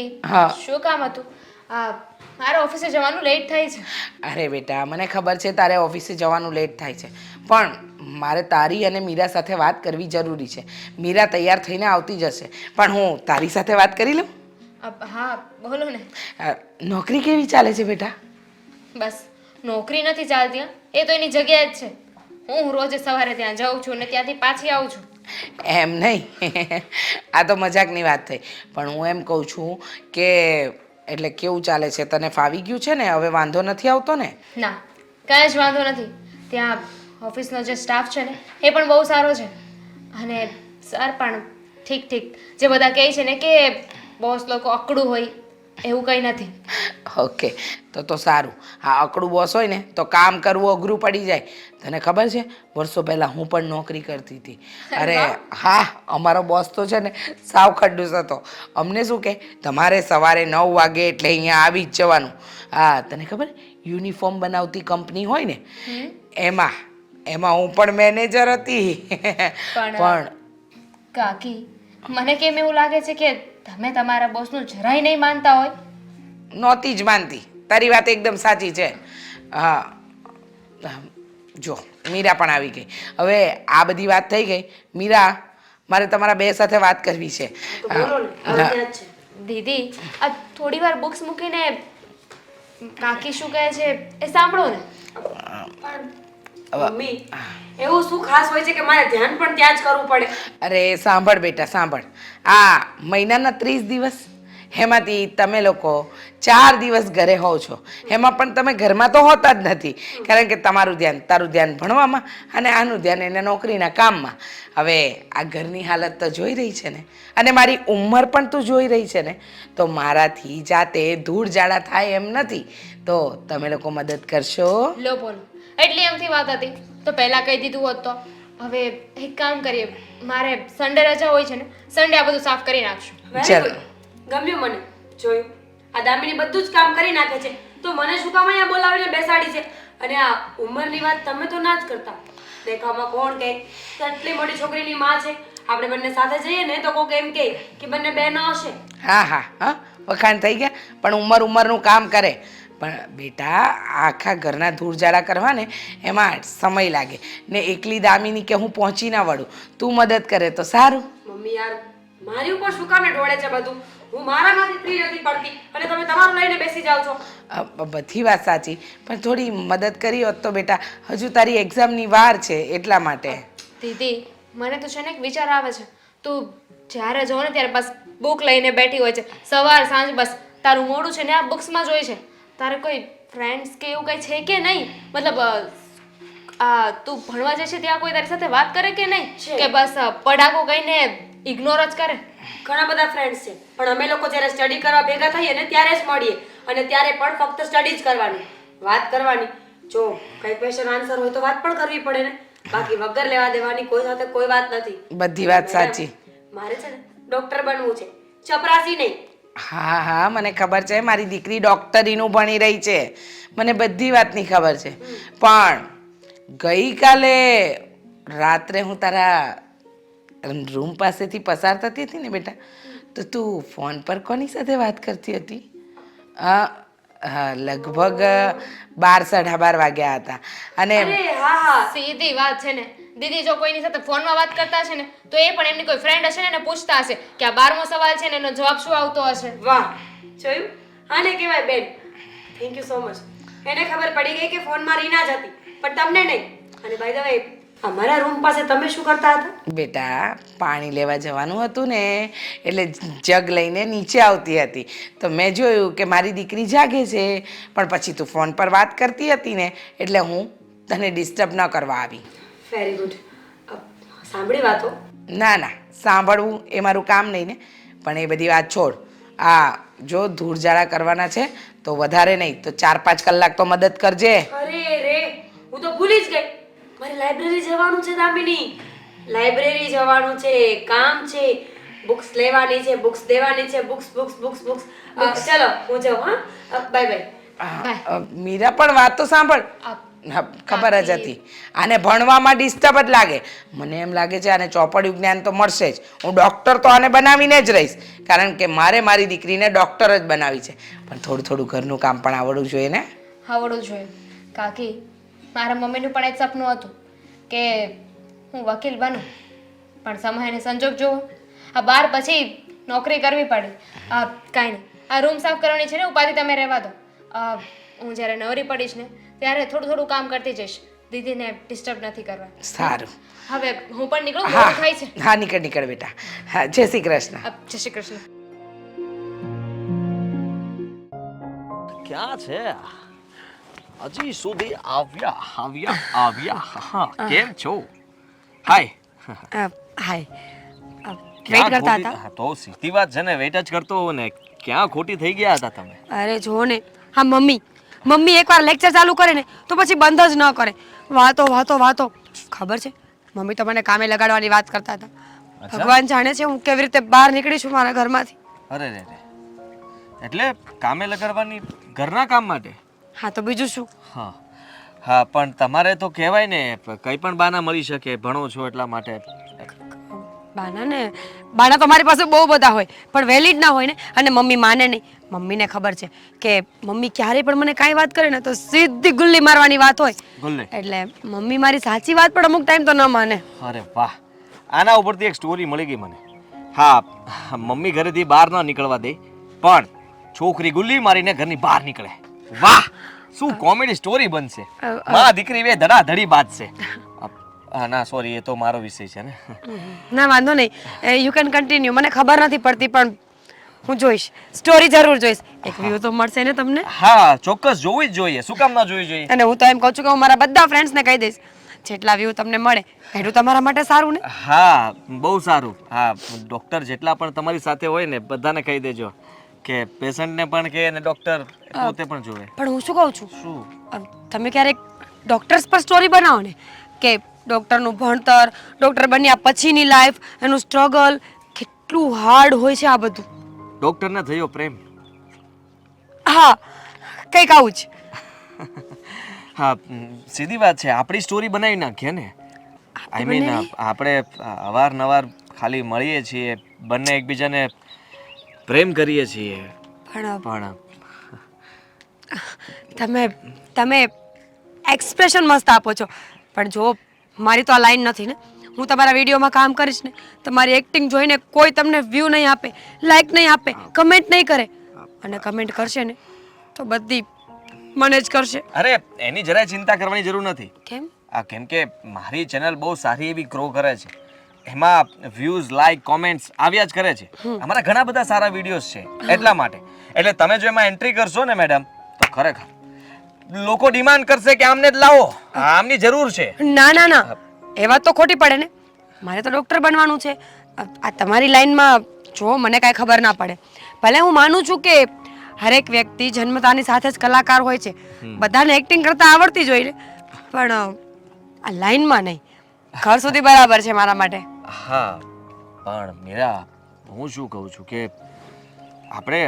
દીદી હા. શું કામ હતું? મારે ઓફિસે જવાનું લેટ થાય છે. અરે બેટા મને ખબર છે તારે ઓફિસે જવાનું લેટ થાય છે, પણ મારે તારી અને મીરા સાથે વાત કરવી જરૂરી છે. મીરા તૈયાર થઈને આવતી જશે, પણ હું તારી સાથે વાત કરી લઉં. હા બોલો ને. નોકરી કેવી ચાલે છે બેટા? બસ નોકરી નથી ચાલતી હં. એ તો એની જગ્યા જ છે. હું રોજ સવારે ત્યાં જાઉં છું ને ત્યાંથી પાછી આવું છું. એમ નહીં આ તો મજાકની વાત થઈ, પણ હું એમ કહું છું કે એટલે કેવું ચાલે છે, તને ફાવી ગયું છે ને? હવે વાંધો નથી આવતો ને? ના, કાંઈ જ વાંધો નથી. ત્યાં ઓફિસનો જે સ્ટાફ છે ને એ પણ બહુ સારો છે, અને સર પણ ઠીક ઠીક. જે બધા કહે છે ને કે બોસ લોકો અકડું હોય, એવું કંઈ નથી. ઓકે, તો સારું. હા, અકડું બોસ હોય ને તો કામ કરવું અઘરું પડી જાય. તને ખબર છે વર્ષો પહેલાં હું પણ નોકરી કરતી હતી. અરે હા, અમારો બોસ તો છે ને સાવ ખડૂસ હતો. અમને શું કે તમારે સવારે 9 વાગે એટલે અહીંયા આવી જ જવાનું. હા, તને ખબર યુનિફોર્મ બનાવતી કંપની હોય ને એમાં હું પણ મેનેજર હતી. પણ કાકી, મને કેમ એવું લાગે છે કે તમે તમારા બોસનું જરાય નહીં માનતા હોય. નહોતી જ માનતી. તારી વાત એકદમ સાચી છે. હા, જો મીરા પણ આવી ગઈ. હવે આ બધી વાત થઈ ગઈ. મીરા, મારે તમારા બે સાથે વાત કરવી છે. દીદી, આ થોડી વાર બુક્સ મૂકીને કાકી શું કહે છે એ સાંભળો ને. મમ્મી, એવું શું ખાસ હોય છે કે મારે ધ્યાન પણ ત્યાં જ કરવું પડે? અરે સાંભળ બેટા સાંભળ. આ મહિનાના 30 દિવસ, એમાંથી તમે લોકો 4 દિવસ ઘરે હોવ છો. એમાં પણ તમે ઘરમાં તો હોતા જ નથી, કારણ કે તારું ધ્યાન ભણવામાં અને આનું ધ્યાન એને નોકરીના કામમાં. હવે આ ઘરની હાલત તો જોઈ રહી છે ને, અને મારી ઉંમર પણ તું જોઈ રહી છે ને, તો મારાથી જાતે ધૂળ જાડા થાય એમ નથી. તો તમે લોકો મદદ કરશો? લો બોલો, એટલી એમથી વાત હતી તો પહેલા કહી દીધું હોત તો. હવે એક કામ કરીએ, મારે સન્ડે રજા હોય છે ને, સન્ડે આ બધું સાફ કરી નાખશું. વેરી ગુડ, ગમ્યું મને. જોયું, આ દામિની બધું જ કામ કરી નાખે છે, તો મને શું કામ અહીંયા બોલાવીને બેસાડી છે? અને આ ઉંમરની વાત તમે તો ના જ કરતા. દેખાવમાં કોણ કહે કે આટલી મોટી છોકરીની માં છે, આપણે બંને સાથે જઈએ ને તો કોક એમ કહે કે બંને બહેનો હશે. હા હા હા, વખાણ થઈ ગયા. પણ ઉંમરનું કામ કરે. પણ બેટા આખા ઘરના ધૂળ જાડા કરવા ને એમાં સમય લાગે ને. એકલી દામિની કે હું પહોંચી ના વળું, તું મદદ કરે તો સારું. મમ્મી યાર, મારી ઉપર શું કામ ઢોળે છે બધું? હું મારામાંથી ફ્રી નથી પડતી અને તમે તમારું લઈને બેસી જાઓ છો. બધી વાત સાચી, પણ થોડી મદદ કરી હોત તો બેટા. હજુ તારી એક્ઝામની વાર છે એટલા માટે. દીદી, મને તો છે ને એક વિચાર આવે છે. તું જ્યારે જો ને ત્યારે બસ બુક લઈને બેઠી હોય છે, સવાર સાંજ બસ તારું મોઢું છે ને આ બુક્સમાં જ હોય છે. તારે કોઈ ફ્રેન્ડ્સ કે એવું કંઈ છે કે નહીં? મતલબ તું ભણવા જાય છે ત્યાં કોઈ તારી સાથે વાત કરે કે નહીં? કે બસ પડાકો કહીને ઇગ્નોર જ કરે? ઘણા બધા ફ્રેન્ડ્સ છે, પણ અમે લોકો જ્યારે સ્ટડી કરવા ભેગા થઈએ ને ત્યારે જ મળીએ, અને ત્યારે પણ ફક્ત સ્ટડી જ કરવાની, વાત કરવાની. જો કઈ ક્વેશ્ચન આન્સર હોય તો વાત પણ કરવી પડે ને, બાકી વગર લેવા દેવાની કોઈ સાથે કોઈ વાત નથી. બધી વાત સાચી. મારે છે ને ડોક્ટર બનવું છે, ચપરાસી નહીં. હા હા, મને ખબર છે. મારી દીકરી ડોક્ટરીનું ભણી રહી છે, મને બધી વાતની ખબર છે. પણ ગઈકાલે રાત્રે હું તારા રૂમ પાસેથી પસાર થતી હતી ને બેટા, તો તું ફોન પર કોની સાથે વાત કરતી હતી? લગભગ 12-12:30 વાગ્યા હતા. અને સીધી વાત છે ને દીદી, જો કોઈની સાથે ફોનમાં વાત કરતા હશે ને તો એ પણ એમની કોઈ ફ્રેન્ડ હશે ને એને પૂછતા હશે કે આ 12મો સવાલ છે ને એનો જવાબ શું આવતો હશે. વાહ, જોયું? આને કહેવાય બેન. Thank you so much. એને ખબર પડી ગઈ કે ફોનમાં રીના જ હતી, પણ તમને નહીં. અને બાય ધ વે, અમારા રૂમ પાસે તમે શું કરતા હતા? બેટા પાણી લેવા જવાનું હતું ને, એટલે જગ લઈને નીચે આવતી હતી. તો મેં જોયું કે મારી દીકરી જાગે છે, પણ પછી તું ફોન પર વાત કરતી હતી ને, એટલે હું તને ડિસ્ટર્બ ન કરવા આવી. Very good. સાંભળી વાતો? ના ના, સાંભળવું એ મારું કામ નહીં ને. પણ એ બધી વાત છોડ. જો ધૂળ જાડા કરવાના છે તો વધારે નહીં તો 4-5 કલાક તો મદદ કરજે. અરે રે, હું તો ભૂલી જ ગઈ. મારે લાઇબ્રેરી જવાનું છે દામિની. લાઇબ્રેરી જવાનું છે, કામ છે, બુક્સ લેવાની છે, બુક્સ દેવાની છે, બુક્સ બુક્સ બુક્સ બુક્સ. ચલો હું જાઉં. હા, બાય બાય. મીરા પણ વાત તો સાંભળ. હા, ખબર જ હતી આને ભણવામાં ડિસ્ટર્બ જ લાગે. મને એમ લાગે છે આને ચોપડિયું જ્ઞાન તો મળશે જ. હું ડૉક્ટર તો આને બનાવીને જ રહીશ, કારણ કે મારે મારી દીકરીને ડૉક્ટર જ બનાવી છે. પણ થોડું થોડું ઘરનું કામ પણ આવડવું જોઈએ ને. આવડવું જોઈએ. કાકી, મારા મમ્મીનું પણ એક સપનું હતું કે હું વકીલ બનું, પણ સમય અને સંજોગ જુઓ, આ 12 પછી નોકરી કરવી પડી. કાંઈ નહીં, આ રૂમ સાફ કરવાની છે ને ઉપાધિ તમે રહેવા દો. હું જ્યારે નવરી પડીશ ને ત્યારે થોડું થોડું કામ કરતી જઈશ. દીદીને ડિસ્ટર્બ નથી કરવા. સારું. હવે હું પણ નીકળું, હા મોડું થાય છે. હા, નીકળ નીકળ બેટા. હા, જય શ્રી કૃષ્ણ. જય શ્રી કૃષ્ણ. ક્યાં છે હજી સુધી આવ્યા હા કેમ છો હાય હાય ક્યાં વેઇટ કરતા ખોટી- હતા. હા, તો સીધી વાત છે ને વેઇટ જ કરતો હોવ ને ક્યાં ખોટી થઈ ગયા હતા તમે અરે જો ને હા મમ્મી એકવાર લેક્ચર ચાલુ કરે ને તો પછી બંધ જ ન કરે. વાતો વાતો વાતો. ખબર છે મમ્મી તો મને કામે લગાડવાની વાત કરતા હતા. અચ્છા. ભગવાન જાણે છે હું કેવી રીતે બહાર નીકળી છું મારા ઘરમાંથી. અરે રે રે એટલે કામે લગાડવાની ઘરના કામ માટે હા તો બીજું શું. હા હા પણ તમારે તો કહેવાય ને કંઈ પણ બાના મળી શકે ભણો છો એટલા માટે બાના તો મારી પાસે બહુ બધા હોય પણ વેલિડ ના હોય ને. અને મમ્મી માને નહીં. મમ્મીને ખબર છે કે મમ્મી ક્યારેય પણ મને કાંઈ વાત કરે ને તો સીધી ગુલ્લી મારવાની વાત હોય. ગુલ્લે એટલે મમ્મી મારી સાચી વાત પણ અમુક ટાઈમ તો ન માને. અરે વાહ આના ઉપરથી એક સ્ટોરી મળી ગઈ મને. હા મમ્મી ઘરેથી બહાર ન નીકળવા દે પણ છોકરી ગુલ્લી મારીને ઘરની બહાર નીકળે. વાહ શું કોમેડી સ્ટોરી બનશે. માં દીકરી બે ધડાધડી બાંધશે. ના સોરી એ તો મારો વિષય છે ને. ના વાંધો નહીં, યુ કેન કન્ટિન્યુ. મને ખબર નથી પડતી પણ હું જોઈશ, સ્ટોરી જરૂર જોઈશ. એક વ્યૂ તો મળશે ને તમને. હા ચોક્કસ જોવી જ જોઈએ. શું કામ ના જોવી જોઈએ. અને હું તો એમ કહું છું કે હું મારા બધા ફ્રેન્ડ્સને કહી દઈશ જેટલા વ્યૂ તમને મળે એટલું તમારા માટે સારું ને. હા બહુ સારું. હા ડૉક્ટર જેટલા પણ તમારી સાથે હોય ને બધાને કહી દેજો કે પેશન્ટને પણ કહે અને ડૉક્ટર પોતે પણ જોવે. પણ હું શું કહું છું, શું તમે ક્યારેક ડોક્ટર્સ પર સ્ટોરી બનાવો ને કે ડોક્ટરનું ભણતર, ડોક્ટર બન્યા પછીની લાઈફ, એનું સ્ટ્રગલ કેટલું હાર્ડ હોય છે આ બધું. ડૉક્ટરને થયો પ્રેમ. હા કંઈક આવું જ. હા સીધી વાત છે આપણી સ્ટોરી બનાવી નાખીએ ને. આઈ મીન આપણે અવારનવાર ખાલી મળીએ છીએ બંને એકબીજાને પ્રેમ કરીએ છીએ પણ તમે એક્સપ્રેશન મસ્ત આપો છો પણ જો મારી તો આ લાઈન નથી ને. હું તમારા વિડીયોમાં કામ કરીશ ને તમારી એક્ટિંગ જોઈને કોઈ તમને વ્યૂ નહીં આપે, લાઈક નહીં આપે, કમેન્ટ નહીં કરે. અને કમેન્ટ કરશે ને તો બધી મને જ કરશે. અરે એની જરાય ચિંતા કરવાની જરૂર નથી. કેમ? કેમ કે મારી ચેનલ બહુ સારી એવી ગ્રો કરે છે. એમાં વ્યૂઝ લાઈક કોમેન્ટ્સ આવ્યા જ કરે છે. અમારા ઘણા બધા સારા વિડીયોઝ છે એટલા માટે. એટલે તમે જો એમાં એન્ટ્રી કરશો ને મેડમ તો ખરેખર લોકો ડિમાન્ડ કરશે કે આમને જ લાવો, આમની જરૂર છે. ના એ વાત તો ખોટી પડે ને. મારે તો ડૉક્ટર બનવાનું છે. આ તમારી લાઈનમાં જો મને કાંઈ ખબર ના પડે. ભલે હું માનું છું કે હરેક વ્યક્તિ જન્મતાની સાથે જ કલાકાર હોય છે, બધાને એક્ટિંગ કરતા આવડતી જ હોય ને, પણ આ લાઈનમાં નહીં. ઘર સુધી બરાબર છે મારા માટે. હા પણ મીરા હું શું કહું છું કે આપણે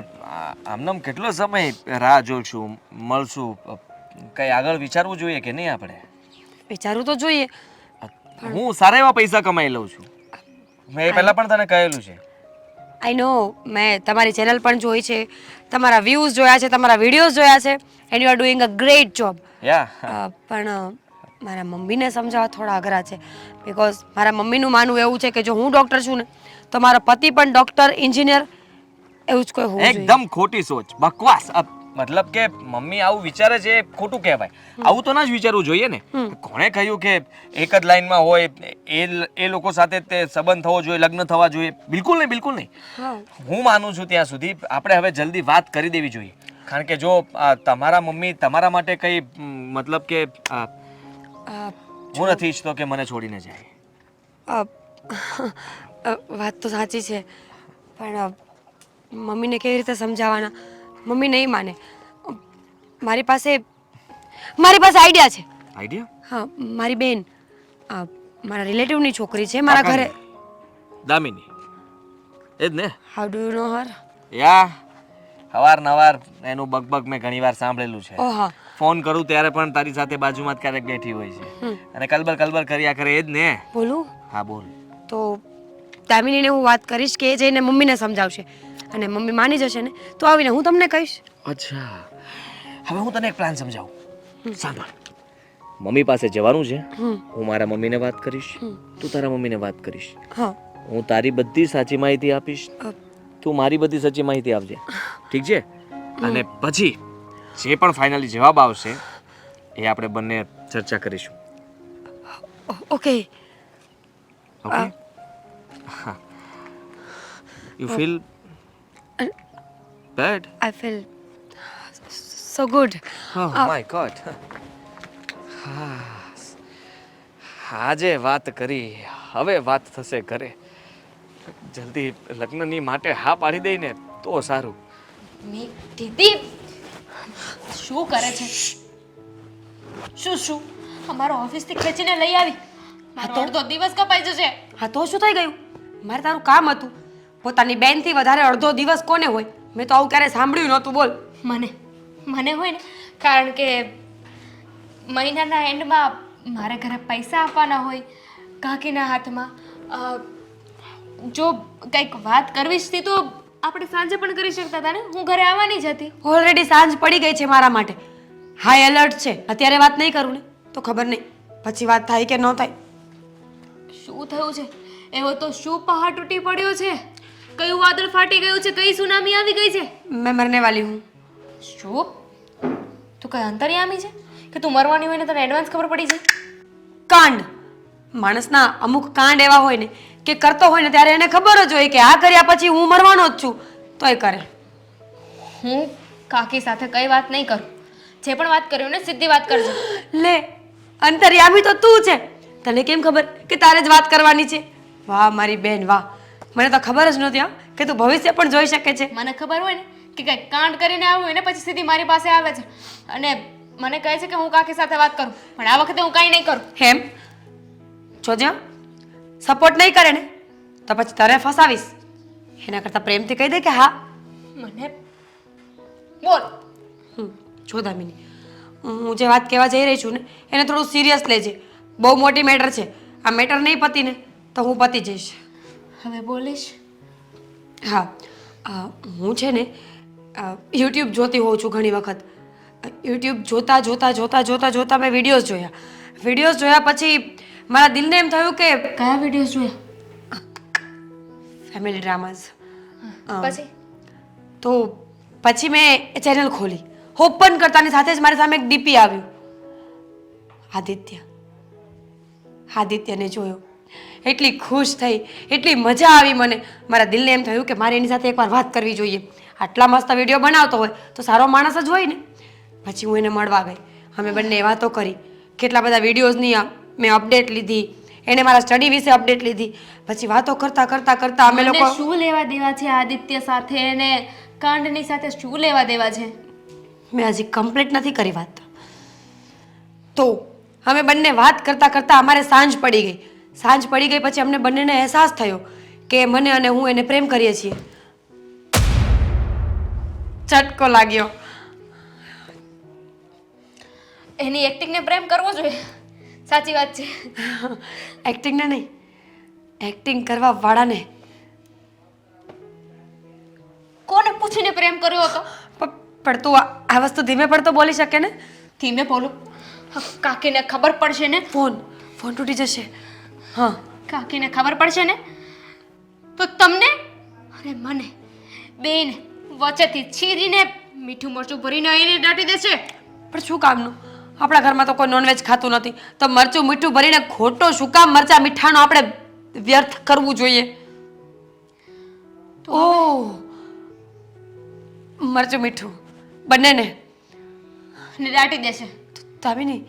આમનામ કેટલો સમય રાહ જોઈશું, મળશું, કંઈ આગળ વિચારવું જોઈએ કે નહીં આપણે? વિચારવું તો જોઈએ. હું સારા એવા પૈસા કમાઈ લઉં છું. મેં એ પહેલાં પણ તને કહેલું છે. આઈ નો, મેં તમારી ચેનલ પણ જોઈ છે, તમારા વ્યૂઝ જોયા છે, તમારા વિડીયોઝ જોયા છે and you are doing a great job. પણ મારા મમ્મીને સમજાવવા થોડા અઘરા છે બિકોઝ મારા મમ્મીનું માનવું એવું છે કે જો હું ડૉક્ટર છું ને તો મારો પતિ પણ ડૉક્ટર, એન્જિનિયર એવું જ કોઈ હોવું જોઈએ. એકદમ ખોટી સોચ, બકવાસ. મતલબ કે મમ્મી આવું વિચારે છે એ ખોટું કહેવાય. આવું તો ના જ વિચારવું જોઈએ ને. કોણે કહ્યું કે એક જ લાઈનમાં હોય એ લોકો સાથે તે સંબંધ થવો જોઈએ, લગ્ન થવા જોઈએ? બિલકુલ નહીં, બિલકુલ નહીં. હું માનું છું ત્યાં સુધી આપણે હવે જલ્દી વાત કરી દેવી જોઈએ. કારણ કે જો તમારા મમ્મી તમારા માટે કંઈ મતલબ કે હું નથી ઈચ્છતો કે મને છોડીને જાય. વાત તો સાચી છે પણ મમ્મીને કેવી રીતે સમજાવવાના? મમ્મી નહીં માને. મારી પાસે આઈડિયા છે. આઈડિયા? હા, મારી બેન મારા રિલેટિવની છોકરી છે મારા ઘરે. દામિની એ જ ને? હાઉ ડુ યુ નો હર? યા અવારનવાર એનું બકબક મેં ઘણીવાર સાંભળેલું છે. ઓ હા, ફોન કરું ત્યારે પણ તારી સાથે બાજુમાં જ ક્યારેક બેઠી હોય છે અને કલબર કલબર કર્યા કરે એ જ ને. બોલું હા બોલ. તો દામિનીને હું વાત કરીશ કે એ જઈને મમ્મીને સમજાવશે અને મમ્મી માની જશે ને તો આવીને હું તમને કહીશ. અચ્છા, હવે હું તને એક પ્લાન સમજાવું. સાંભળ, મમ્મી પાસે જવાનું છે. હું મારા મમ્મીને વાત કરીશ, તું તારા મમ્મીને વાત કરીશ. હા હું તારી બધી સાચી માહિતી આપીશ, તું મારી બધી સાચી માહિતી આપજે. ઠીક છે? અને પછી જે પણ ફાઇનલી જવાબ આવશે એ આપણે બંને ચર્ચા કરીશું. Okay. Okay? You feel bad? I feel so good. Oh my God. આજે વાત કરી, હવે વાત થશે ઘરે. જલ્દી લગ્નની માટે હા પાડી દઈ ને તો સારું. દીદી શું કરે છે? શું અમારો ઓફિસથી ખેંચીને લઈ આવી, મારો અડધો દિવસ કપાઈ જશે. હા તો શું થઈ ગયું? મારે તારું કામ હતું. પોતાની બેનથી વધારે અડધો દિવસ કોને હોય? મેં તો આવું ક્યારે સાંભળ્યું નહોતું. બોલ. મને હોય ને, કારણ કે મહિનાના એન્ડમાં મારે ઘરે પૈસા આપવાના હોય કાકીના હાથમાં. જો કંઈક વાત કરવી જ હતી તો આપણે સાંજે પણ કરી શકતા હતા ને. હું ઘરે આવવાની જ હતી. ઓલરેડી સાંજ પડી ગઈ છે મારા માટે. હાઈ એલર્ટ છે. અત્યારે વાત નહીં કરું ને તો ખબર નહીં પછી વાત થાય કે ન થાય. શું થયું છે? એવો તો શું પહાડ તૂટી પડ્યો છે? કયું વાદળ ફાટી ગયું છે? કઈ સુનામી આવી ગઈ છે? મેં મરને વાલી હું. શું? તું કઈ અંતર્યામી છે કે તું મરવાની હોય ને તને એડવાન્સ ખબર પડી જાય? કાંડ. માણસના અમુક કાંડ એવા હોય ને કે કરતો હોય ને ત્યારે એને ખબર જ હોય કે આ કર્યા પછી હું મરવાનો જ છું તોય કરે. હું કાકી સાથે કઈ વાત નહીં કરું. જે પણ વાત કર્યું ને સીધી વાત કરજો. લે, અંતર્યામી તો તું છે. તને કેમ ખબર કે તારે જ વાત કરવાની છે? વાહ મારી બેન વાહ. મને તો ખબર જ નહોતી કે તું ભવિષ્ય પણ જોઈ શકે છે. મને ખબર હોય ને કે કંઈક કાંડ કરીને આવ્યું હોય ને પછી સીધી મારી પાસે આવે છે અને મને કહે છે કે હું કાકી સાથે વાત કરું, પણ આ વખતે હું કાંઈ નહીં કરું. હેમ જોજે, સપોર્ટ નહીં કરે ને તો પછી તારે ફસાવીશ. એના કરતાં પ્રેમથી કહી દે કે હા. મને બોલ. જો દામિની, હું જે વાત કહેવા જઈ રહી છું ને એને થોડું સિરિયસ લેજે. બહુ મોટી મેટર છે. આ મેટર નહીં પતી ને તો હું પતી જઈશ. હવે બોલીશ? હા, હું છે ને યુટ્યુબ જોતી હોઉં છું ઘણી વખત. યુટ્યુબ જોતા મેં વિડીયોઝ જોયા પછી મારા દિલને એમ થયું કે કયા વિડીયોઝ જોયા? ફેમિલી ડ્રામાઝ. પછી તો પછી મેં એ ચેનલ ખોલી. ઓપન કરતાની સાથે જ મારી સામે એક ડીપી આવ્યું. આદિત્યને જોયો. એટલી ખુશ થઈ, એટલી મજા આવી મને. મારા દિલને એમ થયું કે મારે એની સાથે એકવાર વાત કરવી જોઈએ. આટલા મસ્ત વિડીયો બનાવતો હોય તો સારો માણસ જ હોય ને. પછી હું એને મળવા ગઈ. અમે બંને વાતો કરી. કેટલા બધા વિડીયોઝની મેં અપડેટ લીધી. એને મારા સ્ટડી વિશે અપડેટ લીધી. પછી વાતો કરતા અમે લોકો મને શું લેવા દેવા છે આદિત્ય સાથે ને કાંડની સાથે શું લેવા દેવા છે? મેં હજી કમ્પ્લીટ નથી કરી વાત. તો અમે બંને વાત કરતા અમારે સાંજ પડી ગઈ. સાંજ પડી ગઈ પછી અમને બંનેને અહેસાસ થયો કે મને અને હું એને પ્રેમ કરીએ છીએ. ચટકો લાગ્યો. એની એક્ટિંગને પ્રેમ કરવો જોઈએ. સાચી વાત છે. એક્ટિંગને નહીં, એક્ટિંગ કરવા વાળાને. કોને પૂછીને પ્રેમ કર્યો હતો? પણ તું આ વસ્તુ ધીમે પડતો બોલી શકે ને? ધીમે બોલું? કાકીને ખબર પડશે ને? ફોન તૂટી જશે. હા, કાકીને ખબર પડશે ને તો તમને અને મને બેન વચ્ચેથી છીરીને મીઠું મરચું ભરીને એને દાટી દેશે. પણ શું કામનું? આપણા ઘરમાં તો કોઈ નોનવેજ ખાતું નથી તો મરચું મીઠું ભરીને ખોટો શું કામ મરચા મીઠાનો આપણે વ્યર્થ કરવું જોઈએ? ઓહ, મરચું મીઠું બંનેને ને દાટી દેશે. દામિની,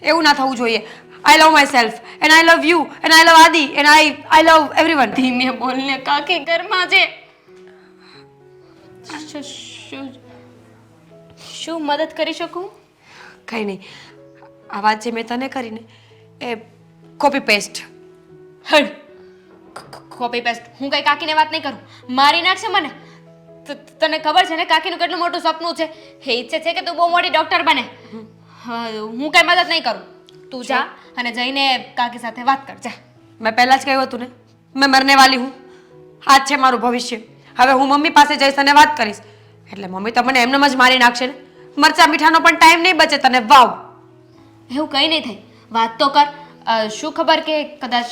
એવું ના થવું જોઈએ. I love myself and I love you and I love Aadi and I love everyone. ધીમે બોલને, કાકી ઘરમાં છે. શું મદદ કરી શકું? કંઈ નહીં. આ વાત જે મેં તને કરીને એ કોપી પેસ્ટ. હડ કોપી પેસ્ટ. હું કઈ કાકીને વાત નહીં કરું. મારી નાખશે મને. તને ખબર છે ને કાકીનું કેટલું મોટું સપનું છે. એ ઈચ્છે છે કે તું બહુ મોટી ડોક્ટર બને. હું કઈ મદદ નહીં કરું. તું જા અને જઈને કાકી સાથે વાત કર જા. મેં પહેલાં જ કહ્યું હતું ને, મેં મરને વાલી હું. આ જ છે મારું ભવિષ્ય. હવે હું મમ્મી પાસે જઈશ અને વાત કરીશ એટલે મમ્મી તો મને એમનેમ જ મારી નાખશે ને. મરચા મીઠાનો પણ ટાઈમ નહીં બચે તને. વાવ, એવું કંઈ નહીં થાય. વાત તો કર. શું ખબર કે કદાચ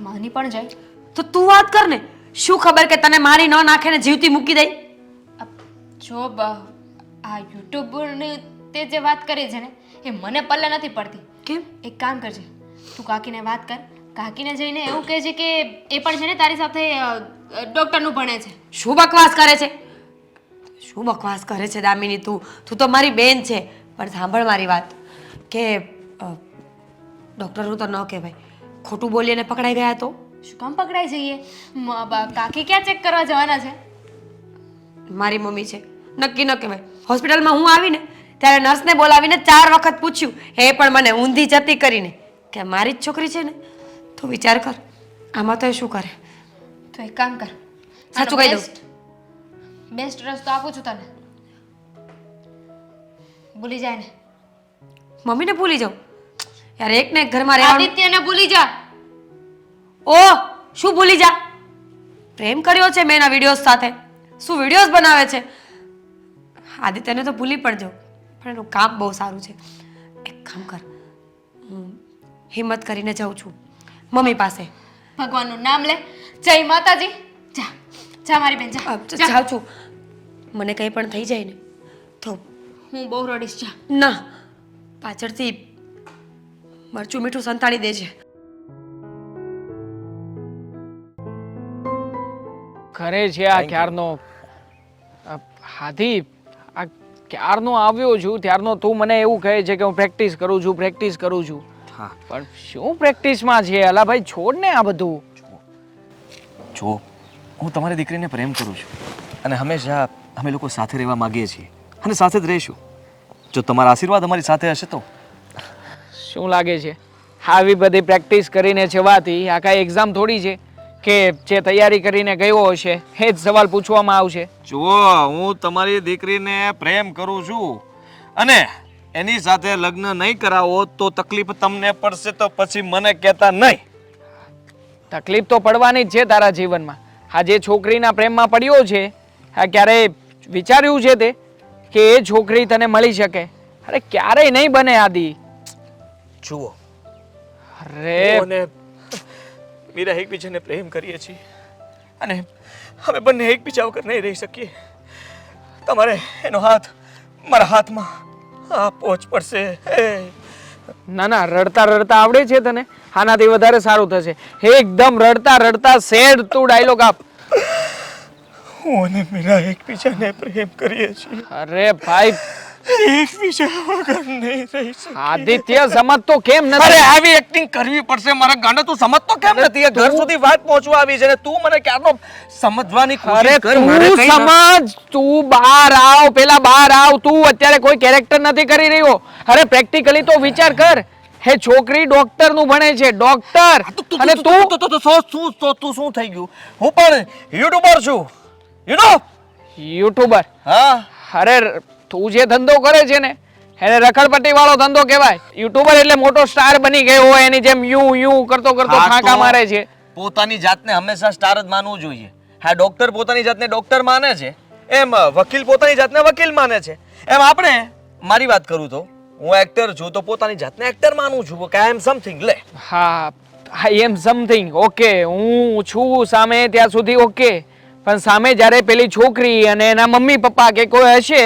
માની પણ જાય. તો તું વાત કર ને. શું ખબર કે તને મારી ન નાખે ને જીવતી મૂકી દઈ. જો આ યુટ્યુબની તે જે વાત કરી છે ને એ મને પલ્લે નથી પડતી. કેમ? એક કામ કરજે, તું કાકીને વાત કર. કાકીને જઈને એવું કહેજે કે એ પણ છે ને તારી સાથે ડૉક્ટરનું ભણે છે. શું બકવાસ કરે છે? શું બકવાસ કરે છે દામિની તું? તું તો મારી બેન છે. પણ સાંભળ મારી વાત કે ડૉક્ટરનું તો ન કહેવાય. ખોટું બોલીને પકડાઈ ગયા તો શું કામ પકડાઈ જઈએ? કાકી ક્યાં ચેક કરવા જવાના છે? મારી મમ્મી છે, નક્કી ન કહેવાય. હોસ્પિટલમાં હું આવીને ત્યારે નર્સને બોલાવીને 4 વખત પૂછ્યું, એ પણ મને ઊંધી જતી કરીને કે મારી જ છોકરી છે ને. તું વિચાર કર, આમાં તો એ શું કરે? તો એક કામ કર, સાચું કહી દઉં. બેસ્ટ રસ્તો આપું છું તને. ભૂલી જાય ને. મમ્મીને ભૂલી જાઉં? યાર એક ને એક ઘરમાં રહેવાનું. આદિત્યને ભૂલી જા. ઓ શું ભૂલી જા? પ્રેમ કર્યો છે મેં એના વિડીયોઝ સાથે. શું વિડીયોઝ બનાવે છે. આદિત્યને તો ભૂલી પણ જાઉં પણ એનું કામ બહુ સારું છે. એક કામ કર, હું હિંમત કરીને જાઉં છું મમ્મી પાસે. ભગવાનનું નામ લે. જય માતાજી. જા જા મારી બેન જા. જાઉં છું. મને કંઈ પણ થઈ જાય ને તો હું બહુ રડીશ. જા. ના, પાછળથી મરચું મીઠું સંતાડી દેજે. ઘરે છે આ ક્યારનો. હાથી આ ક્યારનો આવ્યો છું ત્યારનો તું મને એવું કહે છે કે હું પ્રેક્ટિસ કરું છું. હા પણ શું પ્રેક્ટિસમાં છે? અલા ભાઈ છોડ ને આ બધું. જો હું તમારી દીકરીને પ્રેમ કરું છું અને હંમેશા અમે લોકો સાથે રહેવા માંગીએ છીએ અને સાથે જ રહીશું જો તમારા આશીર્વાદ અમારી સાથે હશે તો. શું લાગે છે આવી બધી પ્રેક્ટિસ કરીને જવાથી આ કાંઈ એક્ઝામ થોડી છે કે જે તૈયારી કરીને ગયો હશે એ જ સવાલ પૂછવામાં આવશે? જુઓ હું તમારી દીકરીને પ્રેમ કરું છું અને એની સાથે લગ્ન નહીં કરાવો તો તકલીફ તમને પડશે તો પછી મને કહેતા નહીં. તકલીફ તો પડવાની જ છે તારા જીવનમાં. આ જે છોકરીના પ્રેમમાં પડ્યો છે આ ક્યારેય વિચાર્યું છે તે કે એ છોકરી તને મળી શકે? અરે ક્યારેય નહીં બને આદિ. જુઓ અરે અને મીરા એકબીજાને પ્રેમ કરીએ છીએ અને અમે બંને એકબીજા વગર નહીં રહી શકીએ. તમારે એનો હાથ મારા હાથમાં આપવો જ પડશે. ના ના રડતા રડતા આવડે છે તને? આનાથી વધારે સારું થશે. એકદમ રડતા રડતા સેડ તું ડાયલોગ આપ. હું અને મીરા એકબીજાને પ્રેમ કરીએ છીએ. અરે ભાઈ એકબીજા વગર નહીં રહી શકીએ. આદિત્ય સમજતો કેમ અરે નથી? આવી એક્ટિંગ કરવી પડશે મારા ગાંડા. તું સમજતો કેમ નથી? એ ઘર સુધી વાત પહોંચવા આવી છે ને તું મને ક્યારનો સમજવાની અરે કોશિશ કર. મારે તું કંઈ ના- સમજ. તું બહાર આવ, પેલા બહાર આવ. તું અત્યારે કોઈ કેરેક્ટર નથી કરી રહ્યો. અરે પ્રેક્ટિકલી તો વિચાર કર. હે છોકરી ડોક્ટર નું ભણે છે, ડોક્ટર. અને તું શું થઈ ગયું? હું પણ યુટ્યુબર છું. યુટ્યુબર. હા અરે તું જે ધંધો કરે છે ને એને રખડપટ્ટી વાળો ધંધો કહેવાય. યુટ્યુબર એટલે મોટો સ્ટાર બની ગયો હોય એની જેમ યુ કરતો ફાંકા મારે છે. પોતાની જાતને હંમેશા સ્ટાર જ માનવું જોઈએ. હા ડોક્ટર પોતાની જાતને ડોક્ટર માને છે એમ વકીલ પોતાની જાતને વકીલ માને છે એમ આપણે મારી વાત કરું તો હું એક્ટર છું તો પોતાની જાતને એક્ટર માનું છું કે આઈ એમ સમથિંગ. લે હા આઈ એમ સમથિંગ. ઓકે હું છું સામે ત્યાં સુધી ઓકે. પણ સામે જ્યારે પેલી છોકરી અને એના મમ્મી પપ્પા કે કોઈ હશે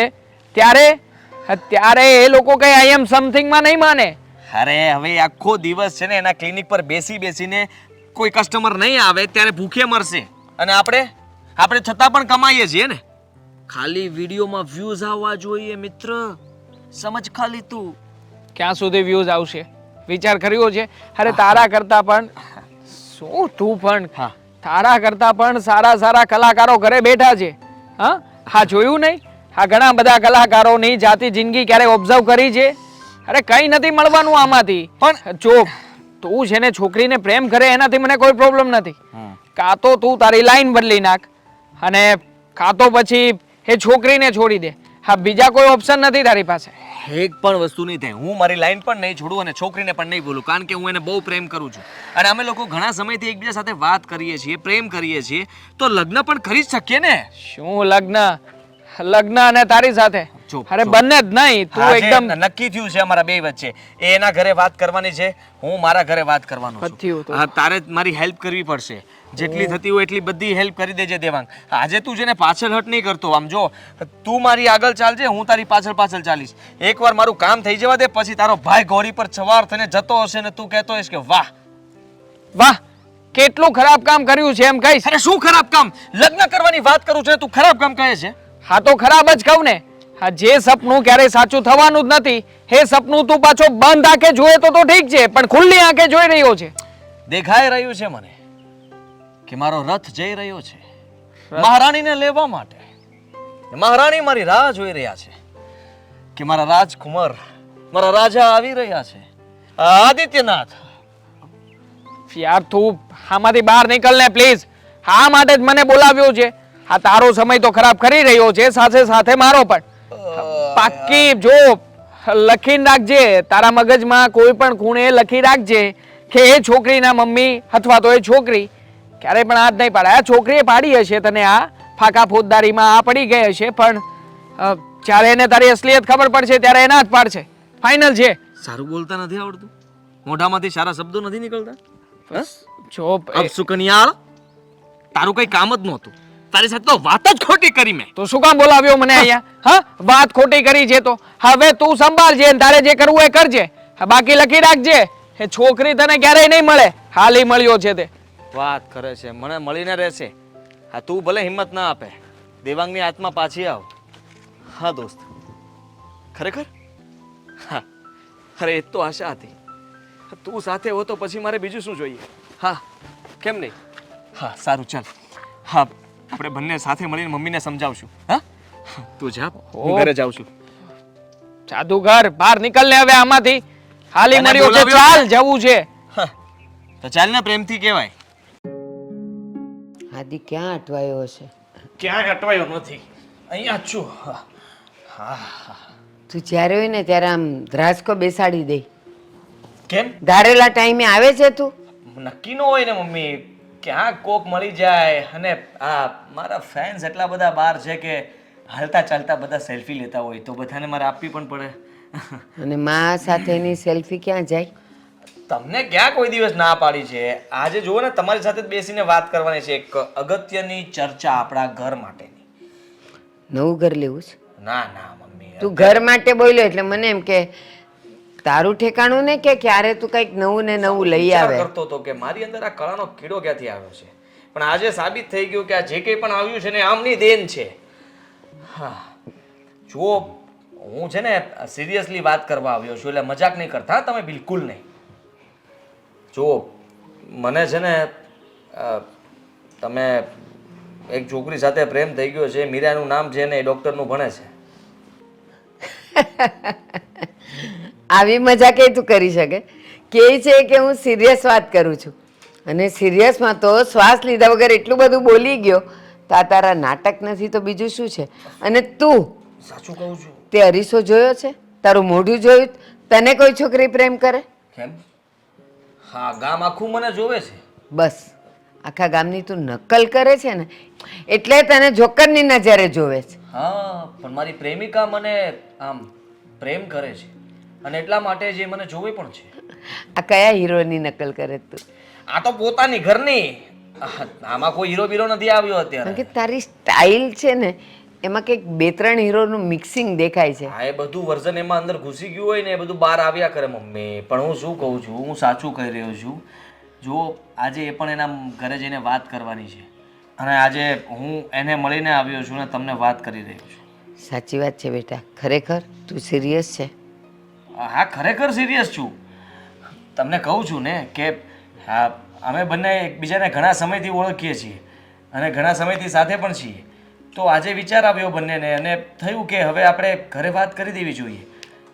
ત્યારે એ લોકો કઈ આઈ એમ સમથિંગ માં નહીં માને. અરે હવે આખો દિવસ છે ને એના ક્લિનિક પર બેસીને કોઈ કસ્ટમર નહીં આવે ત્યારે ભૂખે મરશે અને આપણે છતાં પણ કમાઈએ છીએ ને. ખાલી વિડીયોમાં વ્યૂઝ આવવા જોઈએ મિત્ર. સમજ ખાલી તું. ક્યાં સુધી વ્યૂઝ આવશે વિચાર કર્યો છે? અરે તારા કરતા પણ શું તું પણ હા તારા કરતા પણ સારા કલાકારો ઘરે બેઠા છે. હા જોયું નહીં? આ ઘણા બધા કલાકારોની જાતિ જિંદગી ક્યારે ઓબ્ઝર્વ કરી છે? અરે કઈ નથી મળવાનું આમાંથી. પણ જો તું છે ને છોકરીને પ્રેમ કરે એનાથી મને કોઈ પ્રોબ્લેમ નથી. કાં તો તું તારી લાઈન બદલી નાખ અને કાં તો પછી એ છોકરીને છોડી દે. હા, બીજા કોઈ ઓપ્શન નથી તારી પાસે. એક પણ વસ્તુ નહીં થાય. હું મારી લાઈન પણ નહીં છોડું અને છોકરીને પણ નહીં બોલું, કારણ કે હું એને બહુ પ્રેમ કરું છું. અને અમે લોકો ઘણા સમયથી એકબીજા સાથે વાત કરીએ છીએ, પ્રેમ કરીએ છીએ, તો લગ્ન પણ કરી જ શકીએ ને. શું લગ્ન અને તારી સાથે? ચૂપ, અરે ચૂપ. બંને જ નહીં, તું આજે એકદમ નક્કી થયું છે અમારા બે વચ્ચે. એ એના ઘરે વાત કરવાની છે, હું મારા ઘરે વાત કરવાનો થયું છું. તો. હા, તારે જ મારી હેલ્પ કરવી પડશે. જેટલી થતી હોય એટલી બધી હેલ્પ કરી દેજે દેવાંગ. આજે તું જેને પાછળ હટ નહીં કરતો. આમ જો, તું મારી આગળ ચાલજે, હું તારી પાછળ પાછળ ચાલીશ. એકવાર મારું કામ થઈ જવા દે, પછી તારો ભાઈ ઘોડી પર સવાર થઈને જતો હશે ને તું કહેતો હશે કે વાહ. વાહ, કેટલું ખરાબ કામ કર્યું છે એમ કહીશ? અરે શું ખરાબ કામ? લગ્ન કરવાની વાત કરું છું ને તું ખરાબ કામ કહે છે? હા તો ખરાબ જ કહું ને. હા, જે સપનું ક્યારેય સાચું થવાનું જ નથી, એ સપનું તું પાછો બંધ આંખે જોયે તો ઠીક છે, પણ ખુલ્લી આંખે જોઈ રહ્યો છે. દેખાઈ રહ્યું છે મને કે મારો રથ જઈ રહ્યો છે મહારાણીને લેવા માટે. મહારાણી મારી રાહ જોઈ રહ્યા છે કે મારા રાજકુમાર, મારા રાજા આવી રહ્યા છે. આદિત્યનાથ, યાર તું આમાંથી બહાર નીકળ ને પ્લીઝ. આ માટે જ મને બોલાવ્યો છે. આ તારો સમય તો ખરાબ કરી રહ્યો છે, સાથે સાથે મારો પણ. પાક્કી જો લખીને રાખજે, તારા મગજમાં કોઈ પણ ખૂણે લખી રાખજે કે એ છોકરીના મમ્મી અથવા તો એ છોકરી ક્યારેય પણ હાથ નહીં પાડે. આ છોકરીએ પાડી હશે તને આ ફાકા ફોજદારીમાં, આ પડી ગઈ હશે, પણ જ્યારે એને તારી અસલિયત ખબર પડશે ત્યારે એના જ પાડશે. ફાઇનલ છે. સારું બોલતા નથી આવડતું? મોઢામાંથી સારા શબ્દો નથી નીકળતા? બસ જો અબ સુકન્યાળ, તારું કઈ કામ જ નહોતું. તારી સાથે તો વાત જ ખોટી કરી મેં. તો શું કામ બોલાવ્યો મને અહીંયા? હા, વાત ખોટી કરી છે તો હવે તું સંભાળજે ને તારે જે કરવું એ કરજે. હા, બાકી લખી રાખજે, એ છોકરી તને ક્યારેય નહીં મળે. હાલ ઈ મળ્યો છે તે. વાત કરે છે, મને મળીને રહેશે. હા, તું ભલે હિંમત ના આપે, દેવાંગની આત્મા પાછી આવ. હા દોસ્ત, ખરેખર? હા, અરે એ જ તો આશા હતી. તું સાથે હો તો પછી મારે બીજું શું જોઈએ? હા, કેમ નહીં? હા, સારું, ચાલ. હા, આપણે બંને સાથે મળીને મમ્મીને સમજાવશું. હા, તું જા, હું ઘરે જાઉં છું. જાદુગર, બહાર નીકળ ને હવે આમાંથી. હાલી તને મળ્યો છે, બોલાવ્યો ચાલ જવું છે. હા, તો ચાલ ને, પ્રેમથી કહેવાય. આદિ ક્યાં અટવાયો હશે? ક્યાંય અટવાયો નથી, અહીંયા જ છું. હા. તું જ્યારે હોય ને ત્યારે આમ ધ્રાસકો બેસાડી દે. કેમ? ધારેલા ટાઈમે આવે છે તું? નક્કી ન હોય ને મમ્મી, ક્યાંક કોક મળી જાય. અને આ મારા ફ્રેન્ડ્સ એટલા બધા બહાર છે કે હાલતા ચાલતા બધા સેલ્ફી લેતા હોય, તો બધાને મારે આપવી પણ પડે. અને મા સાથેની સેલ્ફી ક્યાં જાય? તમને ક્યાં કોઈ દિવસ ના પાડી છે? આજે જુઓ ને, તમારી સાથે જ બેસીને વાત કરવાની છે, એક અગત્યની ચર્ચા આપણા ઘર માટેની. નવું ઘર લેવું છે? ના ના મમ્મી, તું ઘર માટે બોલ્યો એટલે મને એમ કે તારું ઠેકાણું ને કે ક્યારે તું કંઈક નવું ને નવું લઈ વિચાર આવે. કરતો હતો કે મારી અંદર આ કળાનો કીડો ક્યાંથી આવ્યો છે, પણ આજે સાબિત થઈ ગયું કે આ જે કંઈ પણ આવ્યું છે ને આમની દેન છે. હા, જુઓ, હું છે ને સિરિયસલી વાત કરવા આવ્યો છું, એટલે મજાક નહીં કરતા તમે, બિલકુલ નહીં. જુઓ, મને છે ને તમે એક છોકરી સાથે પ્રેમ થઈ ગયો છે, મીરાનું નામ છે ને એ ડૉક્ટરનું ભણે છે. આવી મજાક એ તું કરી શકે? કે છે કે હું સિરિયસ વાત કરું છું, અને સિરિયસમાં તો શ્વાસ લીધા વગર એટલું બધું બોલી ગયો તો આ તારા નાટક નથી તો બીજું શું છે? અને તું સાચું કહું છું. તે અરીસો જોયો છે? તારું મોઢું જોયું? તને કોઈ છોકરી પ્રેમ કરે? કેમ? હા, ગામ આખું મને જોવે છે. બસ આખા ગામની તું નકલ કરે છે ને એટલે તને જોકરની નજરે જોવે છે. હા, પણ મારી પ્રેમિકા મને આમ પ્રેમ કરે છે અને એટલા માટે જે મને જોવે પણ છે. આ કયા હીરોની નકલ કરે તું? આ તો પોતાની ઘરની. આમાં કોઈ હીરો બીરો નથી આવ્યો કારણ અત્યારે. કે તારી સ્ટાઇલ છે ને એમાં કંઈક બે ત્રણ હીરોનું મિક્સિંગ દેખાય છે. હા, એ બધું વર્ઝન એમાં અંદર ઘૂસી ગયું હોય ને એ બધું બહાર આવ્યા કરે મમ્મી. પણ હું શું કહું છું, હું સાચું કહી રહ્યો છું. જો આજે એ પણ એના ઘરે જઈને વાત કરવાની છે, અને આજે હું એને મળીને આવ્યો છું ને તમને વાત કરી રહ્યો છું. સાચી વાત છે બેટા, ખરેખર તું સિરિયસ છે? હા, ખરેખર સિરિયસ છું. તમને કહું છું ને કે હા, અમે બંને એકબીજાને ઘણા સમયથી ઓળખીએ છીએ અને ઘણા સમયથી સાથે પણ છીએ. તો આજે વિચાર આવ્યો બંનેને અને થયું કે હવે આપણે ઘરે વાત કરી દેવી જોઈએ.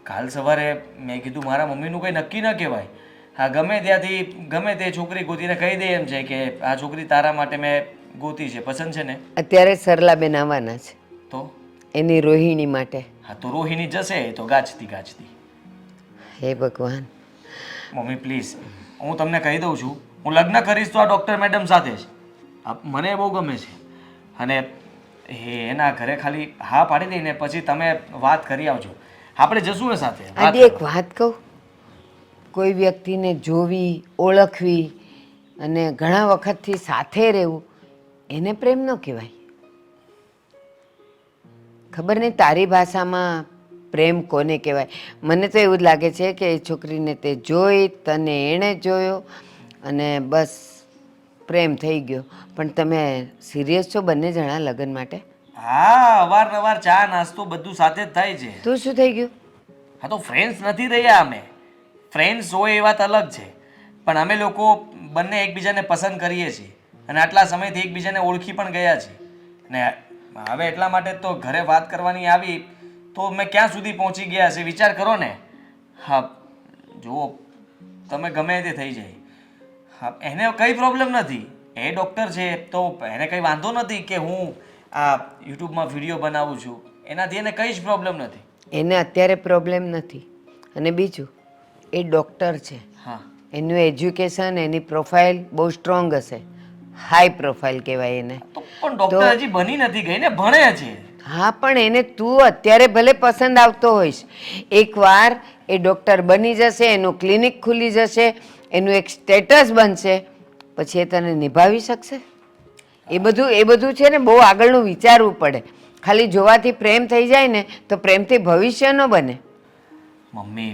કાલ સવારે મેં કીધું મારા મમ્મીનું કંઈ નક્કી ન કહેવાય. હા, ગમે ત્યાંથી ગમે તે છોકરી ગોતીને કહી દે એમ છે કે આ છોકરી તારા માટે મેં ગોતી છે, પસંદ છે ને. અત્યારે સરલાબેન આવવાના છે. તો એની રોહિણી માટે. હા તો રોહિણી જશે એ તો ગાજતી ગાજતી. હે ભગવાન, મમ્મી પ્લીઝ, હું તમને કહી દઉં છું, હું લગ્ન કરીશ તો આ ડૉક્ટર મેડમ સાથે જ. મને બહુ ગમે છે અને એના ઘરે ખાલી હા પાડી દઈને પછી તમે વાત કરી આવજો. આપણે જશું ને સાથે વાત આજે એક કરવા. વાત કહું, કોઈ વ્યક્તિને જોવી, ઓળખવી અને ઘણા વખતથી સાથે રહેવું એને પ્રેમ ન કહેવાય. ખબર નહીં તારી ભાષામાં પ્રેમ કોને કહેવાય. મને તો એવું જ લાગે છે કે એ છોકરીને તે જોઈ, તને એણે જોયો અને બસ પ્રેમ થઈ ગયો. પણ તમે સિરિયસ છો બંને જણા લગ્ન માટે? હા, અવારનવાર ચા નાસ્તો બધું સાથે જ થાય છે. તું શું થઈ ગયું? હા તો ફ્રેન્ડ્સ નથી રહ્યા અમે. ફ્રેન્ડ્સ હોય એ વાત અલગ છે, પણ અમે લોકો બંને એકબીજાને પસંદ કરીએ છીએ અને આટલા સમયથી એકબીજાને ઓળખી પણ ગયા છીએ. ને હવે એટલા માટે તો ઘરે વાત કરવાની આવી તો મેં ક્યાં સુધી પહોંચી ગયા છે વિચાર કરો ને. હા જુઓ, તમે ગમે તે થઈ જાય, હા એને કંઈ પ્રોબ્લેમ નથી. એ ડૉક્ટર છે તો એને કંઈ વાંધો નથી કે હું આ યુટ્યુબમાં વિડીયો બનાવું છું, એનાથી એને કંઈ જ પ્રોબ્લેમ નથી. એને અત્યારે પ્રોબ્લેમ નથી. અને બીજું, એ ડૉક્ટર છે. હા એનું એજ્યુકેશન, એની પ્રોફાઇલ બહુ સ્ટ્રોંગ હશે. હાઈ પ્રોફાઇલ કહેવાય એને. તો પણ ડૉક્ટર હજી બની નથી ગઈ ને, ભણે છે. હા, પણ એને તું અત્યારે ભલે પસંદ આવતો હોઈશ, એકવાર એ ડૉક્ટર બની જશે, એનું ક્લિનિક ખુલી જશે, એનું એક સ્ટેટસ બનશે, પછી એ તને નિભાવી શકશે? એ બધું છે ને બહુ આગળનું વિચારવું પડે. ખાલી જોવાથી પ્રેમ થઈ જાય ને તો પ્રેમથી ભવિષ્ય ન બને. મમ્મી,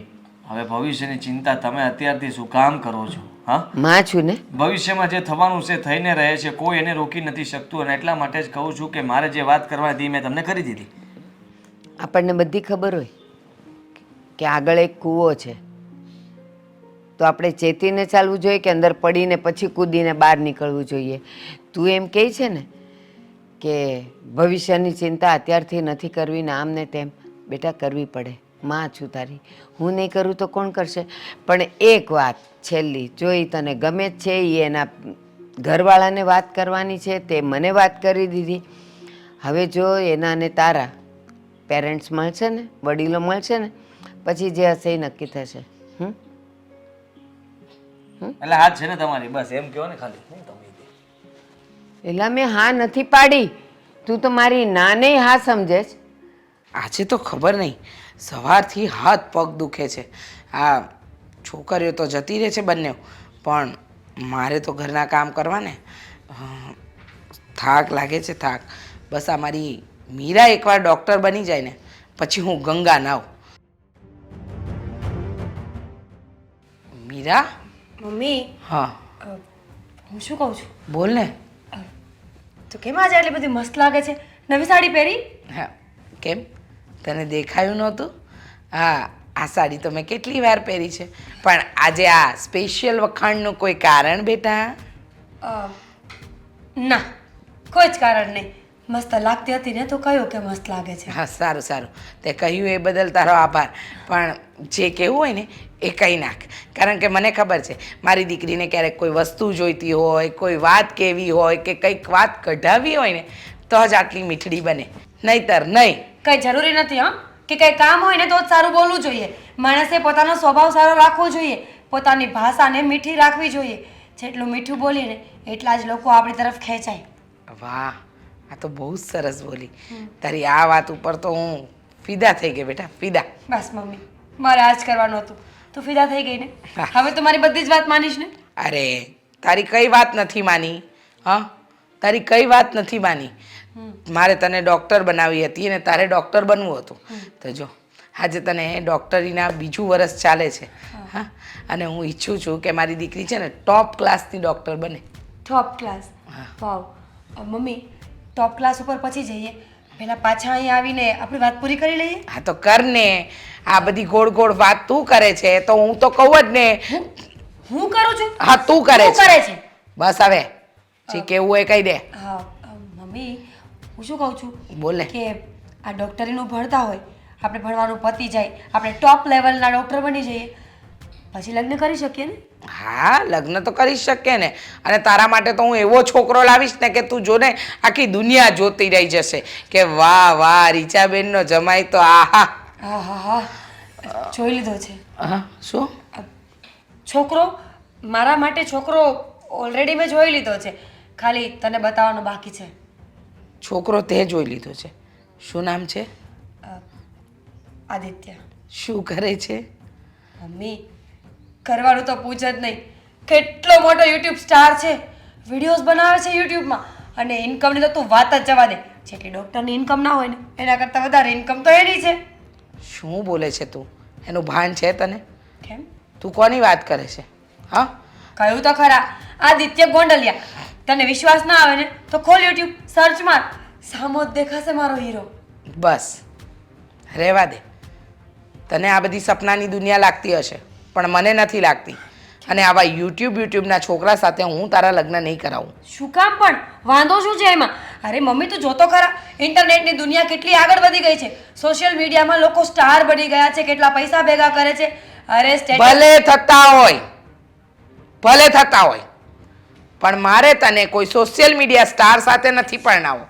હવે ભવિષ્યની ચિંતા તમે અત્યારથી શું કામ કરો છો? હા, માં છું ને. ભવિષ્યમાં જે થવાનું છે થઈને રહે છે, કોઈ એને રોકી નથી શકતું અને એટલા માટે જ કહું છું કે મારે જે વાત કરવાની હતી મેં તમને કરી દીધી. આપણને બધી ખબર હોય કે આગળ એક કૂવો છે, તો આપણે ચેતીને ચાલવું જોઈએ કે અંદર પડીને પછી કૂદીને બહાર નીકળવું જોઈએ? તું એમ કહે છે ને કે ભવિષ્યની ચિંતા અત્યારથી નથી કરવી ને આમ ને તેમ. બેટા કરવી પડે, માં છું તારી. હું નહીં કરું તો કોણ કરશે? પણ એક વાત છેલ્લી, જો એ તને ગમે જ છે, એ એના ઘરવાળાને વાત કરવાની છે, તે મને વાત કરી દીધી. હવે જો એના અને તારા પેરેન્ટ્સ મળશે ને, વડીલો મળશે ને, પછી જે હશે એ નક્કી થશે. એટલે હાથ છે ને તમારી, બસ એમ કહો ને ખાલી. હું તમે એટલે મેં હા નથી પાડી, તું તો મારી નાને હા સમજે છે. આજે તો ખબર નહીં, સવારથી હાથ પગ દુખે છે. આ છોકરીઓ તો જતી રહે છે બંને, પણ મારે તો ઘરના કામ કરવા ને. થાક લાગે છે, થાક. બસ આ મારી મીરા એકવાર ડૉક્ટર બની જાય ને પછી હું ગંગા નાવ. મીરા? મમ્મી, હા હું શું કહું છું? બોલ ને. તો કેમ આજે આટલી બધી મસ્ત લાગે છે? નવી સાડી પહેરી? હા, કેમ તને દેખાયું નહોતું? હા, આ સાડી તો મેં કેટલી વાર પહેરી છે, પણ આજે આ સ્પેશિયલ વખાણનું કોઈ કારણ બેટા? ના, કોઈ જ કારણ નહીં. મસ્ત લાગતી હતી ને તો કહ્યું કે મસ્ત લાગે છે. હા, સારું સારું, તે કહ્યું એ બદલ તારો આભાર. પણ જે કહેવું હોય ને એ કહી નાખ, કારણ કે મને ખબર છે મારી દીકરીને ક્યારેક કોઈ વસ્તુ જોઈતી હોય, કોઈ વાત કહેવી હોય કે કંઈક વાત કઢાવી હોય ને તો જ આટલી મીઠડી બને, નહીંતર નહીં. કંઈ જરૂરી નથી હા કે કંઈ કામ હોય ને તો જ સારું બોલવું જોઈએ. માણસે પોતાનો સ્વભાવ સારો રાખવો જોઈએ, પોતાની ભાષાને મીઠી રાખવી જોઈએ. જેટલું મીઠું બોલીએ ને એટલા જ લોકો આપણી તરફ ખેંચાય. વાહ, આ તો બહુ જ સરસ બોલી. તારી આ વાત ઉપર તો હું ફિદા થઈ ગઈ બેટા, ફિદા. બસ મમ્મી, મારે આ જ કરવાનું હતું. તું ફિદા થઈ ગઈ ને, હવે તો મારી બધી જ વાત માનીશ ને? અરે તારી કઈ વાત નથી માની? હા, તારી કઈ વાત નથી માની? મારે તને ડૉક્ટર બનાવી હતી અને તારે ડૉક્ટર બનવું હતું. તો જો આજે તને ડૉક્ટરીના બીજું વરસ ચાલે છે. હા, અને હું ઈચ્છું છું કે મારી દીકરી છે ને ટોપ ક્લાસની ડૉક્ટર બને. Top class? Wow. Mummy, top class ઉપર પછી જઈએ, પહેલાં પાછા અહીં આવીને આપણી વાત પૂરી કરી લઈએ. હા તો કર ને. આ બધી ગોળ ગોળ વાત તું કરે છે તો હું તો કહું જ ને. હું કરું છું? હા, તું કરે તું કરે છે. બસ હવે જે કેવું હોય કહી દે. હા મમ્મી, હું શું કહું છું બોલ ને. કે આ ડૉક્ટરીનું ભણતા હોય, આપણે ભણવાનું પતી જાય, આપણે ટોપ લેવલના ડૉક્ટર બની જઈએ, પછી લગ્ન કરી શકીએ ને. હા લગ્ન તો કરી શકીએ ને. અને તારા માટે તો હું એવો છોકરો લાવીશ ને કે તું જો ને આખી દુનિયા જોતી રહી જશે કે વાહ વાહ રીચાબેનનો જમાઈ તો આહા. હા હા હા જોઈ લીધો છે હા શું? છોકરો. મારા માટે છોકરો ઓલરેડી મેં જોઈ લીધો છે, ખાલી તને બતાવવાનો બાકી છે. છોકરો તે જોઈ લીધો છે. શું નામ છે? આદિત્ય. શું કરે છે? મમ્મી કરવાનું તો પૂછ જ નહીં, કેટલો મોટો યુટ્યુબ સ્ટાર છે, વિડીયોઝ બનાવે છે યુટ્યુબમાં, અને ઇન્કમની તો તું વાત જ જવા દે. જેટલી ડૉક્ટરની ઇન્કમ ના હોય ને એના કરતાં વધારે ઇન્કમ તો એની છે. શું બોલે છે તું? એનું ભાન છે તને? કેમ? તું કોની વાત કરે છે? હા કહ્યું તો ખરા, આદિત્ય ગોંડલિયા. તને વિશ્વાસ ના આવે ને તો ખોલ યુટ્યુબ, સર્ચ માર, સામો જ દેખાશે મારો હીરો. બસ રહેવા દે. તને આ બધી સપનાની દુનિયા લાગતી હશે પણ મને નથી લાગતી. અને આવા યુટ્યુબના છોકરા સાથે હું તારા લગ્ન નહીં કરાવું. શું કામ પણ? વાંધો શું છે એમાં? અરે મમ્મી તું જોતો ખરા, ઇન્ટરનેટની દુનિયા કેટલી આગળ વધી ગઈ છે. સોશિયલ મીડિયામાં લોકો સ્ટાર બની ગયા છે, કેટલા પૈસા ભેગા કરે છે. અરે ભલે થતા હોય, પણ મારે તને કોઈ સોશિયલ મીડિયા સ્ટાર સાથે નથી પરણાવો.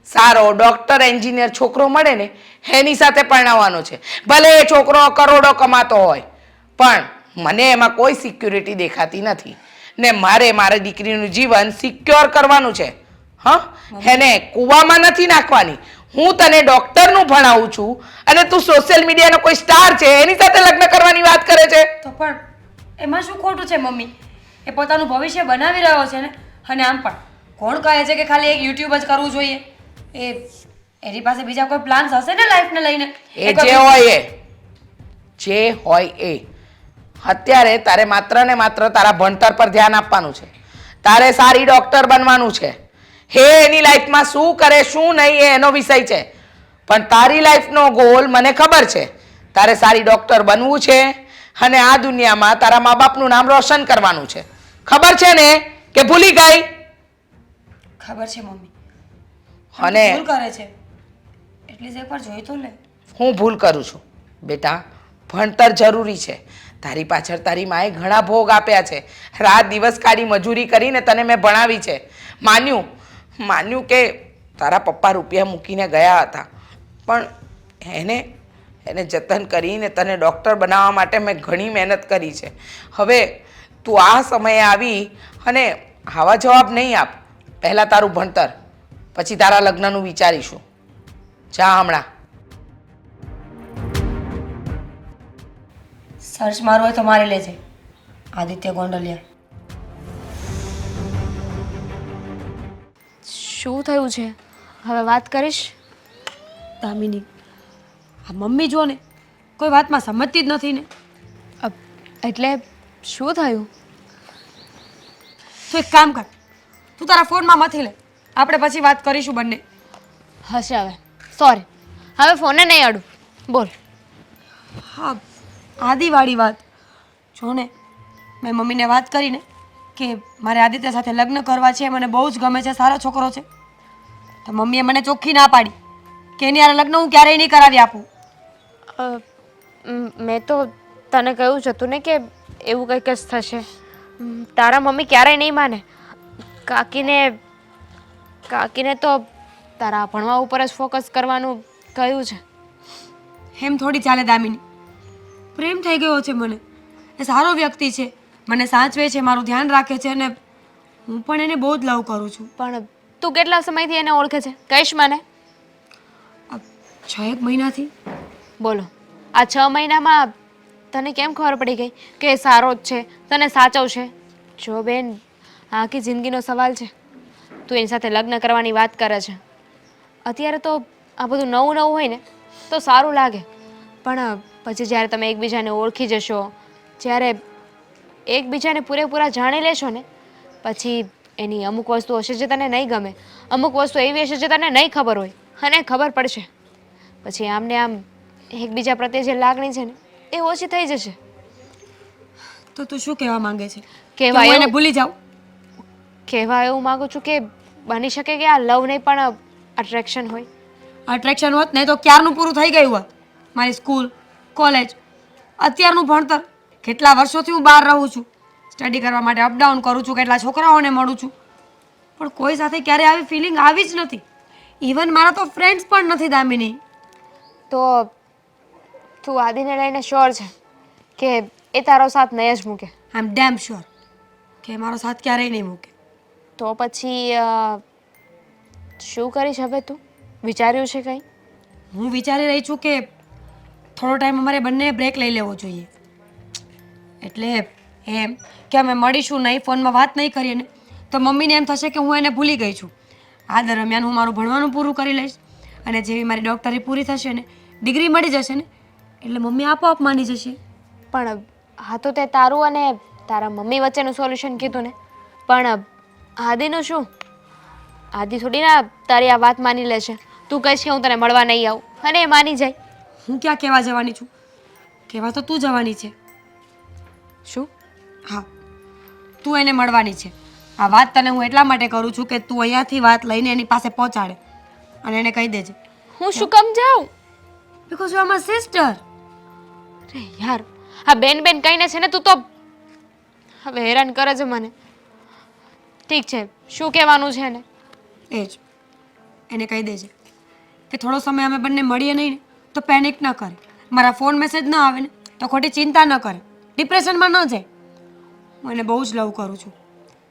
સારો ડોક્ટર એન્જિનિયર છોકરો મળે ને એની સાથે પરણાવવાનો છે. ભલે એ છોકરો કરોડો કમાતો હોય પણ મને એમાં કોઈ સિક્યુરિટી દેખાતી નથી ને મારે મારી દીકરીનું જીવન સિક્યોર કરવાનું છે. હા એને કૂવામાં નથી નાખવાની. હું તને ડોક્ટરનું ભણાવું છું અને તું સોશિયલ મીડિયાનો કોઈ સ્ટાર છે એની સાથે લગ્ન કરવાની વાત કરે છે. તો પણ એમાં શું ખોટું છે મમ્મી? એ પોતાનું ભવિષ્ય બનાવી રહ્યો છે ને. અને આમ પણ કોણ કહે છે કે ખાલી એક યુટ્યુબ જ કરવું જોઈએ? એની પાસે બીજા કોઈ પ્લાન્સ હશે ને લાઈફને લઈને. એ જે હોય એ અત્યારે તારે માત્ર ને માત્ર તારા ભણતર પર ધ્યાન આપવાનું છે. તારે સારી ડોક્ટર બનવાનું છે. એની લાઈફમાં શું કરે શું નહીં એ એનો વિષય છે, પણ તારી લાઈફનો ગોલ મને ખબર છે. તારે સારી ડોક્ટર બનવું છે અને આ દુનિયામાં તારા મા બાપનું નામ રોશન કરવાનું છે. ખબર છે ને કે ભૂલી ગઈ? ખબર છે મમ્મી. અને ભૂલ કરે છે એટલી જ એકવાર જોઈ તો લે. હું ભૂલ કરું છું બેટા. ભણતર જરૂરી છે. તારી પાછળ તારી માએ ઘણા ભોગ આપ્યા છે. રાત દિવસ કાઢી મજૂરી કરીને તને મેં ભણાવી છે. માન્યું કે તારા પપ્પા રૂપિયા મૂકીને ગયા હતા પણ એને જતન કરીને તને ડૉક્ટર બનાવવા માટે મેં ઘણી મહેનત કરી છે. હવે તું આ સમયે આવી અને આવા જવાબ નહીં આપ. પહેલાં તારું ભણતર, પછી તારા લગ્નનું વિચારીશું. જા હમણાં. સર્ચ મારવું હોય તો મારી લેજે, આદિત્ય ગોંડલિયા. શું થયું છે? હવે વાત કરીશ? દામિની, આ મમ્મી જો ને કોઈ વાતમાં સમજતી જ નથી ને. એટલે શું થયું? તું એક કામ કર, તું તારા ફોનમાં મથી લે, આપણે પછી વાત કરીશું બંને. હશે હવે. સોરી, હવે ફોને નહીં અડું. બોલ. હા, આદિવાળી વાત. જો ને મેં મમ્મીને વાત કરીને કે મારે આદિત્ય સાથે લગ્ન કરવા છે, મને બહુ જ ગમે છે, સારો છોકરો છે, તો મમ્મીએ મને ચોખ્ખી ના પાડી કે એની હારે લગ્ન હું ક્યારેય નહીં કરાવી આપું. મેં તો તને કહ્યું જ હતું ને કે એવું કંઈક જ થશે. તારા મમ્મી ક્યારેય નહીં માને. કાકીને તો તારા ભણવા ઉપર જ ફોકસ કરવાનું કહ્યું છે. એમ થોડી ચાલે દામિની. પ્રેમ થઈ ગયો છે મને. એ સારો વ્યક્તિ છે, મને સાચવે છે, મારું ધ્યાન રાખે છે, અને હું પણ એને બહુ જ લવ કરું છું. પણ તું કેટલા સમયથી એને ઓળખે છે? કહીશ મને. 6 મહિનાથી. બોલો, આ 6 મહિનામાં તને કેમ ખબર પડી ગઈ કે એ સારો જ છે, તને સાચવશે? જો બેન, આખી જિંદગીનો સવાલ છે. તું એની સાથે લગ્ન કરવાની વાત કરે છે. અત્યારે તો આ બધું નવું હોય ને તો સારું લાગે, પણ પછી જ્યારે તમે એકબીજાને ઓળખી જશો, જ્યારે એકબીજાને પૂરેપૂરા જાણી લેશો ને, પછી એની અમુક વસ્તુ હશે જે તને નહીં ગમે, અમુક વસ્તુ એવી હશે જે તને નહીં ખબર હોય, અને ખબર પડશે પછી આમને આમ એકબીજા પ્રત્યે જે લાગણી છે ને એ ઓછી થઈ જશે. તો તું શું કહેવા માંગે છે? કહેવા હું એને એવું- ભૂલી જાઉં? કહેવા એવું માગું છું કે બની શકે કે આ લવ નહીં પણ અટ્રેક્શન હોય. અટ્રેક્શન હોત ને તો ક્યારનું પૂરું થઈ ગયું હોત. મારી સ્કૂલ, કોલેજ, અત્યારનું ભણતર કેટલા વર્ષોથી હું બહાર રહું છું, સ્ટડી કરવા માટે અપડાઉન કરું છું, કેટલા છોકરાઓને મળું છું, પણ કોઈ સાથે ક્યારે આવી ફિલિંગ આવી જ નથી. ઇવન મારા તો ફ્રેન્ડ્સ પણ નથી દામિની. તો તું આદિને લઈને શ્યોર છે કે એ તારો સાથ નહીં જ મૂકે? આઈ એમ ડેમ શ્યોર કે મારો સાથ ક્યારેય નહીં મૂકે. તો પછી શું કરીશ હવે તું? વિચાર્યું છે કંઈ? હું વિચારી રહી છું કે થોડો ટાઈમ અમારે બંને બ્રેક લઈ લેવો જોઈએ. એટલે એમ કે અમે મળીશું નહીં, ફોનમાં વાત નહીં કરીએ ને તો મમ્મીને એમ થશે કે હું એને ભૂલી ગઈ છું. આ દરમિયાન હું મારું ભણવાનું પૂરું કરી લઈશ અને જેવી મારી ડૉક્ટરી પૂરી થશે ને, ડિગ્રી મળી જશે ને, એટલે મમ્મી આપોઆપ માની જશે. પણ હા તો તે તારું અને તારા મમ્મી વચ્ચેનું સોલ્યુશન કીધું ને, પણ આદિનું શું? આદિ થોડી ના તારી આ વાત માની લેશે. તું કહીશ કે હું તને મળવા નહીં આવું અને એ માની જાય. હું ક્યાં કહેવા જવાની છું? કહેવા તો તું જવાની છે. શું? હા, તું એને મળવાની છે. આ વાત તને હું એટલા માટે કરું છું કે તું અહીંયાથી વાત લઈને એની પાસે પહોંચાડે અને એને કહી દેજે. હું શું કામ જાઉં? Because you are my sister. અરે યાર, આ બેન બેન કહીને છે ને તું તો હવે હેરાન કરે છે મને. ઠીક છે, શું કહેવાનું છે ને? એ જ એને કહી દેજે કે થોડો સમય અમે બંને મળીએ નહીં ને તો પેનિક ન કરે, મારા ફોન મેસેજ ન આવે ને તો ખોટી ચિંતા ન કરે, ડિપ્રેશનમાં ન જાય. હું એને બહુ જ લવ કરું છું,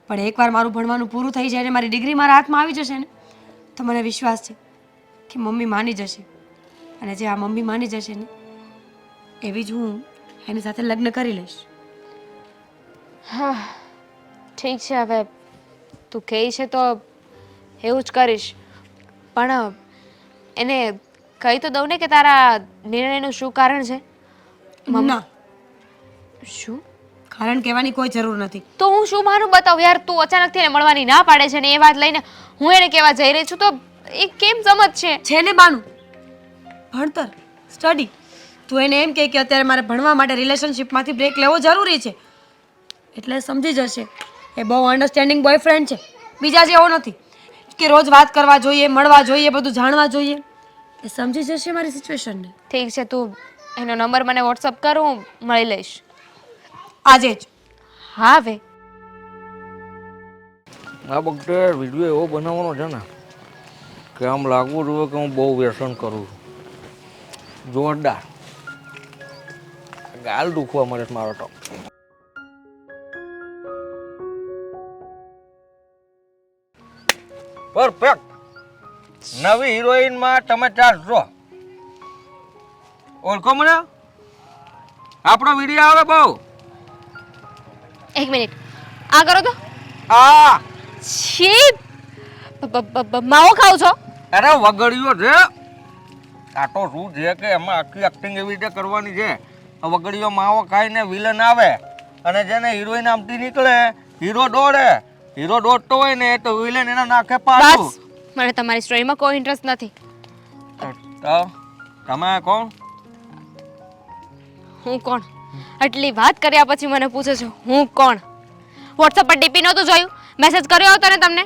પણ એકવાર મારું ભણવાનું પૂરું થઈ જાય ને મારી ડિગ્રી મારા હાથમાં આવી જશે ને તો મને વિશ્વાસ છે કે મમ્મી માની જશે. અને જે આ મમ્મી માની જશે ને એવી જ હું એની સાથે લગ્ન કરી લઈશ. હા ઠીક છે, હવે તું કહે છે તો એવું જ કરીશ. પણ એને કહી તો દઉં ને કે તારા નિર્ણયનું શું કારણ છે? ના, શું કારણ કહેવાની કોઈ જરૂર નથી. તો હું શું માનું બતાવ યાર? તું અચાનકથી એને મળવાની ના પાડે છે ને એ વાત લઈને હું એને કહેવા જઈ રહી છું તો એ કેમ સમજ છે ને બાનું ભણતર, સ્ટડી. તું એને એમ કહે કે અત્યારે મારે ભણવા માટે રિલેશનશિપમાંથી બ્રેક લેવો જરૂરી છે એટલે સમજી જશે. એ બહુ અન્ડરસ્ટેન્ડિંગ બોયફ્રેન્ડ છે, બીજા જેવો નથી કે રોજ વાત કરવા જોઈએ, મળવા જોઈએ, બધું જાણવા જોઈએ. એ સમજી જશે મારી સિચ્યુએશનને. ઠીક છે, તું એનો નંબર મને વોટ્સઅપ કર, હું મળી લઈશ આજે જ. હા હવે આ વખતે વિડીયો એવો બનાવવાનો છે ને કે આમ લાગવું જોઈએ કે હું બહુ વ્યસન કરું છું. જોરદાર ગાલ દુખવા મળે છે મારો તો. પરફેક્ટ. નવી હિરોઈનમાં તમે ચાર છો. ઓળખો મને? આપણો વિડીયો આવે બહુ. એક મિનિટ આ કરો તો. આ છી, માવો ખાવ છો? અરે વગડીઓ છે. આ તો શું છે કે એમાં આખી એક્ટિંગ એવી રીતે કરવાની છે. વગડીઓ માવો ખાઈને વિલન આવે અને જેને હિરોઈન આમથી નીકળે, હીરો દોડે. હીરો દોડતો હોય ને તો વિલન એના નાખે પાછું. બસ, મને તમારી સ્ટોરીમાં કોઈ ઇન્ટરેસ્ટ નથી. તો તમે કોણ? હું કોણ? આટલી વાત કર્યા પછી મને પૂછે છો હું કોણ? વોટ્સઅપ પર ડીપી નહોતું જોયું? મેસેજ કર્યો હતો ને તમને?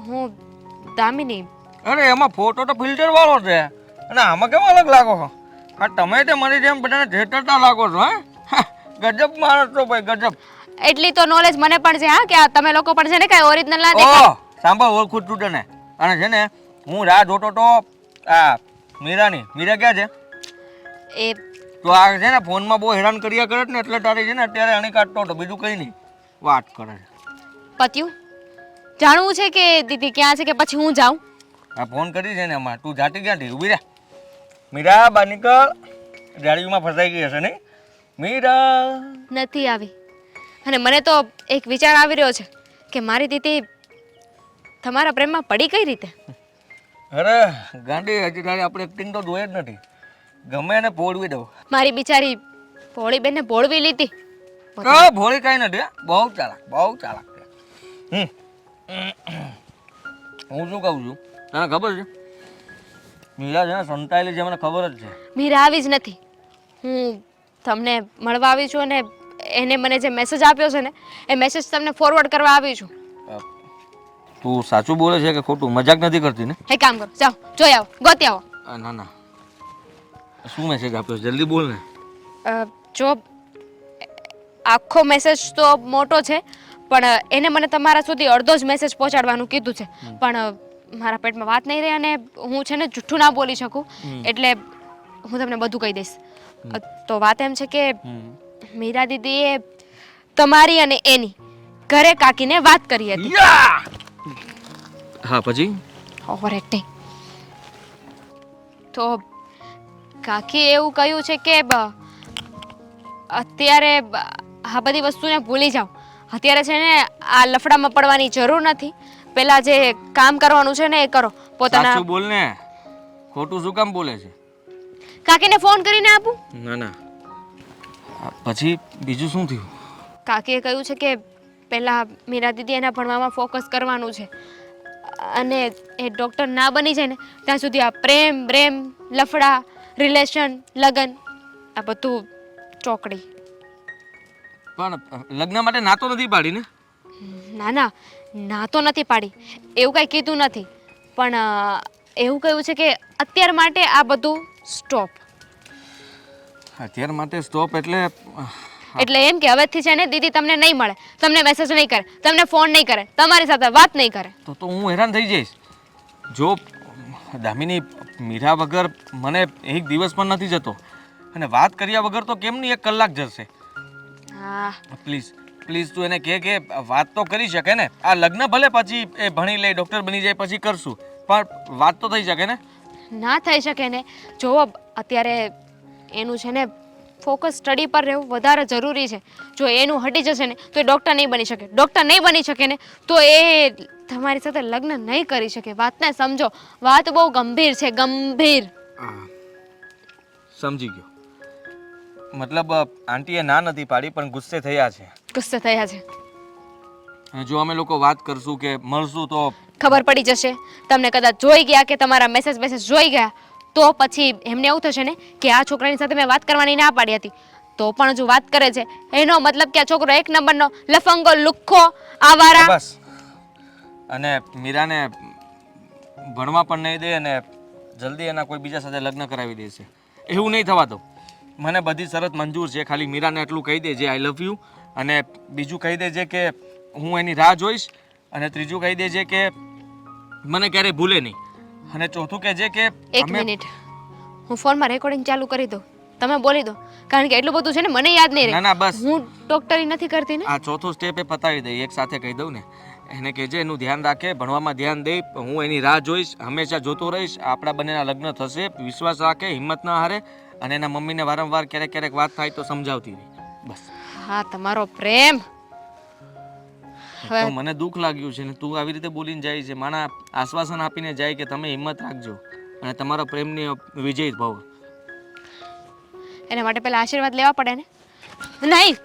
હું દામિની. અરે એમાં ફોટો તો ફિલ્ટર વાળો છે અને આમાં કેમ અલગ લાગો છો? આ તમે તે મને જેમ બધાને થેટરતા લાગો છો. હે ગજબ માણસ છો ભાઈ, ગજબ. એટલી તો નોલેજ મને પણ છે હા કે આ તમે લોકો પણ છે ને કઈ ઓરિજિનલ ના દેખાય. ઓહ સાંભળ, ઓળખું છું તને. અને છે ને હું રાહ જોતો તો આ મીરાની. મીરા ક્યાં છે? એ તો આ છે ને ફોનમાં બહુ હેરાન કર્યા કરે ને એટલે તારી છે ને અત્યારે અણી કાઢતો હતો, બીજું કંઈ નહીં. વાત કરે છે. પત્યું જાણવું છે કે દીદી ક્યાં છે કે પછી હું જાઉં? આ ફોન કરી છે ને એમાં. તું જાતી ક્યાંથી? ઊભી રહે. મીરા બહાર નીકળ. ગાડીમાં ફસાઈ ગઈ હશે નહીં? મીરા નથી આવી. અને મને તો એક વિચાર આવી રહ્યો છે કે મારી દીદી તમારા પ્રેમમાં પડી કઈ રીતે? અરે ગાંડી, હજી તારી આપણે એક્ટિંગ તો જોઈએ જ નથી. ગમે એને પોળવી દઉં. મારી બિચારી ભોળી બેનને ભોળવી લીધી. ભોળી કાંઈ નથી. બહુ ચાલાક, બહુ ચાલાક છે. હું શું કહું છું તને ખબર છે? મીરા છે ને સંતાયેલી છે, મને ખબર જ છે. મીરા આવી જ નથી. હું તમને મળવા આવી છું અને એને મને જે મેસેજ આપ્યો છે ને એ મેસેજ તમને ફોરવર્ડ કરવા આવી છું. તું સાચું બોલે છે કે ખોટું? મજાક નથી કરતી ને? એક કામ કરો, જાઓ જોઈ આવો, ગોતી આવો. ના ના, શું મેસેજ આપ્યો? જલ્દી બોલ ને. જો આખો મેસેજ તો મોટો છે, પણ એને મને તમારા સુધી અડધો જ મેસેજ પહોંચાડવાનું કીધું છે. પણ મારા પેટમાં વાત નહીં રહે અને હું છે ને જૂઠું ના બોલી શકું, એટલે હું તમને બધું કહી દઈશ. તો વાત એમ છે કે મીરા દીદીએ તમારી અને એની ઘરે કાકીને વાત કરી હતી. હા પછી ઓવર એક્ટિંગ. તો કાકી એવું કહ્યું છે કે અત્યારે આ બધી વસ્તુને ભૂલી જાઓ. અત્યારે છે ને આ લફડામાં પડવાની જરૂર નથી. પેલા જે કામ કરવાનું છે ને એ કરો. પોતાના સાચું બોલ ને, ખોટું શું કામ બોલે છે? કાકીને ફોન કરીને આપું. ના ના, પછી બીજું શું થયું? કાકીએ કહ્યું છે કે પહેલા મીરા દીદી એના ભણવામાં ફોકસ કરવાનું છે, અને એ ડૉક્ટર ના બની જાય ને ત્યાં સુધી આ પ્રેમ બ્રેમ લફડા રિલેશન લગન આ બધું ચોકડી. પણ લગ્ન માટે ના તો નથી પાડી ને? ના ના, ના તો નથી પાડી, એવું કાંઈ કીધું નથી, પણ એવું કહ્યું છે કે અત્યાર માટે આ બધું સ્ટોપ. અત્યાર માટે સ્ટોપ એટલે એટલે એમ કે હવેથી છે ને દીદી તમને નહીં મળે, તમને મેસેજ નહીં કરે, તમને ફોન નહીં કરે, તમારી સાથે વાત નહીં કરે. તો હું હેરાન થઈ જઈશ. જો દામિની, મીરા વગર મને એક દિવસ પણ નથી જતો, અને વાત કર્યા વગર તો કેમ નહીં 1 કલાક જશે? હા પ્લીઝ પ્લીઝ તું એને કહે કે વાત તો કરી શકે ને. આ લગ્ન ભલે પછી એ ભણી લે, ડૉક્ટર બની જાય પછી કરશું, પણ વાત તો થઈ શકે ને. ના થઈ શકે ને. જો અત્યારે એનું છે ને ફોકસ સ્ટડી પર રહેવું વધારે જરૂરી છે. જો એનું હટી જશે ને તો એ ડૉક્ટર નહીં બની શકે. ડૉક્ટર નહીં બની શકે ને તો એ તમારી સાથે લગ્ન નહીં કરી શકે. વાતને સમજો, વાત બહુ ગંભીર છે, ગંભીર. સમજી ગયો. મતલબ આંટીએ ના નથી પાડી, પણ ગુસ્સે થયા છે. ગુસ્સે થયા છે. અને જો અમે લોકો વાત કરશું કે મળશું તો ખબર પડી જશે. તમને કદાચ જોઈ ગયા કે તમારા મેસેજ જોઈ ગયા તો પછી એમને એવું થશે ને કે આ છોકરાની સાથે મેં વાત કરવાની ના પાડી હતી, તો પણ જો વાત કરે છે એનો મતલબ કે આ છોકરો 1 નંબરનો લફંગો, લુખ્ખો, આવારા. બસ. અને મીરાને ભણવા પણ નહીં દે અને જલ્દી એના કોઈ બીજા સાથે લગ્ન કરાવી દેશે. એવું નહીં થવા દો. મને બધી શરત મંજૂર છે, ખાલી મીરાને એટલું કહી દેજે આઈ લવ યુ, અને બીજું કહી દેજે કે હું એની રાહ જોઈશ, અને ત્રીજું કહી દેજે કે મને ક્યારેય ભૂલે નહીં, અને ચોથું કહેજે કે એક મિનિટ, હું ફોનમાં રેકોર્ડિંગ ચાલુ કરી દઉં, તમે બોલી દો, કારણ કે એટલું બધું છે ને મને યાદ નહીં રહે. ના ના બસ, હું ડોક્ટરી નથી કરતી ને. આ ચોથું સ્ટેપ એ પતાવી દઈ, એક સાથે કહી દઉં ને. એને કહેજે એનું ધ્યાન રાખે, ભણવામાં ધ્યાન દે, હું એની રાહ જોઈશ, હંમેશા જોતો રહીશ, આપણા બંનેના લગ્ન થશે, વિશ્વાસ રાખે, હિંમત ના હારે, અને એના મમ્મીને વારંવાર ક્યારેક ક્યારેક વાત થાય તો સમજાવતી રહી. બસ. હા, તમારો પ્રેમ. તો મને દુઃખ લાગ્યું છે ને તું આવી રીતે બોલીને જાય છે. માણા આશ્વાસન આપીને જાય કે તમે હિંમત રાખજો અને તમારા પ્રેમની વિજય ભવ. એના માટે પહેલા આશીર્વાદ લેવા પડે ને. નહીં,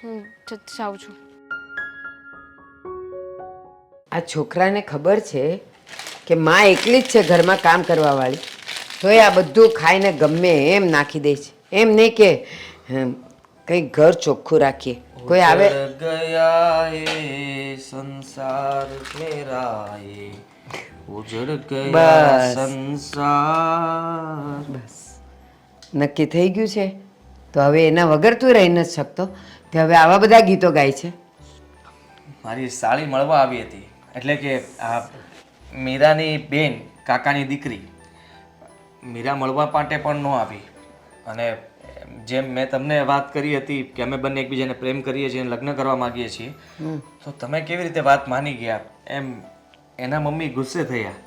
હું જાઉં છું. આ છોકરાને ખબર છે કે માં એકલી જ છે ઘરમાં કામ કરવા વાળી, તોય આ બધું ખાઈને ગમે એમ નાખી દે છે. એમ નહીં કે કંઈ ઘર ચોખ્ખું રાખીએ. કોઈ આવે ગયા એ સંસાર મેરા એ ઉજડ ગયા સંસાર. બસ નક્કી થઈ ગયું છે, તો હવે એના વગર તું રહી નથી શકતો. તે હવે આવા બધા ગીતો ગાય છે. મારી સાળી મળવા આવી હતી, એટલે કે આ મીરાની બેન, કાકાની દીકરી. મીરા મળવા માટે પણ ન આવી, અને જેમ મેં તમને વાત કરી હતી કે અમે બંને એકબીજાને પ્રેમ કરીએ છીએ અને લગ્ન કરવા માંગીએ છીએ, તો તમે કેવી રીતે વાત માની ગયા એમ એના મમ્મી ગુસ્સે થયા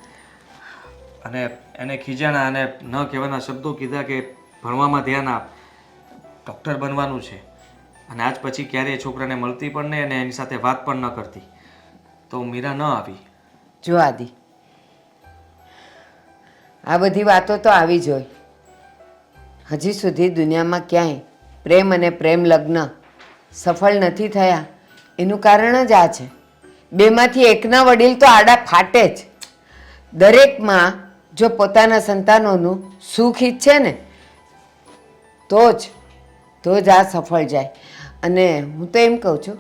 અને એને ખીજાણા અને ન કહેવાના શબ્દો કીધા કે ભણવામાં ધ્યાન આપ, ડૉક્ટર બનવાનું છે. અને આજ પછી ક્યારેય છોકરાને મળતી પણ નહીં અને એની સાથે વાત પણ ન કરતી, તો મીરા ન આવી. જો આદિ, આ બધી વાતો તો આવી જ હોય. હજી સુધી દુનિયામાં ક્યાંય પ્રેમ અને પ્રેમ લગ્ન સફળ નથી થયા. એનું કારણ જ આ છે. બેમાંથી એકના વડીલ તો આડા ફાટે જ. દરેક માં જો પોતાના સંતાનોનું સુખ ઈચ્છે ને તો જ આ સફળ જાય. અને હું તો એમ કહું છું,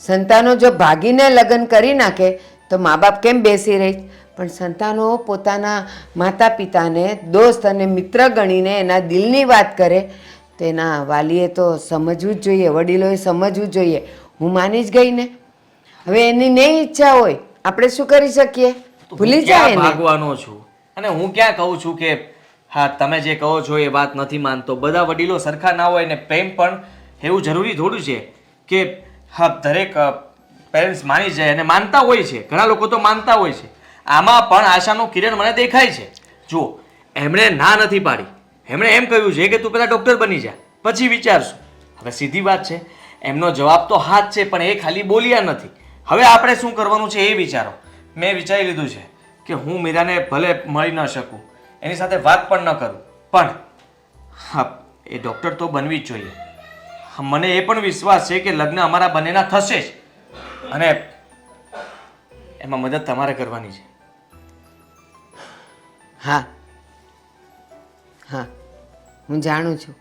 સંતાનો જો ભાગીને લગ્ન કરી નાખે તો મા બાપ કેમ બેસી રહી? પણ સંતાનો પોતાના માતા પિતાને દોસ્ત અને મિત્ર ગણીને એના દિલની વાત કરે તેના વાલીએ તો સમજવું જ જોઈએ, વડીલોએ સમજવું જ જોઈએ. હું માની જ ગઈ ને. હવે એની નહીં ઈચ્છા હોય આપણે શું કરી શકીએ? ભૂલી જાય ક્યાં ને. ભાગવાનો છું અને હું ક્યાં કહું છું કે હા તમે જે કહો છો એ વાત નથી માનતો. બધા વડીલો સરખા ના હોય ને પ્રેમ પણ એવું જરૂરી થોડું છે કે હા દરેક પેરેન્ટ્સ માની જાય અને માનતા હોય છે. ઘણા લોકો તો માનતા હોય છે. આમાં પણ આશાનું કિરણ મને દેખાય છે. જુઓ એમણે ના નથી પાડી, એમણે એમ કહ્યું છે કે તું પેલા ડૉક્ટર બની જા પછી વિચારશું. હવે સીધી વાત છે, એમનો જવાબ તો હા જ છે પણ એ ખાલી બોલ્યા નથી. હવે આપણે શું કરવાનું છે એ વિચારો. મેં વિચારી લીધું છે કે હું મીરાને ભલે મળી ન શકું, એની સાથે વાત પણ ન કરું, પણ હા એ ડૉક્ટર તો બનવી જ જોઈએ. મને એ પણ વિશ્વાસ છે કે લગ્ન અમારા બંનેના થશે જ અને એમાં મદદ તમારે કરવાની છે. હા હા હું જાણું છું,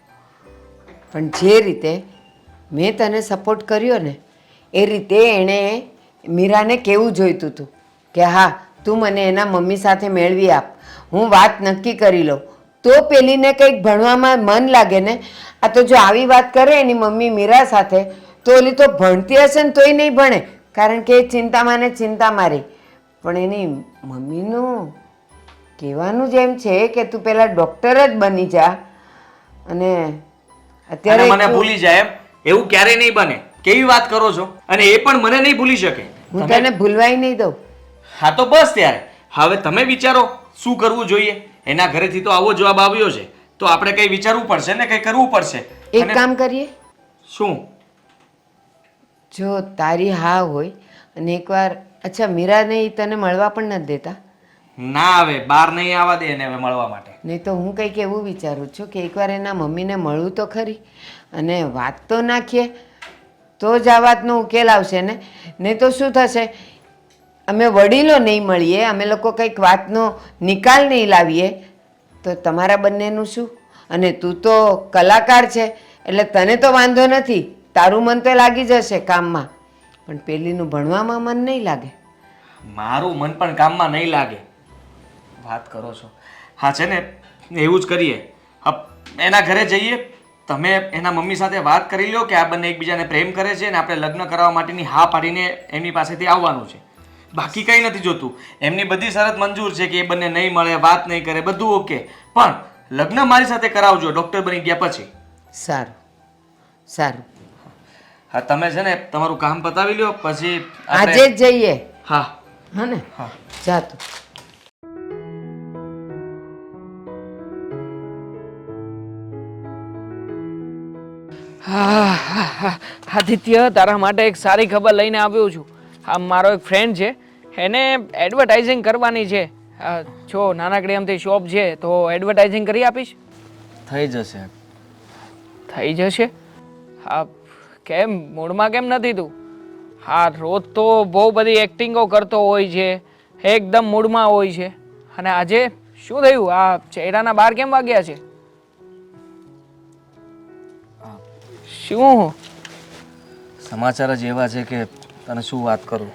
પણ જે રીતે મેં તને સપોર્ટ કર્યો ને એ રીતે એણે મીરાને કેવું જોઈતું હતું કે હા તું મને એના મમ્મી સાથે મેળવી આપ, હું વાત નક્કી કરી લઉં તો પેલીને કંઈક ભણવામાં મન લાગે ને. આ તો જો આવી વાત કરે એની મમ્મી મીરા સાથે તો ઓલી તો ભણતી હશે ને તોય નહીં ભણે, કારણ કે એ ચિંતામાં ને ચિંતામાં રહી. પણ એની મમ્મીનું કહેવાનું જ એમ છે કે તું પહેલાં ડૉક્ટર જ બની જા અને અને મને તું- ભૂલી જાય એમ એવું ક્યારેય નહીં બને. કેવી વાત કરો છો? અને એ પણ મને નહીં ભૂલી શકે. હું તને ભૂલવાય નહીં દઉં. હા તો બસ ત્યારે હવે તમે વિચારો શું કરવું જોઈએ. એના ઘરેથી તો આવો જવાબ આવ્યો છે તો આપણે કંઈ વિચારવું પડશે ને કંઈ કરવું પડશે. એક અને કામ કરીએ, શું? જો તારી હા હોય અને એકવાર અચ્છા મીરાને ઈ તને મળવા પણ નથી દેતા? ના આવે બહાર નહીં આવવા દે એને હવે મળવા માટે. નહીં તો હું કંઈક એવું વિચારું છું કે એકવાર એના મમ્મીને મળવું તો ખરી અને વાત તો નાખીએ તો જ આ વાતનો ઉકેલ આવશે ને. નહીં તો શું થશે, અમે વડીલો નહીં મળીએ, અમે લોકો કંઈક વાતનો નિકાલ નહીં લાવીએ તો તમારા બંનેનું શું? અને તું તો કલાકાર છે એટલે તને તો વાંધો નથી, તારું મન તો લાગી જશે કામમાં, પણ પેલીનું ભણવામાં મન નહીં લાગે. મારું મન પણ કામમાં નહીં લાગે. વાત કરો છો. હા છે ને એવું જ કરીએ. એના ઘરે જઈએ, તમે એના મમ્મી સાથે વાત કરી લો કે આ બંને એકબીજાને પ્રેમ કરે છે અને આપણે લગ્ન કરવા માટેની હા પાડીને એમની પાસેથી આવવાનું છે. બાકી કંઈ નથી જોતું. એમની બધી શરત મંજૂર છે કે એ બંને નહીં મળે, વાત નહીં કરે, બધું ઓકે, પણ લગ્ન મારી સાથે કરાવજો ડૉક્ટર બની ગયા પછી. સારું સારું, હા તમે છે ને તમારું કામ પતાવી લો પછી આજે જ જઈએ. હા હા ને? હા. જા તું. આદિત્ય, તારા માટે એક સારી ખબર લઈને આવ્યો છું. આ મારો એક ફ્રેન્ડ છે, એને એડવર્ટાઇઝિંગ કરવાની છે. જો નાનકડી આમથી શોપ છે તો એડવર્ટાઇઝિંગ કરી આપીશ? થઈ જશે. થઈ જશે? હા કેમ મૂડમાં કેમ નથી તું? હા રોજ તો બહુ બધી એક્ટિંગો કરતો હોય છે, એકદમ મૂડમાં હોય છે, અને આજે શું થયું? આ ચહેરાના બાર કેમ વાગ્યા છે? શું સમાચાર જ એવા છે કે તને શું વાત કરું.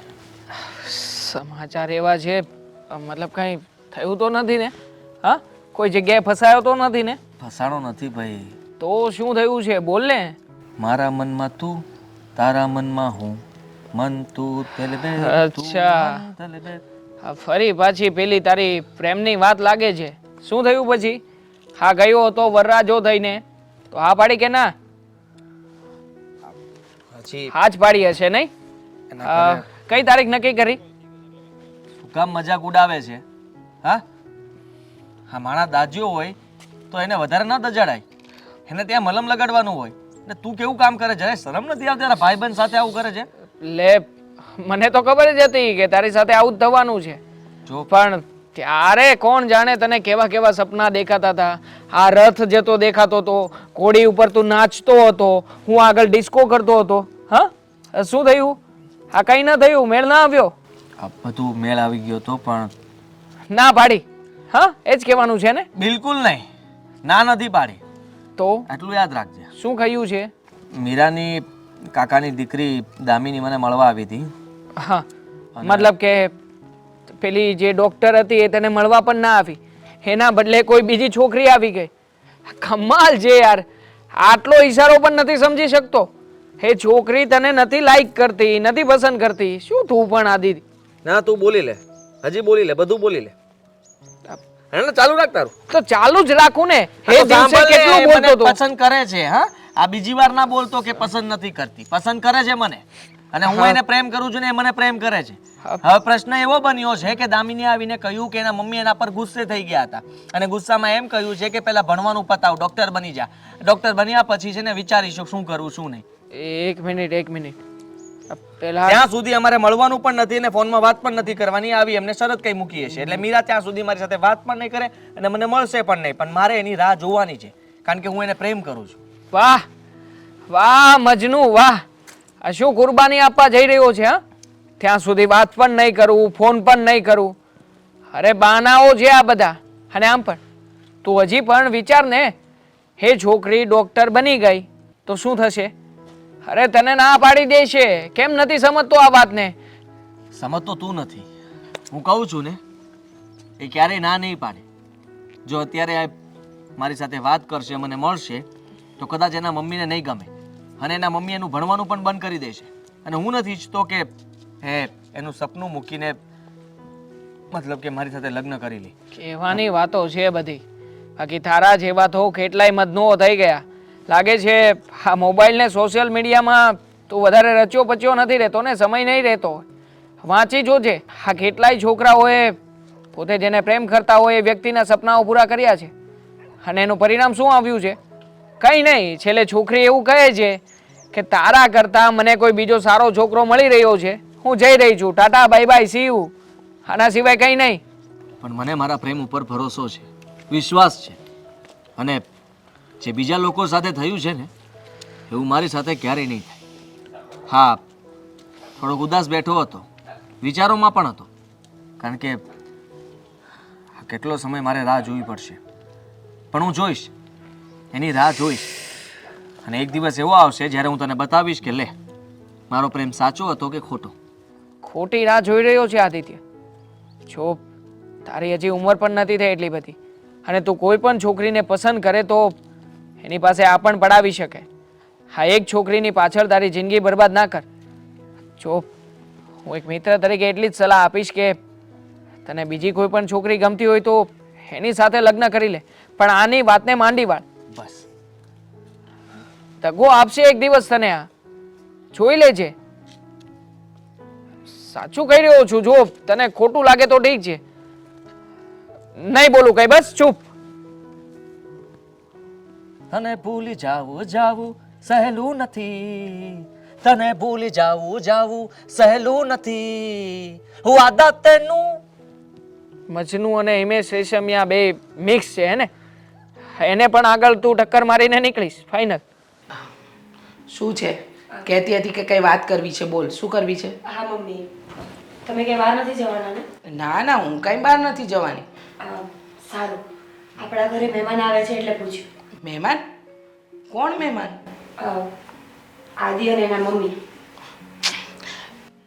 સમાચાર એવા છે? મતલબ કંઈ થયું તો નથી ને? હા કોઈ જગ્યાએ ફસાયો તો નથી ને? ફસાણો નથી ભાઈ. તો શું થયું છે? બોલ ને. મારા મનમાં તું, તારા મનમાં હું, મન તું તેલ બે અચ્છા. હા ફરી પાછી પેલી તારી પ્રેમની વાત લાગે છે. શું થયું પછી? હા ગયો હતો વરરાજો થઈને તો હા પાડી કે ના? હજી હા જ પાડી હશે નહીં? કઈ તારીખ નક્કી કરી? શું કામ મજાક ઉડાવે છે? હા હા માણા દાજ્યો હોય તો એને વધારે ન દજાડાય, એને ત્યાં મલમ લગાડવાનું હોય. ને તું કેવું કામ કરે? જરાય શરમ નથી આવતી? તારા ભાઈબંધ સાથે આવું કરે છે? લે મને તો ખબર જ હતી કે તારી સાથે આવું જ થવાનું છે. જો પણ ત્યારે કોણ જાણે તને કેવા કેવા સપના દેખાતા હતા. આ રથ જતો દેખાતો હતો, ઘોડી ઉપર તું નાચતો હતો, હું આગળ ડિસ્કો કરતો હતો. હા શું થયું? આ કઈ ન થયું? મેળ ના આવ્યો? આ બધું મેળ આવી ગયો તો પણ ના પાડી. હા એ જ કહેવાનું છે ને? બિલકુલ નહીં, ના નથી પાડી. તો આટલું યાદ રાખજે. શું કહ્યું છે? મીરાની કાકાની દીકરી દામિની મને મળવા આવી હતી. હા મતલબ કે પેલી જે ડોક્ટર હતી એ તને મળવા પણ ના આવી, એના બદલે કોઈ બીજી છોકરી આવી ગઈ. કમાલ છે યાર. આટલો ઈશારો પણ નથી સમજી શકતો. એ છોકરી તને નથી લાઈક કરતી, નથી પસંદ કરતી. શું તું પણ આદિ? ના તું બોલી લે, હજી બોલી લે, બધું બોલી લે. એને ચાલુ રાખ તારું. તો ચાલુ જ રાખું ને. એ તો દિવસે સાંભળ લે, કેટલું મને બોલતો હતો. પસંદ કરે છે. હા, આ બીજી વાર ના બોલતો કે પસંદ નથી કરતી. પસંદ કરે છે મને, અને હું એને પ્રેમ કરું છું ને એ મને પ્રેમ કરે છે. હવે પ્રશ્ન એવો બન્યો છે કે દામિની આવીને કહ્યું કે એના મમ્મી એના પર ગુસ્સે થઈ ગયા હતા, અને ગુસ્સામાં એમ કહ્યું છે કે પહેલા ભણવાનું પતાવ, ડોક્ટર બની જા. ડોક્ટર બન્યા પછી છે ને વિચારીશું શું કરવું શું નહીં. એક મિનિટ. પેલા ત્યાં સુધી અમારે મળવાનું પણ નથી અને ફોનમાં વાત પણ નથી કરવાની. આવી એમને શરત કઈ મૂકી છે, એટલે મીરા ત્યાં સુધી મારી સાથે વાત પણ નહીં કરે અને મને મળશે પણ નહીં. પણ મારે એની રાહ જોવાની છે, કારણ કે હું એને પ્રેમ કરું છું. વાહ વાહ મજનુ વાહ! આ શું કુરબાની આપવા જઈ રહ્યો છે? હા, ત્યાં સુધી વાત પણ નહીં કરું, ફોન પણ નહીં કરું. અરે બાનાઓ છે આ બધા. અને આમ પણ તું હજી પણ વિચાર ને, હે છોકરી ડોક્ટર બની ગઈ તો શું થશે? અરે તને ના પાડી દેશે. કેમ નથી સમજતો આ વાતને? સમજતો તું નથી, હું કહું છું ને, એ ક્યારેય ના નહીં પાડે. જો અત્યારે આ મારી સાથે વાત કરશે, મને મળશે, તો કદાચ એના મમ્મીને નહીં ગમે અને એના મમ્મી એનું ભણવાનું પણ બંધ કરી દેશે. અને હું નથી ઈચ્છતો કે એનું સપનું મૂકીને મતલબ કે મારી સાથે લગ્ન કરી લે. કહેવાની વાતો છે બધી, બાકી તારા જેવા તો કેટલાય મજનુઓ થઈ ગયા. લાગે છે આ મોબાઈલ ને સોશિયલ મીડિયામાં તું વધારે રચ્યો પચ્યો નથી રહેતો ને, સમય નહીં રહેતો. વાંચી જોજે, આ કેટલાય છોકરાઓએ પોતે જેને પ્રેમ કરતા હોય એ વ્યક્તિના સપનાઓ પૂરા કર્યા છે, અને એનું પરિણામ શું આવ્યું છે? કંઈ નહીં. છેલ્લે છોકરી એવું કહે છે કે તારા કરતાં મને કોઈ બીજો સારો છોકરો મળી રહ્યો છે, હું જઈ રહી છું, Tata bye bye see you. આના સિવાય કંઈ નહીં. પણ મને મારા પ્રેમ ઉપર ભરોસો છે, વિશ્વાસ છે, અને જે બીજા લોકો સાથે થયું છે ને એવું મારી સાથે ક્યારેય નહીં થાય. હા, થોડોક ઉદાસ બેઠો હતો, વિચારોમાં પણ હતો, કારણ કે કેટલો સમય મારે રાહ જોવી પડશે. પણ હું જોઈશ, એની રાહ જોઈશ, અને એક દિવસ એવો આવશે જ્યારે હું તને બતાવીશ કે લે મારો પ્રેમ સાચો હતો કે ખોટો. ખોટી રાહ જોઈ રહ્યો છે આદિત્ય. જો તારી હજી ઉંમર પણ નથી થઈ એટલી બધી, અને તું કોઈ પણ છોકરીને પસંદ કરે તો એની પાસે આ પણ પડાવી શકે. હા, એક છોકરીની પાછળ તારી જિંદગી બરબાદ ના કર. જો હું એક મિત્ર તરીકે એટલી જ સલાહ આપીશ કે તને બીજી કોઈ પણ છોકરી ગમતી હોય તો એની સાથે લગ્ન કરી લે, પણ આની વાતને માંડી વાળ. બસ દગો આપશે એક દિવસ તને. આ જોઈ લેજે. સાચું કહી રહ્યો છું. જો તને ખોટું લાગે તો ઠીક છે, નહીં બોલું કઈ, બસ ચૂપ. તને ભૂલી જાવું સહેલું નથી, તને ભૂલી જાવું સહેલું નથી. હું આદત તેનું. મજનુ અને હિમેશ રેશમિયા બે મિક્સ છે હે ને? એને પણ આગળ તું ટક્કર મારીને નીકળીશ, ફાઇનલ. શું છે? કહેતી હતી કે કઈ વાત કરવી છે, બોલ. શું કરવી છે? હા મમ્મી, તમે કઈ વાર નથી જવાના ને? ના ના, હું કઈ બહાર નથી જવાની. સારું, આપણા ઘરે મહેમાન આવે છે એટલે પૂછ્યું. મહેમાન? કોણ મહેમાન? આદિ અને એના મમ્મી.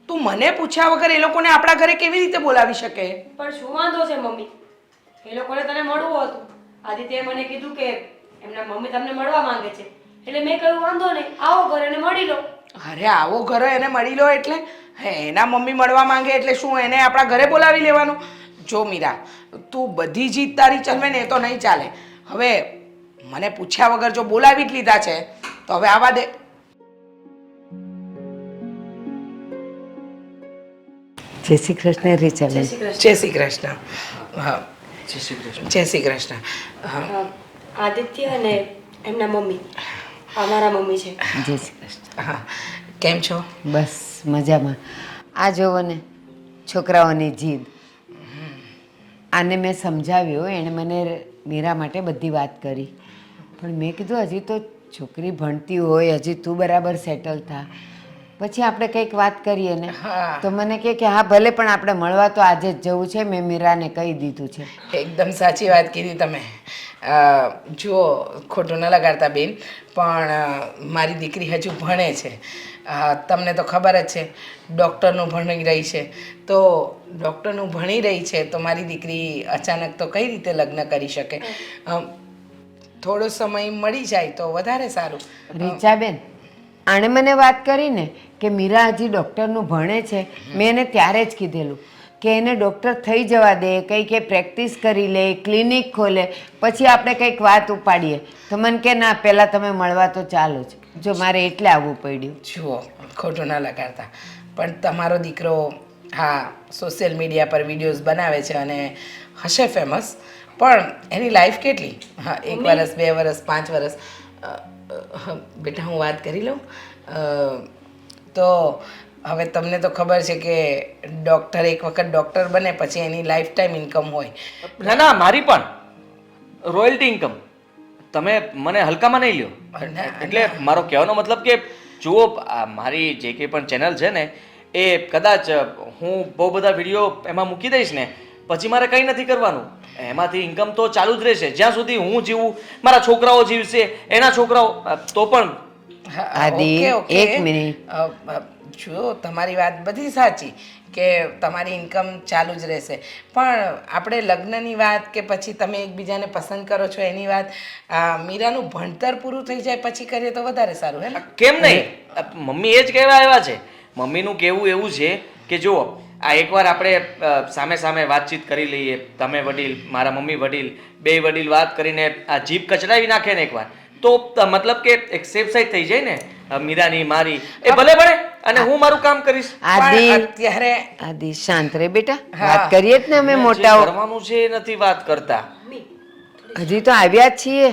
તું મને પૂછ્યા વગર એ લોકોને આપણા ઘરે કેવી રીતે બોલાવી શકે? પણ શું વાંધો છે મમ્મી? એ લોકોને તને મળવું હતું. આદિત્યએ મને કીધું કે એમના મમ્મી તમને મળવા માંગે છે, એટલે મેં કહ્યું વાંધો નહીં, આવો ઘરે એને મળી લો. અરે આવો ઘરે એને મળી લો એટલે? એના મમ્મી મળવા માંગે એટલે શું એને આપણા ઘરે બોલાવી લેવાનું? જો મીરા, તું બધી જીત તારી ચલવે ને એ તો નહીં ચાલે. હવે મને પૂછ્યા વગર જો બોલાવી જ લીધા છે તો હવે આવા દે. જય શ્રી કૃષ્ણ રીચા. જય શ્રી કૃષ્ણ. હા, જય શ્રી કૃષ્ણ. જય શ્રી કૃષ્ણ. હા, આદિત્ય અને એમના મમ્મી આ મારા મમ્મી છે. જય શ્રી કૃષ્ણ. હા. કેમ છો? બસ મજામાં. આ જોવો ને છોકરાઓની જીદ. આને મેં સમજાવ્યો, એણે મને મીરા માટે બધી વાત કરી, પણ મેં કીધું હજી તો છોકરી ભણતી હોય, હજી તું બરાબર સેટલ થા, પછી આપણે કંઈક વાત કરીએ ને. તો મને કહે કે હા ભલે, પણ આપણે મળવા તો આજે જ જવું છે. મેં મીરાને કહી દીધું છે. એકદમ સાચી વાત કીધી તમે. જુઓ, ખોટું ન લગાડતા બેન, પણ મારી દીકરી હજુ ભણે છે. તમને તો ખબર જ છે, ડૉક્ટરનું ભણી રહી છે. તો ડૉક્ટરનું ભણી રહી છે તો મારી દીકરી અચાનક તો કઈ રીતે લગ્ન કરી શકે? થોડો સમય મળી જાય તો વધારે સારું. રીચાબેન, આણે મને વાત કરી ને કે મીરા હજી ડૉક્ટરનું ભણે છે, મેં એને ત્યારે જ કીધેલું કે એને ડૉક્ટર થઈ જવા દે, કંઈક એ પ્રેક્ટિસ કરી લે, ક્લિનિક ખોલે, પછી આપણે કંઈક વાત ઉપાડીએ. તો મને કે ના, પહેલાં તમે મળવા તો ચાલો જ. જો મારે એટલે આવવું પડ્યું. જુઓ, ખોટું ન લગાડતા, પણ તમારો દીકરો હા સોશિયલ મીડિયા પર વિડીયોઝ બનાવે છે અને હશે ફેમસ, પણ એની લાઈફ કેટલી? હા, 1 વર્ષ, 2 વર્ષ, 5 વર્ષ. બેટા હું વાત કરી લઉં. તો હવે તમને તો ખબર છે કે ડૉક્ટર એક વખત ડૉક્ટર બને પછી એની લાઈફ ટાઈમ ઇન્કમ હોય. ના ના, મારી પણ રોયલ્ટી ઇન્કમ. તમે મને હલકામાં નહીં લ્યો. એટલે મારો કહેવાનો મતલબ કે જુઓ, આ મારી જે કંઈ પણ ચેનલ છે ને, એ કદાચ હું બહુ બધા વિડીયો એમાં મૂકી દઈશ ને, પછી મારે કંઈ નથી કરવાનું. એમાંથી ઇન્કમ તો ચાલુ જ રહેશે જ્યાં સુધી હું જીવું, મારા છોકરાઓ જીવશે, એના છોકરાઓ તો પણ. આદિ, ઓકે, ઓકે. એક મિનિટ. જુઓ, તમારી વાત બધી સાચી કે તમારી ઇન્કમ ચાલુ જ રહેશે, પણ આપણે લગ્નની વાત કે પછી તમે એકબીજાને પસંદ કરો છો એની વાત, મીરાનું ભણતર પૂરું થઈ જાય પછી કરીએ તો વધારે સારું, હે ને? કેમ નહીં? મમ્મી એ જ કહેવા આવ્યા છે. મમ્મીનું કહેવું એવું છે કે જુઓ, આ એકવાર આપણે સામે સામે વાતચીત કરી લઈએ, તમે વડીલ, મારા મમ્મી વડીલ, બે વડીલ વાત કરીને આ જીભ કચડાવી નાખે ને એકવાર, તો મતલબ કે એક સેફ સાઈડ થઈ જાય ને, મીરાની મારી. એ ભલે ભલે, અને હું મારું કામ કરીશ. આદિ, પણ અત્યારે આદિ શાંત રે બેટા, વાત કરીએ જ ને અમે મોટાઓ. જે કરવાનું છે એ નથી વાત કરતા. હજી તો આવ્યા જ છીએ.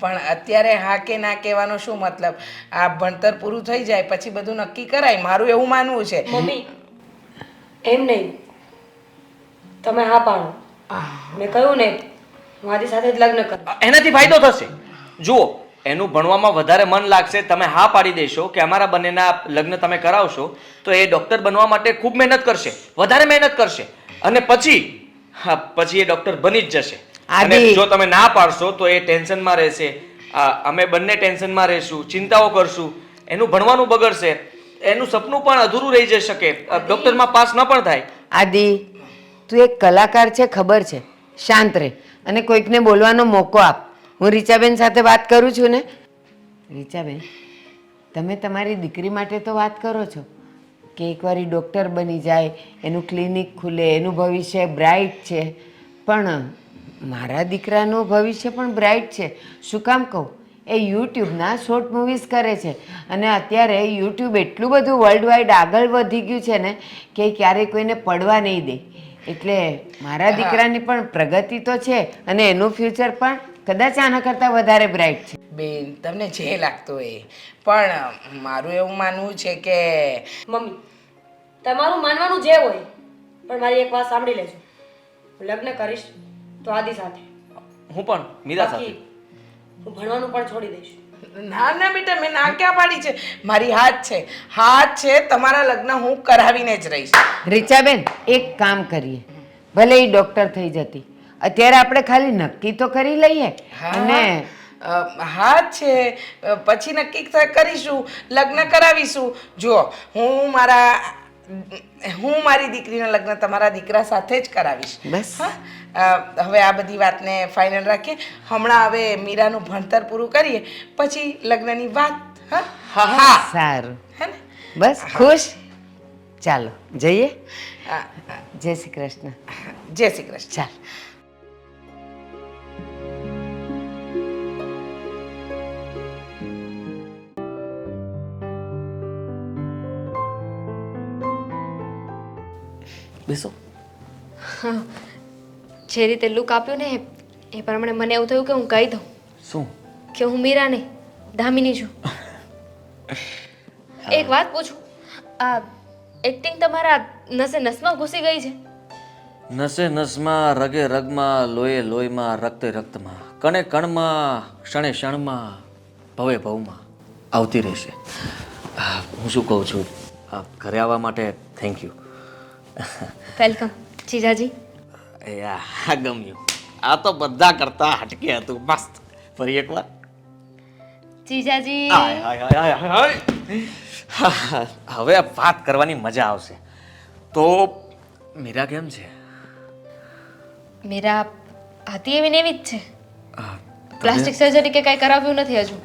પણ અત્યારે હા કે ના કહેવાનો શું મતલબ? આ ભણતર પૂરું થઈ જાય પછી બધું નક્કી કરાય, મારું એવું માનવું છે. મમ્મી એમ નહીં, તમે હા પાડો. મેં કહ્યું ને, મારી સાથે જ લગ્ન કરો. એનાથી ફાયદો થશે. જુઓ, એનું ભણવામાં વધારે મન લાગશે. તમે હા પાડી દેશો કે અમારા બંનેના લગ્ન તમે કરાવશો, તો એ ડૉક્ટર બનવા માટે ખૂબ મહેનત કરશે, વધારે મહેનત કરશે, અને પછી એ ડૉક્ટર બની જ જશે. અને આદિ. જો તમે ના પાડશો તો એ ટેન્શનમાં રહેશે, અમે બંને ટેન્શનમાં રહીશું, ચિંતાઓ કરશું, એનું ભણવાનું બગડશે, એનું સપનું પણ અધૂરું રહી જઈ શકે, ડૉક્ટરમાં પાસ ન પણ થાય. આદિ, તું એક કલાકાર છે, ખબર છે. શાંત રહે અને કોઈકને બોલવાનો મોકો આપ. હું રીચાબેન સાથે વાત કરું છું ને. રીચાબેન, તમે તમારી દીકરી માટે તો વાત કરો છો કે એકવાર ઈ ડૉક્ટર બની જાય, એનું ક્લિનિક ખુલે, એનું ભવિષ્ય બ્રાઇટ છે, પણ મારા દીકરાનું ભવિષ્ય પણ બ્રાઇટ છે. શું કામ કહું? એ યુટ્યુબના શોર્ટ મૂવીઝ કરે છે અને અત્યારે યુટ્યુબ એટલું બધું વર્લ્ડ વાઇડ આગળ વધી ગયું છે ને કે ક્યારેય કોઈને પડવા નહીં દે. એટલે મારા દીકરાની પણ પ્રગતિ તો છે અને એનું ફ્યુચર પણ કદાચ આના કરતાં વધારે બ્રાઇટ છે. બેન, તમને જે લાગતું હોય, પણ મારું એવું માનવું છે કે મમ્મી તમારું માનવાનું જે હોય, પણ મારી એક વાત સાંભળી લેજો. હું લગ્ન કરીશ તો આદિ સાથે, હું પણ મીરા સાથે. બાકી હું ભણવાનું પણ છોડી દઈશ. ના ના બેટા, મેં ના ક્યાં પાડી છે? મારી હાથ છે, તમારા લગ્ન હું કરાવીને જ રહીશ. રીચાબેન, એક કામ કરીએ, ભલે એ ડૉક્ટર થઈ જતી, અત્યારે આપણે ખાલી નક્કી તો કરી લઈએ. અને હા છે, પછી નક્કી કરીશું, લગ્ન કરાવીશું. જુઓ, હું મારી દીકરીના લગ્ન તમારા દીકરા સાથે જ કરાવીશ. બસ. હવે આ બધી વાતને ફાઇનલ રાખીએ. હમણાં હવે મીરાનું ભણતર પૂરું કરીએ, પછી લગ્નની વાત. હા, સારું, હે ને? બસ ખુશ. ચાલો જઈએ. હા, જય શ્રી કૃષ્ણ. જય શ્રી કૃષ્ણ. ચાલ. બેસો. જે રીતે લુક આપ્યો ને એ પ્રમાણે મને એવું થયું કે હું કહી દઉં શું? કે હું મીરા નહીં, દામિની છું. એક વાત પૂછું, આ એક્ટિંગ તમારા નસે નસમાં ઘૂસી ગઈ છે? નસે નસમાં, રગે રગમાં, લોહે લોહીમાં, રક્તે રક્તમાં, કણે કણમાં, ક્ષણે ક્ષણમાં, ભવે ભવમાં આવતી રહેશે. હું શું કહું છું, ઘરે આવવા માટે થેન્ક યુ. વેલકમ જીજાજી. આ ગમ્યું. આ તો બધા કરતા હટકે હતું. મસ્ત. ફરી એકવાર. જીજાજી. હવે વાત કરવાની મજા આવશે. તો મીરા કેમ છે? મીરા હતી એવી ને એવી જ છે. પ્લાસ્ટિક સર્જરી કે કાંઈ કરાવ્યું નથી હજુ.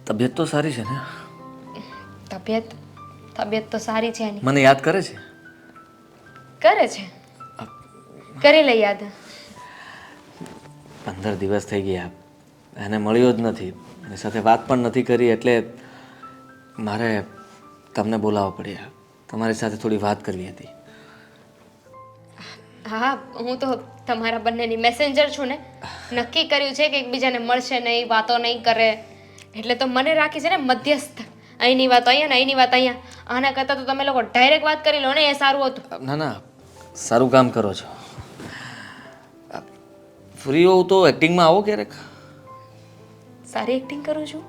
તબિયત તો સારી છે ને? તબિયત તો સારી છે એની. મને યાદ કરે છે? કરે છે. કરી લે યાદ. 15 દિવસ થઈ ગયા, એને મળ્યો જ નથી, એની સાથે વાત પણ નથી કરી, એટલે મારે તમને બોલાવવા પડ્યા. તમારી સાથે થોડી વાત કરવી હતી. હા, હું તો તમારા બંનેની મેસેન્જર છું ને. નક્કી કર્યું છે કે એકબીજાને મળશે નહીં, વાતો નહીં કરે, એટલે તો મને રાખી છે ને મધ્યસ્થ. અહીંની વાત અહીંયા ને અહીંની વાત અહીંયા. આના કરતાં તો તમે લોકો ડાયરેક્ટ વાત કરી લો ને, એ સારું હતું. ના ના, સારું કામ કરો છો. ફ્રી હોવ તો એક્ટિંગમાં આવો ક્યારેક. સારી એક્ટિંગ કરું છું.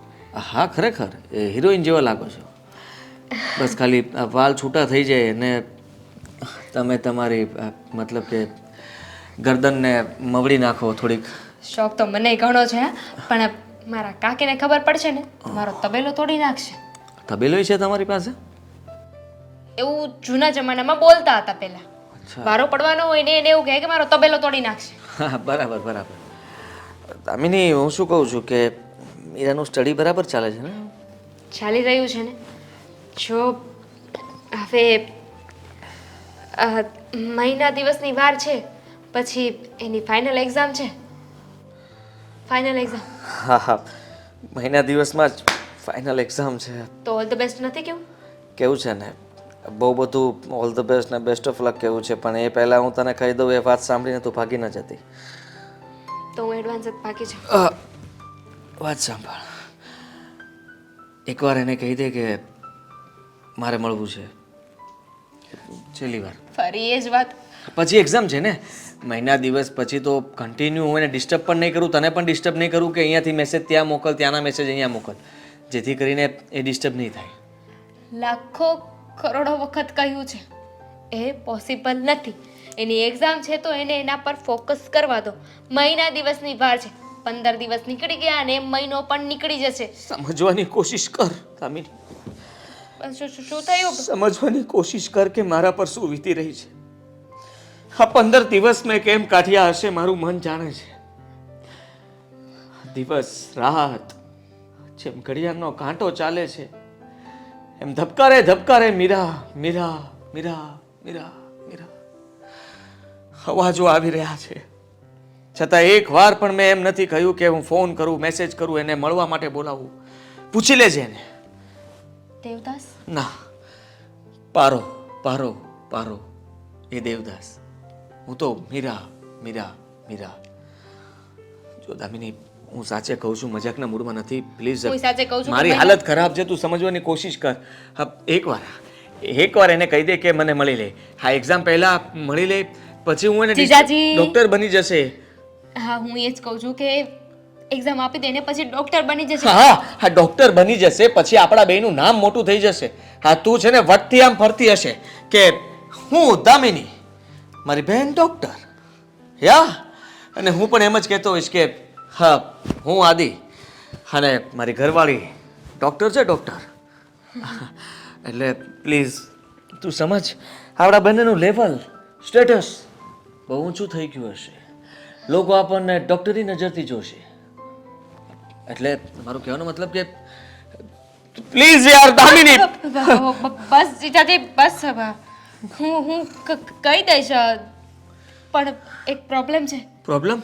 હા, ખરેખર એ હિરોઈન જેવા લાગો છો. બસ ખાલી આ વાલ છૂટા થઈ જાય અને તમે તમારી મતલબ કે ગરદનને મવડી નાખો થોડીક. શોખ તો મને ઘણો છે હા. પણ મારા કાકીને ખબર પડશે ને, મારો તબેલો તોડી નાખશે. તબેલો છે તમારી પાસે? એવું જૂના જમાનામાં બોલતા હતા પહેલા. વારો પડવાનો હોય ને એને એવું કહે કે મારો તબેલો તોડી નાખશે. હા, બરાબર બરાબર. દામિની, હું શું કહું છું કે મીરાનું સ્ટડી બરાબર ચાલે છે ને? ચાલી રહ્યું છે ને. જો હવે મહિના દિવસની વાર છે, પછી એની ફાઇનલ એક્ઝામ છે. ફાઇનલ એક્ઝામ હા હા, મહિના દિવસમાં જ ફાઇનલ એક્ઝામ છે. તો ઓલ ધ બેસ્ટ નથી કેવું? કેવું છે ને, બહુ બધું ઓલ ધ બેસ્ટ ને બેસ્ટ ઓફ લક કેવું છે, પણ એ પહેલાં હું તને કહી દઉં, એ વાત સાંભળીને તું ભાગી ન જતી. તો હું એડવાન્સ જ બાકી છું. વાત સાંભળ, એકવાર એને કહી દે કે મારે મળવું છે, છેલ્લી વાર. ફરી એ જ વાત. પછી એક્ઝામ છે ને, મહિના દિવસ પછી તો કન્ટિન્યુ હું એને ડિસ્ટર્બ પણ નહીં કરું, તને પણ ડિસ્ટર્બ નહીં કરું કે અહીંયાથી મેસેજ ત્યાં મોકલ, ત્યાંના મેસેજ અહીંયા મોકલ, જેથી કરીને એ ડિસ્ટર્બ નહીં થાય. લાખો કરોડો વખત કહ્યું છે, એ પોસિબલ નથી. એની એક્ઝામ છે તો એને એના પર ફોકસ કરવા દો. મહિના દિવસની વાર છે, 15 દિવસ નીકળી ગયા અને મહિનો પણ નીકળી જશે. સમજવાની કોશિશ કર કામિની. શું થયું? સમજવાની કોશિશ કર કે મારા પર શું વીતી રહી છે. આ 15 દિવસ મેં કેમ કાઢ્યા હશે મારું મન જાણે છે. દિવસ રાત જેમ ઘડિયાળનો કાંટો ચાલે છે એમ ધબકારે ધબકારે મીરા મીરા મીરા મીરા મીરા અવાજો આવી રહ્યા છે. છતાં એક વાર પણ મેં એમ નથી કહ્યું કે હું ફોન કરું, મેસેજ કરું, એને મળવા માટે બોલાવું. પૂછી લેજે એને. દેવદાસ? ના, પારો પારો પારો, એ દેવદાસ. હું તો મીરા મીરા મીરા. જો દામિની, હું સાચે કહું છું, મજાકના મૂડમાં નથી, પ્લીઝ. હું સાચે કહું છું. મારી હાલત ખરાબ છે, તું સમજવાની કોશિશ કર. હા, એકવાર એને કહી દે કે મને મળી લે. હા, એક્ઝામ પહેલા મળી લે, પછી હું એને જીજાજી. ડોક્ટર બની જશે. હા, હું એ જ કહું છું કે એક્ઝામ આપી દે ને પછી ડોક્ટર બની જશે. હા હા, ડોક્ટર બની જશે, પછી આપણા બેયનું નામ મોટું થઈ જશે. હા, તું છે ને વટથી આમ ફરતી હશે કે હું દામિની, મારી બહેન ડોક્ટર. યા, અને હું પણ એમ જ કહેતો હોઈશ કે હા, હું આદિ, અને મારી ઘરવાળી ડોક્ટર છે, ડોક્ટર. એટલે પ્લીઝ તું સમજ, આપણા બંનેનું લેવલ, સ્ટેટસ બહુ ઊંચું થઈ ગયું હશે. લોકો આપણને ડોક્ટરની નજરથી જોશે. એટલે મારું કહેવાનો મતલબ કે પ્લીઝ યાર દામિની. બસ જીજાજી બસ. હું કહી દઈશ, પણ એક પ્રોબ્લેમ છે. પ્રોબ્લેમ?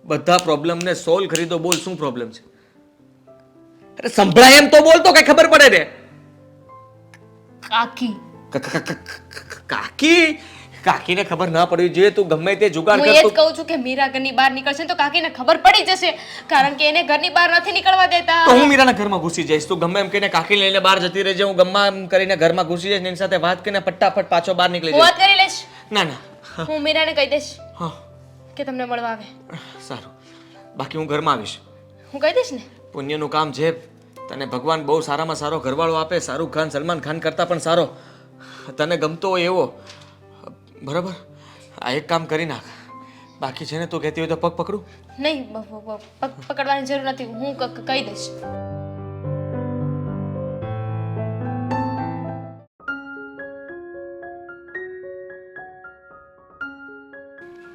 બધા પ્રોબ્લેમને સોલ્વ કરી દો. બોલ, શું પ્રોબ્લેમ છે? અરે સંભળાય એમ તો બોલ, તો કઈ ખબર પડે ને. કાકી. કાકી? કાકીને ખબર ના પડવી જોઈએ. તું ગમે તે જુગાડ હું એ જ કરતો. કહું છું કે મીરા ઘરની બહાર નીકળશે ને તો કાકીને ખબર પડી જશે, કારણ કે એને ઘરની બહાર નથી નીકળવા દેતા. તો હું મીરાના ઘરમાં ઘૂસી જઈશ. તું ગમે એમ કહીને કાકી લઈને બહાર જતી રહેજે, હું ગમે એમ કરીને ઘરમાં ઘૂસી જઈશ, એની સાથે વાત કરીને ફટાફટ પાછો બહાર નીકળી હું વાત જઈશ. કરી લઈશ. ના ના, હું મીરાને કહી દઈશ હા કે તમને મળવા આવે. સારું, બાકી હું ઘરમાં આવીશ. હું કહી દઈશ ને. પુણ્યનું કામ છે. તને ભગવાન બહુ સારામાં સારો ઘરવાળો આપે, શાહરુખ ખાન, સલમાન ખાન કરતાં પણ સારો, તને ગમતો હોય એવો. બરાબર? આ એક કામ કરી નાખ. બાકી છે ને, તું કહેતી હોય તો પગ પકડું? નહીં, પગ પકડવાની જરૂર નથી, હું કહી દઈશ.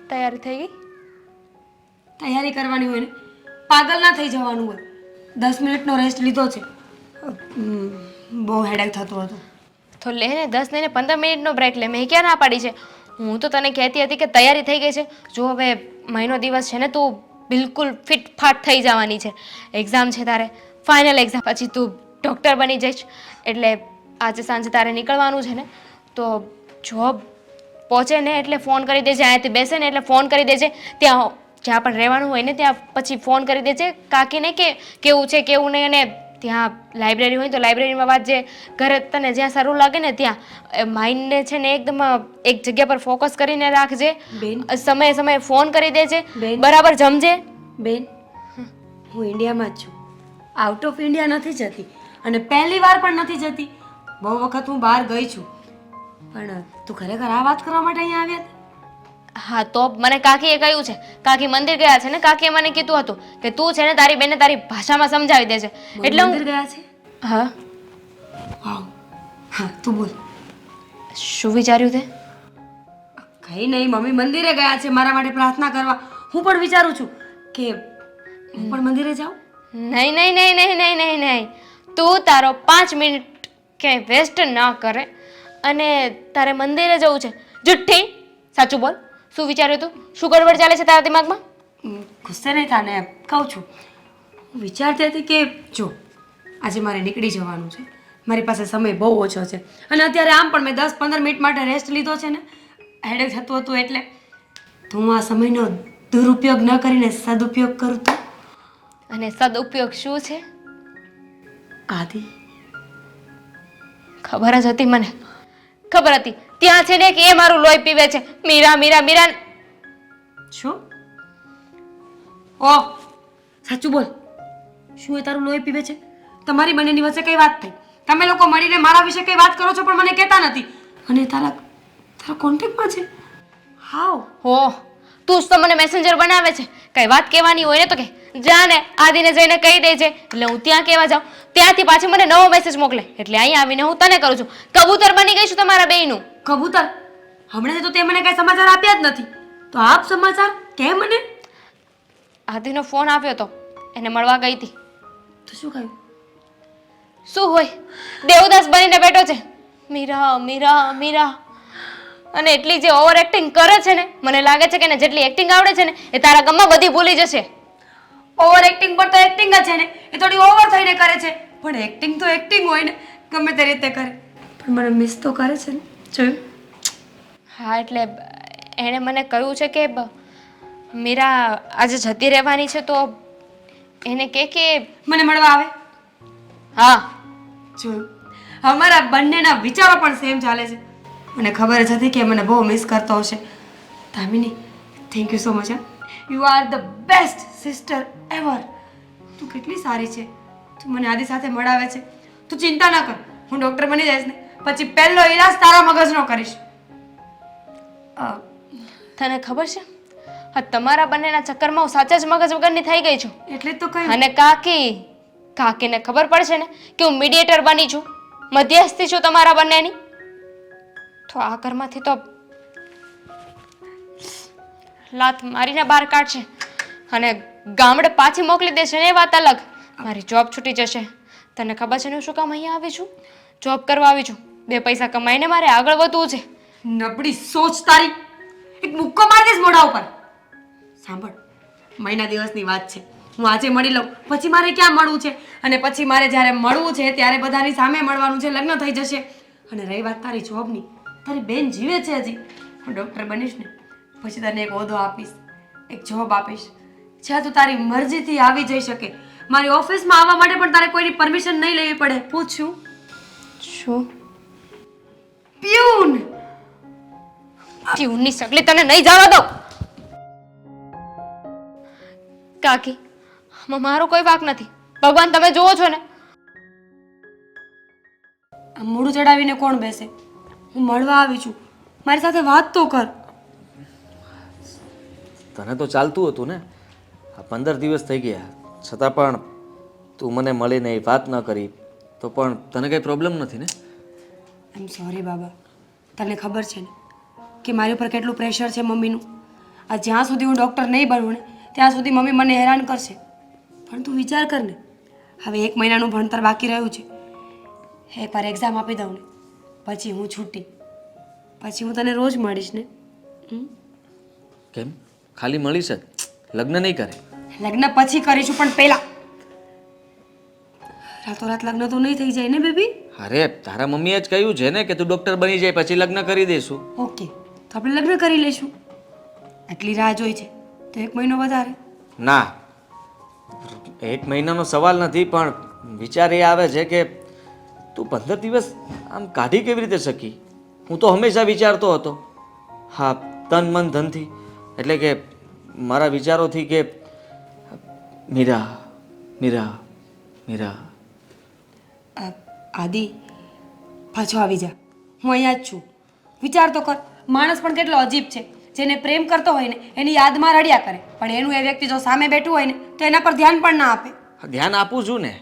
તૈયારી થઈ ગઈ? તૈયારી કરવાની હોય ને, પાગલ ના થઈ જવાનું હોય. 10 મિનિટનો રેસ્ટ લીધો છે. બહુ હેડેક થતું હતું. તો લે ને 10 ને 15 મિનિટનો બ્રેક લે. મેં ક્યાં ના પાડી છે? હું તો તને કહેતી હતી કે તૈયારી થઈ ગઈ છે. જો હવે મહિનો દિવસ છે ને, તું બિલકુલ ફિટફાટ થઈ જવાની છે. એક્ઝામ છે તારે, ફાઇનલ એક્ઝામ. પછી તું ડૉક્ટર બની જઈશ. એટલે આજે સાંજે તારે નીકળવાનું છે ને, તો જોબ પહોંચે ને એટલે ફોન કરી દેજે. અહીંયાથી બેસે ને એટલે ફોન કરી દેજે. ત્યાં જ્યાં પણ રહેવાનું હોય ને ત્યાં પછી ફોન કરી દેજે કાકીને કે કેવું છે કેવું નહીં. અને ત્યાં લાઇબ્રેરી હોય તો લાઇબ્રેરીમાં વાંચજે. ઘરે તને જ્યાં સારું લાગે ને ત્યાં માઇન્ડને છે ને એકદમ એક જગ્યા પર ફોકસ કરીને રાખજે. બેન. સમયે સમયે ફોન કરી દેજે. બેન. બરાબર જમજે. બેન, હું ઇન્ડિયામાં જ છું, આઉટ ઓફ ઇન્ડિયા નથી જતી, અને પહેલી વાર પણ નથી જતી. બહુ વખત હું બહાર ગઈ છું, પણ તું ખરેખર આ વાત કરવા માટે અહીંયા આવ્યા હતા? હા તો મને કાકીએ કહ્યું છે. કાકી મંદિર ગયા છે ને, કાકીએ મને કીધું હતું કે તું છે ને તારી બેનને તારી ભાષામાં સમજાવી દેજે. એટલે મંદિર હું ગયા છે? હા. વાવ. હા, તું બોલ. શું વિચાર્યું તે? કઈ નહીં, મમ્મી મંદિરે ગયા છે મારા માટે પ્રાર્થના કરવા. હું પણ વિચારું છું કે હું પણ મંદિરે જાઉં. નહીં નહીં નહીં નહીં નહીં નહીં નહીં. તું તારો 5 મિનિટ ક્યાંય વેસ્ટ ના કરે. અને તારે મંદિરે જવું છે. જુઠ્ઠી, સાચું બોલ. શું વિચાર્યું તું? શું ગડબડ ચાલે છે તારા દિમાગમાં? ગુસ્સે નહીં થાને, કહું છું. હું વિચારતી હતી કે જો આજે મારે નીકળી જવાનું છે, મારી પાસે સમય બહુ ઓછો છે, અને અત્યારે આમ પણ મેં 10-15 મિનિટ માટે રેસ્ટ લીધો છે ને, હેડેક થતું હતું એટલે. તો હું આ સમયનો દુરુપયોગ ન કરીને સદુપયોગ કરું તો? અને સદઉપયોગ શું છે? આદિ. ખબર જ હતી મને. ખબર હતી. ત્યાં છે ને કે એ મારું લોહી પીવે છે. મીરા મીરા મીરા. શું? ઓહ, સાચું બોલ. શું એ તારું લોહી પીવે છે? તમારી બંનેની વચ્ચે કઈ વાત થઈ? તમે લોકો મળીને મારા વિશે કઈ વાત કરો છો પણ મને કહેતા નથી. અને તારા કોન્ટેક્ટમાં છે? હાવ. હો, તું જ તો મને મેસેન્જર બનાવે છે. કઈ વાત કહેવાની હોય ને તો કે જા ને આદિને જઈને કહી દેજે. એટલે હું ત્યાં કહેવા જાઉં, ત્યાંથી પાછી મને નવો મેસેજ મોકલે. એટલે અહીંયા આવીને હું તને કરું છું. કબૂતર બની ગઈ છું તમારા બેયનું. કબૂતર? હમણાં તો તે મને કઈ સમાચાર આપ્યા જ નથી. તો આપ સમાચાર કે મને? આદિનો ફોન આવ્યો તો, એને મળવા ગઈ હતી. તો શું કહ્યું? શું હોય, દેવદાસ બનીને બેઠો છે. મીરા મીરા મીરા. અને એટલી જે ઓવર એક્ટિંગ કરે છે ને, મને લાગે છે કે એને જેટલી એક્ટિંગ આવડે છે ને એ તારા ગામમાં બધી ભૂલી જશે. ઓવર એક્ટિંગ પણ તો એક્ટિંગ જ છે ને, એ થોડી ઓવર થઈને કરે છે. પણ એક્ટિંગ તો એક્ટિંગ હોય ને, ગમે તે રીતે કરે. પણ મને મિસ તો કરે છે ને, જોયું? હા એટલે એણે મને કહ્યું છે કે મીરા આજે જતી રહેવાની છે, તો એને કે મને મળવા આવે. હા. જોયું, અમારા બંનેના વિચારો પણ સેમ ચાલે છે. મને ખબર જ હતી કે મને બહુ મિસ કરતો હશે. Damini, thank you so much. You are the best sister ever. તું કેટલી સારી છે. તું મને આદિ સાથે મળાવે છે. તું ચિંતા ના કર, હું ડૉક્ટર બની જઈશ ને પછી પહેલો ઈલાજ તારા મગજનો કરીશ. તને ખબર છે, હા તમારા બંનેના ચક્કરમાં હું સાચા જ મગજ વગરની થઈ ગઈ છું. એટલે જ તો કહ્યું. અને કાકીને ખબર પડશે ને કે હું મીડિયેટર બની છું, મધ્યસ્થી છું તમારા બંનેની, તો આ ઘરમાંથી તો લાત મારીને બહાર કાઢશે અને ગામડે પાછી મોકલી દેશે ને એ વાત અલગ. મારી જોબ છૂટી જશે. તને ખબર છે ને હું શું કામ અહીંયા આવી છું? જોબ કરવા આવી છું. 2 પૈસા કમાઈને મારે આગળ વધવું છે. નબળી સોચ તારી. એક મુક્કો મારી દઈશ મોઢા ઉપર. સાંભળ, મહિના દિવસની વાત છે. હું આજે મળી લઉં, પછી મારે ક્યાં મળવું છે, અને પછી મારે જ્યારે મળવું છે ત્યારે બધાની સામે મળવાનું છે, લગ્ન થઈ જશે. અને રહી વાત તારી જોબની, તારી બેન જીવે છે હજી. હું ડૉક્ટર બનીશ ને પછી તને એક હોદ્દો આપીશ, એક જોબ આપીશ, જ્યાં તું તારી મરજીથી આવી જઈ શકે. મારી ઓફિસમાં આવવા માટે પણ તારે કોઈની પરમિશન નહીં લેવી પડે. પૂછું? શું? પ્યુન. પ્યુનની સગલી તને નહીં જવા દો. કાકી, મારો કોઈ વાંક નથી. ભગવાન તમે જુઓ છો ને. આ મોઢું ચડાવીને કોણ બેસે? હું મળવા આવી છું, મારી સાથે વાત તો કર. તને તો ચાલતું હતું ને. આ 15 દિવસ થઈ ગયા છતાં પણ તું મને મળીને વાત ન કરી, તો પણ તને કંઈ પ્રોબ્લેમ નથી ને? આઈ એમ સોરી બાબા. તને ખબર છે ને કે મારી ઉપર કેટલું પ્રેશર છે મમ્મીનું. આ જ્યાં સુધી હું ડૉક્ટર નહીં બનું ને ત્યાં સુધી મમ્મી મને હેરાન કરશે. પણ તું વિચાર કર ને, હવે 1 મહિનાનું ભણતર બાકી રહ્યું છે. એકવાર એક્ઝામ આપી દઉં ને પછી હું છૂટી, પછી હું તને રોજ મળીશ ને. કેમ ખાલી મળીશ જ, લગ્ન નહીં કરે? લગ્ન પછી કરીશું, પણ પહેલા રાતોરાત લગ્ન તો નહીં થઈ જાય ને બેબી? અરે તારા મમ્મીએ જ કહ્યું છે ને કે તું ડોક્ટર બની જાય પછી લગ્ન કરી દઈશું. ઓકે, તો આપણે લગ્ન કરી લઈશું. આટલી રાહ જોઈ છે તો 1 મહિનો વધારે. ના, 1 મહિનાનો સવાલ નથી, પણ વિચાર એ આવે છે કે તું 15 દિવસ આમ કાઢી કેવી રીતે શકી? હું તો હંમેશા વિચારતો હતો, હા, તન મન ધનથી, એટલે કે મારા વિચારોથી કે મીરા મીરા મીરા. આદિ, પાછો આવી જા. હું અહીંયા જ છું. વિચાર તો કર, માણસ પણ કેટલો અજીબ છે. જેને પ્રેમ કરતો હોય ને એની યાદમાં રડ્યા કરે, પણ એનું એ વ્યક્તિ જો સામે બેઠું હોય ને તો એના પર ધ્યાન પણ ના આપે. ધ્યાન આપું છું ને.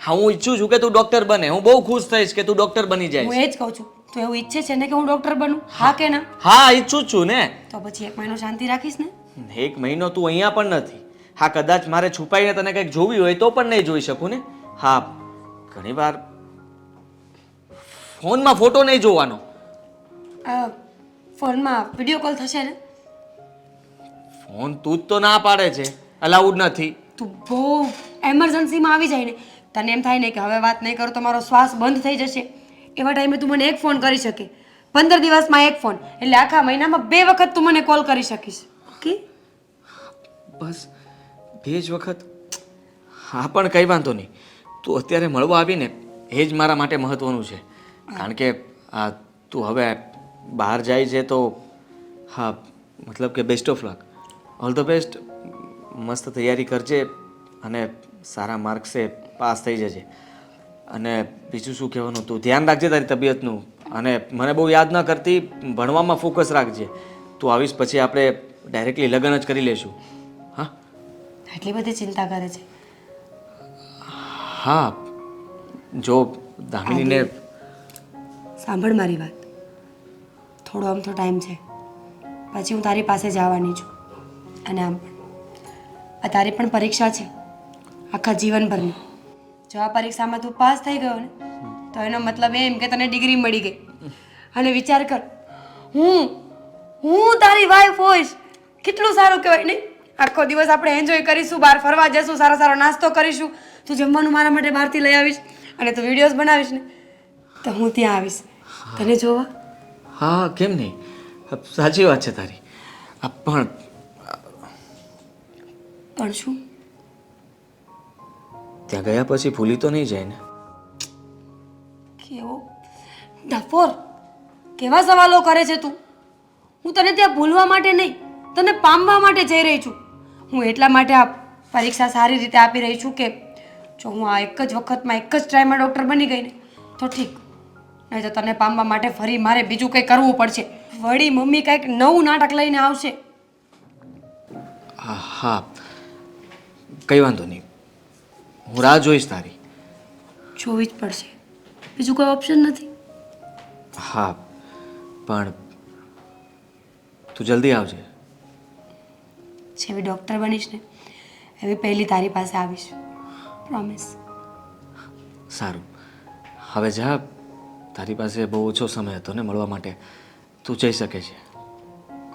હા, હું ઈચ્છું છું કે તું ડોક્ટર બને. હું બહુ ખુશ થઈશ કે તું ડોક્ટર બની હું જાય. એ જ કહું છું. તો એવું ઈચ્છે છે ને કે હું ડૉક્ટર બનું? હા કે ના? હા, ઈચ્છું જ છું ને. તો પછી 1 મહિનો શાંતિ રાખીશ ને? 1 મહિનો તું અહીંયા પણ નથી. હા, કદાચ મારે છુપાઈને તને કંઈક જોવી હોય તો પણ નહીં જોઈ શકું ને. હા, ઘણીવાર ફોનમાં ફોટો નહીં જોવાનો. ફોનમાં વિડીયો કોલ થશે ને? ફોન તું જ તો ના પાડે છે, અલાઉડ નથી. તું બહુ એમરજન્સીમાં આવી જાય ને, તને એમ થાય ને કે હવે વાત નહીં કરું તો મારો શ્વાસ બંધ થઈ જશે, એવા ટાઈમે તું મને 1 ફોન કરી શકે. 15 દિવસમાં 1 ફોન, એટલે આખા મહિનામાં 2 વખત તું મને કોલ કરી શકીશ. ઓકે? બસ 2 જ વખત? હા, પણ કંઈ વાંધો નહીં. તું અત્યારે મળવા આવીને એ જ મારા માટે મહત્વનું છે. કારણ કે તું હવે બહાર જાય છે તો હા, મતલબ કે best of luck, all the best. મસ્ત તૈયારી કરજે અને સારા માર્ક્સે પાસ થઈ જજે. અને બીજું શું કહેવાનું, તું ધ્યાન રાખજે તારી તબિયતનું, અને મને બહુ યાદ ન કરતી, ભણવામાં ફોકસ રાખજે. તું આવીશ પછી આપણે ડાયરેક્ટલી લગ્ન જ કરી લઈશું. હા, આટલી બધી ચિંતા કરે છે? હા, જો દામિનીને સાંભળ મારી વાત. થોડો અમથો ટાઈમ છે, પછી હું તારી પાસે જ આવવાની છું. અને આમ પણ આ તારી પણ પરીક્ષા છે, આખા જીવનભરની. જો આ પરીક્ષામાં તું પાસ થઈ ગયો ને તો એનો મતલબ એમ કે તને ડિગ્રી મળી ગઈ. અને વિચાર કર, હું તારી વાઈફ હોઈશ, કેટલું સારું કહેવાય ને? આખો દિવસ આપણે એન્જોય કરીશું, બહાર ફરવા જઈશું, સારો સારો નાસ્તો કરીશું, તું જમવાનું મારા માટે બહારથી લઈ આવીશ, અને તું વિડીયોઝ બનાવીશ ને તો હું ત્યાં આવીશ તને જોવા. હા, કેમ નહીં, સાચી વાત છે તારી. પણ શું? ત્યાં ગયા પછી ભૂલી તો નહીં જાય ને? કેવો ડફોર, કેવા સવાલો કરે છે તું? હું તને ત્યાં ભૂલવા માટે નહીં, તને પામવા માટે જઈ રહી છું. હું એટલા માટે આ પરીક્ષા સારી રીતે આપી રહી છું કે જો હું આ એક જ વખતમાં એક જ ટ્રાયમાં ડૉક્ટર બની ગઈ ને તો ઠીક, નહીં તો તને પામવા માટે ફરી મારે બીજું કંઈ કરવું પડશે. વળી મમ્મી કંઈક નવું નાટક લઈને આવશે. હા, કંઈ વાંધો નહીં, હું રાહ જોઈશ તારી. જોવી જ પડશે, બીજું કોઈ ઓપ્શન નથી. હા, પણ તું જલ્દી આવજે. જેવી ડૉક્ટર બનીશ ને એવી પહેલી તારી પાસે આવીશ, પ્રોમિસ. સારું, હવે જા. તારી પાસે બહુ ઓછો સમય હતો ને મળવા માટે, તું જઈ શકે છે.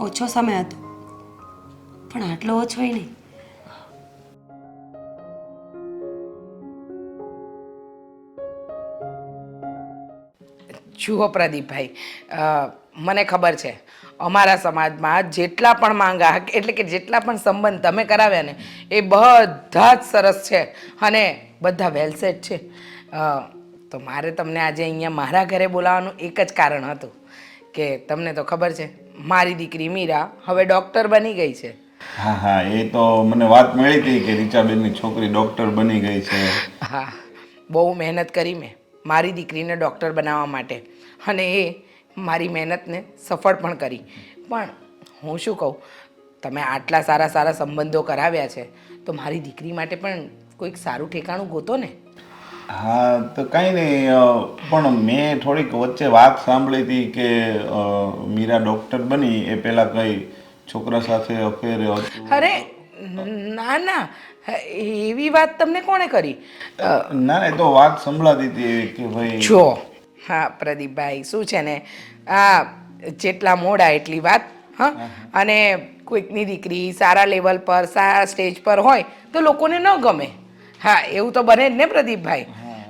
ઓછો સમય હતો, પણ આટલો ઓછોય નહીં. જુઓ પ્રદીપભાઈ, મને ખબર છે અમારા સમાજમાં જેટલા પણ માંગા એટલે કે જેટલા પણ સંબંધ તમે કરાવ્યા ને એ બધા જ સરસ છે અને બધા વેલસેટ છે. તો મારે તમને આજે અહીંયા મારા ઘરે બોલાવવાનું એક જ કારણ હતું કે તમને તો ખબર છે મારી દીકરી મીરા હવે ડૉક્ટર બની ગઈ છે. હા હા, એ તો મને વાત મળી હતી કે રીચાબેનની છોકરી ડૉક્ટર બની ગઈ છે. હા, બહુ મહેનત કરી મેં મારી દીકરીને ડૉક્ટર બનાવવા માટે, અને એ મારી મહેનતને સફળ પણ કરી. પણ હું શું કહું, તમે આટલા સારા સારા સંબંધો કરાવ્યા છે તો મારી દીકરી માટે પણ કોઈક સારું ઠેકાણું ગોતો ને. હા, તો કાંઈ નહીં, પણ મેં થોડીક વચ્ચે વાત સાંભળી હતી કે મીરા ડૉક્ટર બની એ પહેલાં કંઈ છોકરા સાથે અફેર હતું. અરે ના ના એવી વાત તમને કોણે કરી? ના ના, એ તો વાત સંભળાતી હતી એવી કે ભાઈ જો હા પ્રદીપભાઈ, શું છે ને, આ જેટલા મોડા એટલી વાત. હા, અને કોઈકની દીકરી સારા લેવલ પર સારા સ્ટેજ પર હોય તો લોકોને ન ગમે. હા, એવું તો બને જ ને પ્રદીપભાઈ.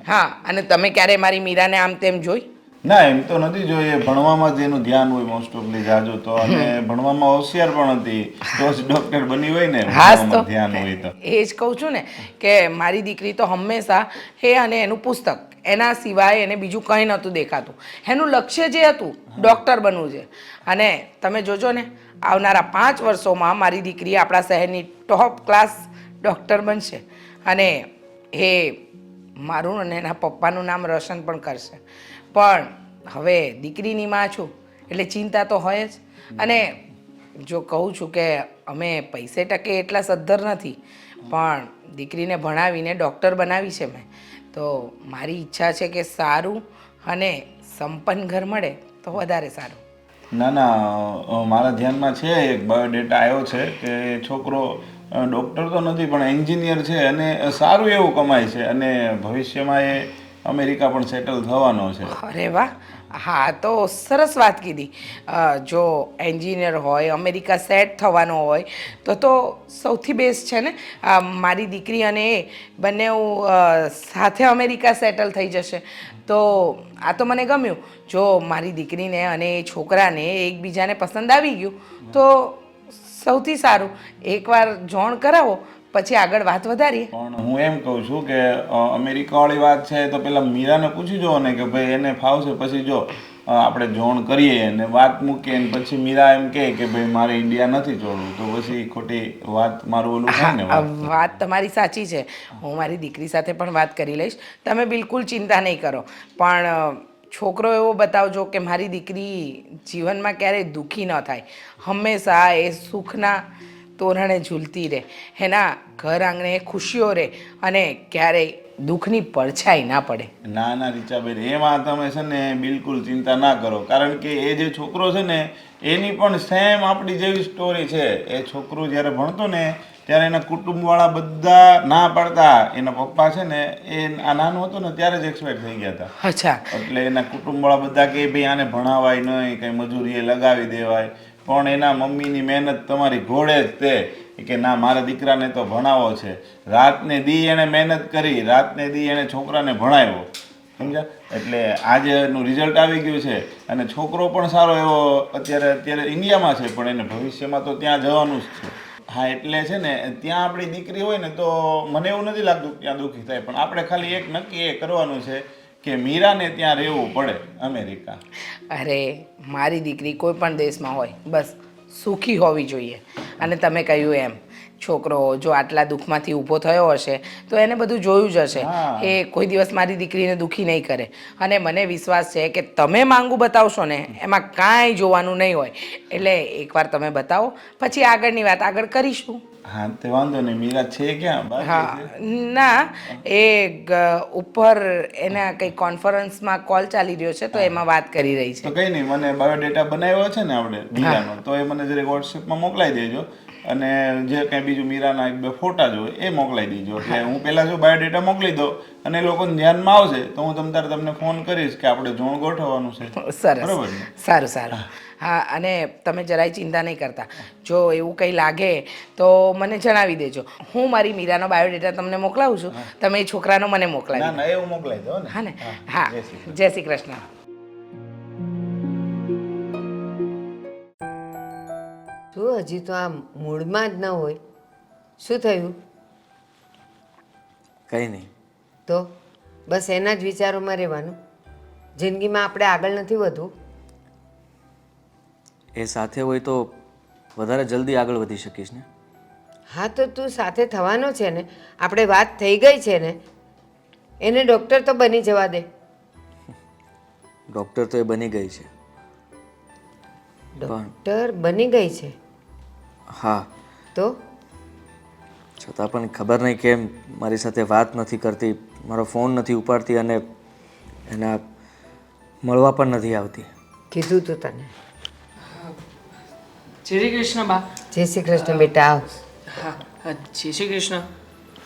હા, અને તમે ક્યારે મારી મીરાને આમ તેમ જોઈ? ના, એમ તો નથી જોઈએ, ભણવામાં જ એનું ધ્યાન હોય મોસ્ટ ઓફલી જાજુ તો, અને ભણવામાં હોશિયાર પણ હતી, તો જ ડોક્ટર બની હોય ને, હાસ તો ભણવામાં ધ્યાન હોય તો. એ જ કહું છું ને કે મારી દીકરી તો હંમેશા એ અને એનું પુસ્તક, એના સિવાય એને બીજું કંઈ નહોતું દેખાતું. એનું લક્ષ્ય જે હતું ડૉક્ટર બનવું છે. અને તમે જોજો ને, આવનારા 5 વર્ષોમાં મારી દીકરી આપણા શહેરની ટોપ ક્લાસ ડૉક્ટર બનશે, અને એ મારું અને એના પપ્પાનું નામ રોશન પણ કરશે. પણ હવે દીકરીની માં છું એટલે ચિંતા તો હોય જ. અને જો કહું છું કે અમે પૈસે ટકે એટલા સદ્ધર નથી, પણ દીકરીને ભણાવીને ડૉક્ટર બનાવી છે મેં. તો મારી ઈચ્છા છે કે સારું અને સંપન્ન ઘર મળે તો વધારે સારું. ના ના, મારા ધ્યાનમાં છે એક બાયોડેટા આવ્યો છે કે છોકરો ડૉક્ટર તો નથી પણ એન્જિનિયર છે, અને સારું એવું કમાય છે, અને ભવિષ્યમાં એ અમેરિકા પણ સેટલ થવાનો છે. અરે વાહ, હા તો સરસ વાત કીધી. જો એન્જિનિયર હોય, અમેરિકા સેટ થવાનો હોય તો સૌથી બેસ્ટ છે ને. મારી દીકરી અને એ બંને સાથે અમેરિકા સેટલ થઈ જશે. તો આ તો મને ગમ્યું. જો મારી દીકરીને અને એ છોકરાને એકબીજાને પસંદ આવી ગયું તો સૌથી સારું. એકવાર જોણ કરાવો પછી આગળ વાત વધારીએ. પણ હું એમ કહું છું કે અમેરિકાવાળી વાત છે તો પેલા મીરાને પૂછી જુઓ ને કે ભાઈ એને ફાવશે, પછી જો આપણે જોણ કરીએ અને વાત મૂકીએ ને પછી મીરા એમ કહે કે ભાઈ મારે ઇન્ડિયા નથી છોડવું, તો પછી ખોટી વાત મારું ઓલું થાય ને. વાત તમારી સાચી છે. હું મારી દીકરી સાથે પણ વાત કરી લઈશ, તમે બિલકુલ ચિંતા નહીં કરો. પણ છોકરો એવો બતાવજો કે મારી દીકરી જીવનમાં ક્યારેય દુઃખી ન થાય, હંમેશા એ સુખના તોરણે ઝૂલતી રહે, એના ઘર આંગણે ખુશીઓ રહે, અને ક્યારેય દુઃખની પડછાઈ ના પડે. ના ના રીચાબેન, એમાં તમે છે ને બિલકુલ ચિંતા ના કરો, કારણ કે એ જે છોકરો છે ને એની પણ સેમ આપણી જેવી સ્ટોરી છે. એ છોકરો જ્યારે ભણતો ને ત્યારે એના કુટુંબવાળા બધા ના પાડતા. એના પપ્પા છે ને એ આ નાનો હતો ને ત્યારે જ એક્સપાયર થઈ ગયા હતા. અચ્છા. એટલે એના કુટુંબવાળા બધા કે ભાઈ આને ભણાવાય નહીં, કંઈ મજૂરીએ લગાવી દેવાય, પણ એના મમ્મીની મહેનત તમારી ઘોડે જ તે કે ના મારા દીકરાને તો ભણાવો છે. રાતને દી એણે મહેનત કરી, રાતને દી એણે છોકરાને ભણાવ્યો, સમજ્યા? એટલે આજે એનું રિઝલ્ટ આવી ગયું છે, અને છોકરો પણ સારો એવો અત્યારે ઇન્ડિયામાં છે, પણ એને ભવિષ્યમાં તો ત્યાં જવાનું જ છે. હા, એટલે છે ને ત્યાં આપણી દીકરી હોય ને તો મને એવું નથી લાગતું ત્યાં દુઃખી થાય, પણ આપણે ખાલી એક નક્કી એ કરવાનું છે કે મીરાને ત્યાં રહેવું પડે અમેરિકા. અરે મારી દીકરી કોઈ પણ દેશમાં હોય બસ સુખી હોવી જોઈએ. અને તમે કહ્યું એમ છોકરો જો આટલા દુઃખમાંથી ઊભો થયો હશે તો એને બધું જોયું જ હશે. એ કોઈ દિવસ મારી દીકરીને દુઃખી નહીં કરે. અને મને વિશ્વાસ છે કે તમે માંગુ બતાવશો ને એમાં કાંઈ જોવાનું નહીં હોય. એટલે એકવાર તમે બતાવો, પછી આગળની વાત આગળ કરીશું. હા, તે વાંધો નહીં. મીરા છે ક્યાં? હા, ના એ ઉપર એના કંઈ કોન્ફરન્સમાં કોલ ચાલી રહ્યો છે તો એમાં વાત કરી રહી છે. તો કંઈ નહીં, મને બાયોડેટા બનાવ્યો છે ને આપણે મીરાનો, તો એ મને જરીક વોટ્સએપમાં મોકલાવી દેજો, અને જે કંઈ બીજું મીરાના 1-2 ફોટા જો એ મોકલાવી દેજો. એટલે હું પહેલાં જો બાયોડેટા મોકલી દઉં અને એ લોકોને ધ્યાનમાં આવશે તો હું તમને ફોન કરીશ કે આપણે જોણ ગોઠવવાનું છે. સરસ, બરોબર ને? સારું સારું. હા, અને તમે જરાય ચિંતા નહીં કરતા. જો એવું કંઈ લાગે તો મને જણાવી દેજો. હું મારી મીરાનો બાયોડેટા તમને મોકલાવું છું, તમે એ છોકરાનો મને મોકલાવી ના ના, એવું મોકલાવી દો ને. હા ને. હા, જય શ્રી કૃષ્ણ. તું હજી તો આ મૂડમાં જ ન હોય. શું થયું? કંઈ નહીં. તો બસ એના જ વિચારોમાં રહેવાનું. જિંદગીમાં આપણે આગળ નથી વધવું. એ સાથે હોય તો વધારે જલ્દી આગળ વધી શકીશ ને. હા, તો તું સાથે થવાનો છે ને, આપણે વાત થઈ ગઈ છે ને, એને ડૉક્ટર તો બની જવા દે. ડૉક્ટર તો એ બની ગઈ છે. ડૉક્ટર બની ગઈ છે હા, તો છતાં પણ ખબર નહીં કેમ મારી સાથે વાત નથી કરતી, મારો ફોન નથી ઉપાડતી, અને એના મળવા પણ નથી આવતી. કીધું તું તને. જય શ્રી કૃષ્ણ બા. જય શ્રી કૃષ્ણ બેટા. આવ. હા, જય શ્રી કૃષ્ણ.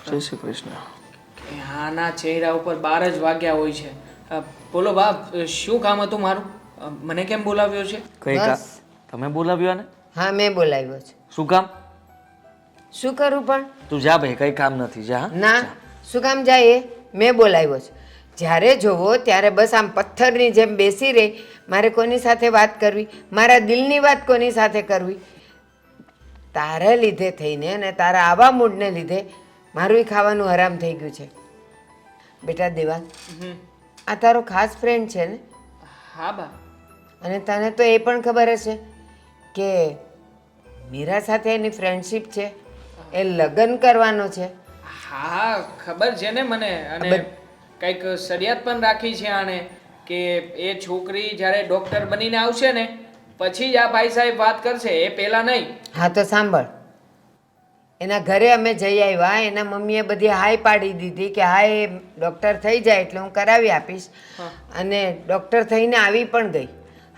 જય શ્રી કૃષ્ણ. કે આના ચહેરા ઉપર 12 જ વાગ્યા હોય છે. બોલો બાપ, શું કામ હતું મારું? મને કેમ બોલાવ્યો છે? કઈ કામ? તમે બોલાવ્યો ને? હા મેં બોલાવ્યો છે. શું કામ? શું કરું પણ? તું જા ભાઈ, કઈ કામ નથી, જા હા? ના, શું કામ જાય એ? મેં બોલાવ્યો છે. જ્યારે જોવો ત્યારે બસ આમ પથ્થરની જેમ બેસી રહી. મારે કોની સાથે વાત કરવી, મારા દિલની વાત કોની સાથે કરવી? તારા લીધે થઈને અને તારા આવા મૂડને લીધે મારું ખાવાનું હરામ થઈ ગયું છે. બેટા દેવાંગ, આ તારો ખાસ ફ્રેન્ડ છે ને? હા બા. અને તને તો એ પણ ખબર હશે કે મીરા સાથે એની ફ્રેન્ડશિપ છે, એ લગ્ન કરવાનો છે. હા ખબર છે ને મને. અને કંઈક શરિયાત પણ રાખી છે આણે કે એ છોકરી જ્યારે ડોક્ટર બનીને આવશે ને પછી જ આ ભાઈ સાહેબ વાત કરશે, એ પહેલા નહીં. હા તો સાંભળ, એના ઘરે અમે જઈ આવ્યા, એના મમ્મીએ બધી હાય પાડી દીધી કે હા એ ડૉક્ટર થઈ જાય એટલે હું કરાવી આપીશ. અને ડૉક્ટર થઈને આવી પણ ગઈ.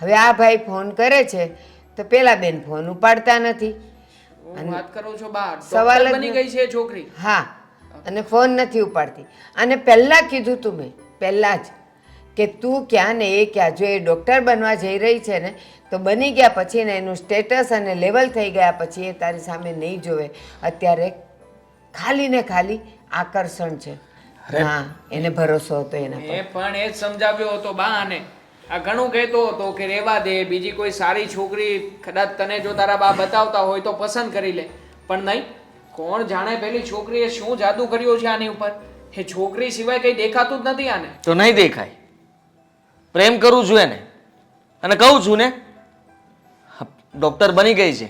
હવે આ ભાઈ ફોન કરે છે તો પેલા બેન ફોન ઉપાડતા નથી. હું વાત કરું છું બા, સવાલ ડોક્ટર જ બની નથી. ગઈ છે એ છોકરી. હા, અને ફોન નથી ઉપાડતી. અને પહેલાં કીધું તું મેં પહેલાં જ કે તું ક્યાં ને એ ક્યાં. જો એ ડૉક્ટર બનવા જઈ રહી છે ને તો બની ગયા પછી ને એનું સ્ટેટસ અને લેવલ થઈ ગયા પછી એ તારી સામે નહીં જોવે. અત્યારે ખાલી ને ખાલી આકર્ષણ છે. હા, એને ભરોસો હતો એના પર. મેં પણ એ જ સમજાવ્યો હતો બા આને. આ ઘણું કહેતો હતો કે રેવા દે, બીજી કોઈ સારી છોકરી કદાચ તને જો તારા બા બતાવતા હોય તો પસંદ કરી લે. પણ નહીં, કોણ જાણે પેલી છોકરીએ શું જાદુ કર્યો છે આની ઉપર. એ છોકરી સિવાય કઈ દેખાતું જ નથી આને. તો નહીં દેખાય. પ્રેમ કરું છું એને અને કહું છું ને, ડોક્ટર બની ગઈ છે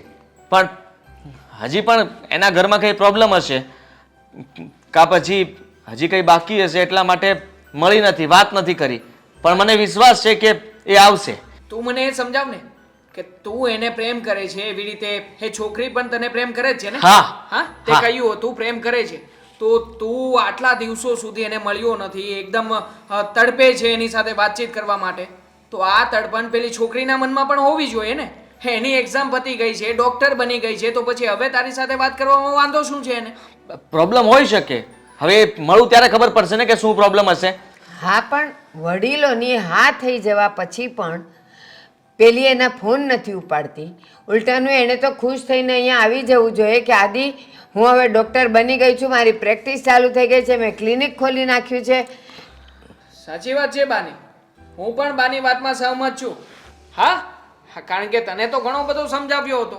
પણ હજી પણ એના ઘરમાં કઈ પ્રોબ્લેમ હશે કા પછી હજી કઈ બાકી હશે એટલા માટે મળી નથી, વાત નથી કરી. પણ મને વિશ્વાસ છે કે એ આવશે. તું મને એ સમજાવ ને કે તું એને પ્રેમ કરે છે એવી રીતે એ છોકરી પણ તને પ્રેમ કરે જ છે ને? હા. હા, તે હા. કહ્યું તું પ્રેમ કરે છે તો તું આટલા દિવસો સુધી એને મળ્યો નથી, એકદમ તડપે છે એની સાથે વાતચીત કરવા માટે. તો આ તડપણ પેલી છોકરીના મનમાં પણ હોવી જોઈએ ને. એની એક્ઝામ પતી ગઈ છે, ડોક્ટર બની ગઈ છે, તો પછી હવે તારી સાથે વાત કરવામાં વાંધો શું છે એને? પ્રોબ્લેમ હોઈ શકે. હવે મળું ત્યારે ખબર પડશે ને કે શું પ્રોબ્લેમ હશે. હા, પણ વડીલોની હા થઈ જવા પછી પણ પેલી એના ફોન નથી ઉપાડતી. ઉલટાનું એણે તો ખુશ થઈને અહીંયા આવી જવું જોઈએ કે આદિ હું હવે ડૉક્ટર બની ગઈ છું, મારી પ્રેક્ટિસ ચાલુ થઈ ગઈ છે, મેં ક્લિનિક ખોલી નાખ્યું છે. સાચી વાત છે બાની. હું પણ બાની વાતમાં સહમત છું. હા હા, કારણ કે તને તો ઘણો બધો સમજાવ્યો હતો.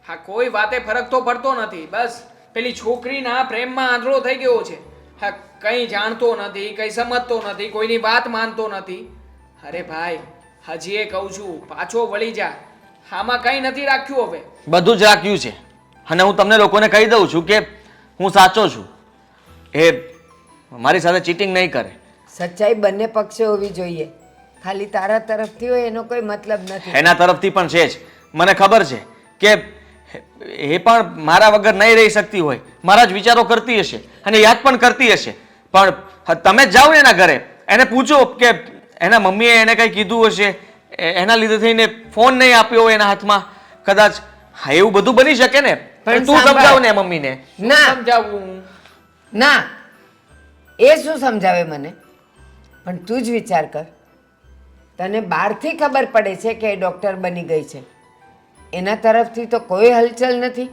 હા, કોઈ વાતે ફરક તો પડતો નથી. બસ પેલી છોકરીના પ્રેમમાં આંધળો થઈ ગયો છે. હા, કંઈ જાણતો નથી, કંઈ સમજતો નથી, કોઈની વાત માનતો નથી. અરે ભાઈ, હજી એ કહું છું, પાછો વળી જા. આમાં કંઈ નથી રાખ્યું હવે. બધું જ રાખ્યું છે અને હું તમને લોકોને કહી દઉં છું કે હું સાચો છું. એ મારી સાથે ચીટિંગ નહીં કરે. સચ્ચાઈ બંને પક્ષે હોવી જોઈએ, ખાલી તારા તરફથી હોય એનો કોઈ મતલબ નથી. એના તરફથી પણ છે જ. મને ખબર છે કે એ પણ મારા વગર નહીં રહી શકતી હોય, મારા જ વિચારો કરતી હશે અને યાદ પણ કરતી હશે. પણ તમે જ જાઓ ને એના ઘરે, એને પૂછો કે એના મમ્મીએ એને કંઈ કીધું હશે, એના લીધે થઈને ફોન નહીં આપ્યો હોય એના હાથમાં કદાચ. હા, એવું બધું બની શકે ને. પણ તું સાંભળ. સમજાવ ને મમ્મીને. ના સમજાવવું ના, એ શું સમજાવે મને? પણ તું જ વિચાર કર, તને બહારથી ખબર પડે છે કે એ ડૉક્ટર બની ગઈ છે, એના તરફથી તો કોઈ હલચલ નથી,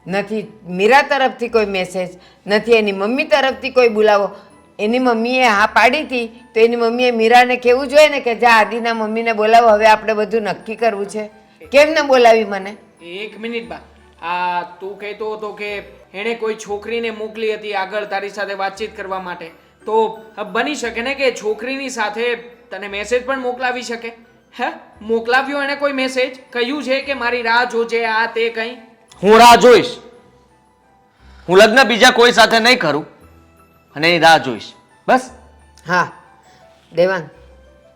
નથી મીરા તરફથી કોઈ મેસેજ, નથી એની મમ્મી તરફથી કોઈ બોલાવો. એની મમ્મીએ હા પાડી હતી તો એની મમ્મીએ મીરાને કહેવું જોઈએ ને કે જા આદિના મમ્મીને બોલાવો, હવે આપણે બધું નક્કી કરવું છે. કેમ ન બોલાવી મને? એક મિનિટ બા, આ તું કહેતો હતો કે એણે કોઈ છોકરીને મોકલી હતી આગળ તારી સાથે વાતચીત કરવા માટે, તો બની શકે ને કે છોકરીની સાથે તને મેસેજ પણ મોકલાવી શકે. હે, મોકલાવ્યો એણે કોઈ મેસેજ? કહ્યું છે કે મારી રાહ જોજે, આ તે કંઈ? હું રાહ જોઈશ. હું લગ્ન બીજા કોઈ સાથે નહીં કરું અને એની રાહ જોઈશ, બસ. હા દેવાંગ,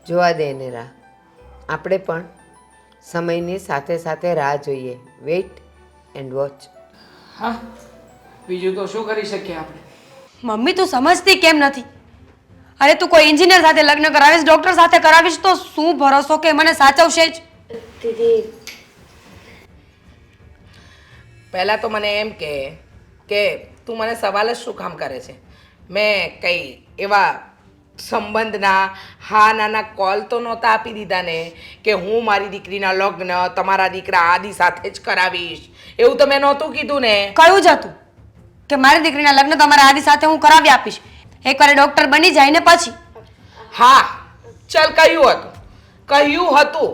જોવા દે એને રાહ. આપણે પણ સમયની સાથે સાથે રાહ જોઈએ. Weight and watch. હા, બીજું તો શું કરી શકીએ આપણે? મમ્મી તું સમજતી કેમ નથી? અરે તું કોઈ એન્જિનિયર સાથે લગ્ન કરાવીશ, ડોક્ટર સાથે કરાવીશ તો શું ભરોસો કે મને સાચવશે જ? દીદી, પહેલાં તો મને એમ કે કે તું મને સવાલ જ શું કામ કરે છે? મેં કંઈ એવા સંબંધના હા નાના કોલ તો નહોતા આપી દીધા ને કે હું મારી દીકરીના લગ્ન તમારા દીકરા આદિ સાથે જ કરાવીશ, એવું તો મેં નહોતું કીધું ને. કયું જ હતું કે મારી દીકરીના લગ્ન તમારા આદિ સાથે હું કરાવી આપીશ, એકવાર ડોક્ટર બની જાય ને પછી. હા ચાલ કહ્યું હતું